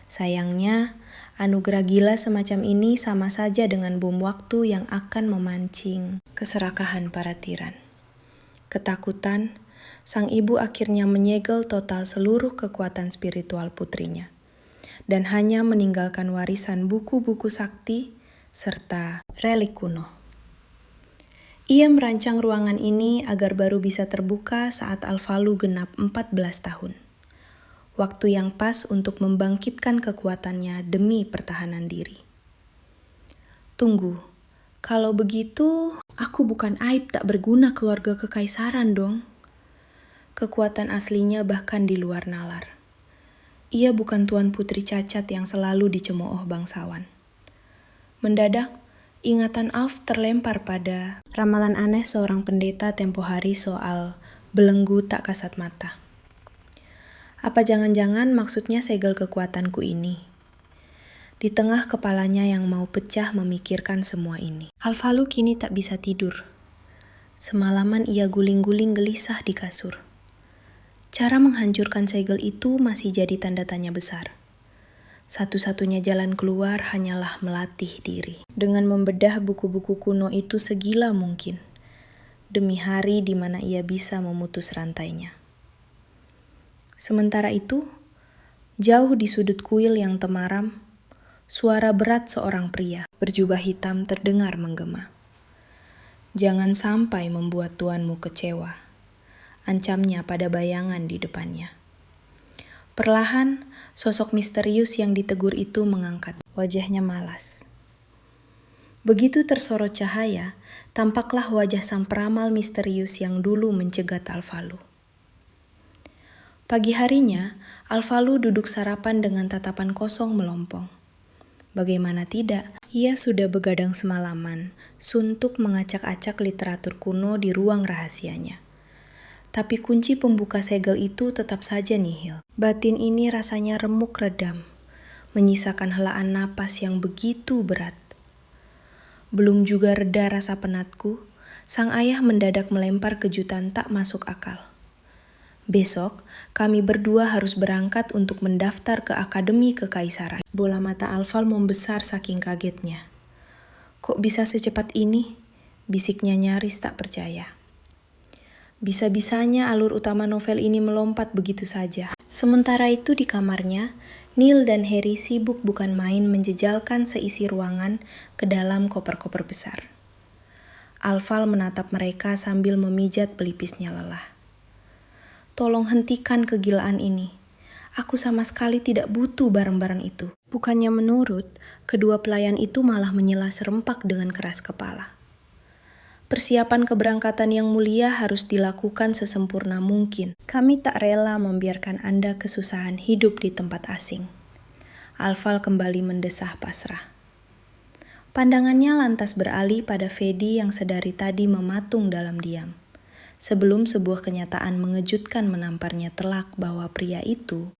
Sayangnya, anugerah gila semacam ini sama saja dengan bom waktu yang akan memancing keserakahan para tiran. Ketakutan, sang ibu akhirnya menyegel total seluruh kekuatan spiritual putrinya, dan hanya meninggalkan warisan buku-buku sakti serta relik kuno. Ia merancang ruangan ini agar baru bisa terbuka saat Alvalu genap 14 tahun. Waktu yang pas untuk membangkitkan kekuatannya demi pertahanan diri. Tunggu, kalau begitu aku bukan aib tak berguna keluarga kekaisaran dong. Kekuatan aslinya bahkan di luar nalar. Ia bukan tuan putri cacat yang selalu dicemooh bangsawan. Mendadak, ingatan Alf terlempar pada ramalan aneh seorang pendeta tempo hari soal belenggu tak kasat mata. Apa jangan-jangan maksudnya segel kekuatanku ini? Di tengah kepalanya yang mau pecah memikirkan semua ini. Alvalu kini tak bisa tidur. Semalaman ia guling-guling gelisah di kasur. Cara menghancurkan segel itu masih jadi tanda tanya besar. Satu-satunya jalan keluar hanyalah melatih diri. Dengan membedah buku-buku kuno itu segila mungkin. Demi hari di mana ia bisa memutus rantainya. Sementara itu, jauh di sudut kuil yang temaram, suara berat seorang pria berjubah hitam terdengar menggema. Jangan sampai membuat tuanmu kecewa, ancamnya pada bayangan di depannya. Perlahan, sosok misterius yang ditegur itu mengangkat wajahnya malas. Begitu tersorot cahaya, tampaklah wajah sang peramal misterius yang dulu mencegat Alvalu. Pagi harinya, Alvalu duduk sarapan dengan tatapan kosong melompong. Bagaimana tidak, ia sudah begadang semalaman, suntuk mengacak-acak literatur kuno di ruang rahasianya. Tapi kunci pembuka segel itu tetap saja nihil. Batin ini rasanya remuk redam, menyisakan helaan napas yang begitu berat. Belum juga reda rasa penatku, sang ayah mendadak melempar kejutan tak masuk akal. Besok, kami berdua harus berangkat untuk mendaftar ke Akademi Kekaisaran. Bola mata Alval membesar saking kagetnya. Kok bisa secepat ini? Bisiknya nyaris tak percaya. Bisa-bisanya alur utama novel ini melompat begitu saja. Sementara itu di kamarnya, Neil dan Harry sibuk bukan main menjejalkan seisi ruangan ke dalam koper-koper besar. Alval menatap mereka sambil memijat pelipisnya lelah. Tolong hentikan kegilaan ini. Aku sama sekali tidak butuh barang-barang itu. Bukannya menurut, kedua pelayan itu malah menyela serempak dengan keras kepala. Persiapan keberangkatan yang mulia harus dilakukan sesempurna mungkin. Kami tak rela membiarkan Anda kesusahan hidup di tempat asing. Alval kembali mendesah pasrah. Pandangannya lantas beralih pada Fedi yang sedari tadi mematung dalam diam. Sebelum sebuah kenyataan mengejutkan menamparnya telak bahwa pria itu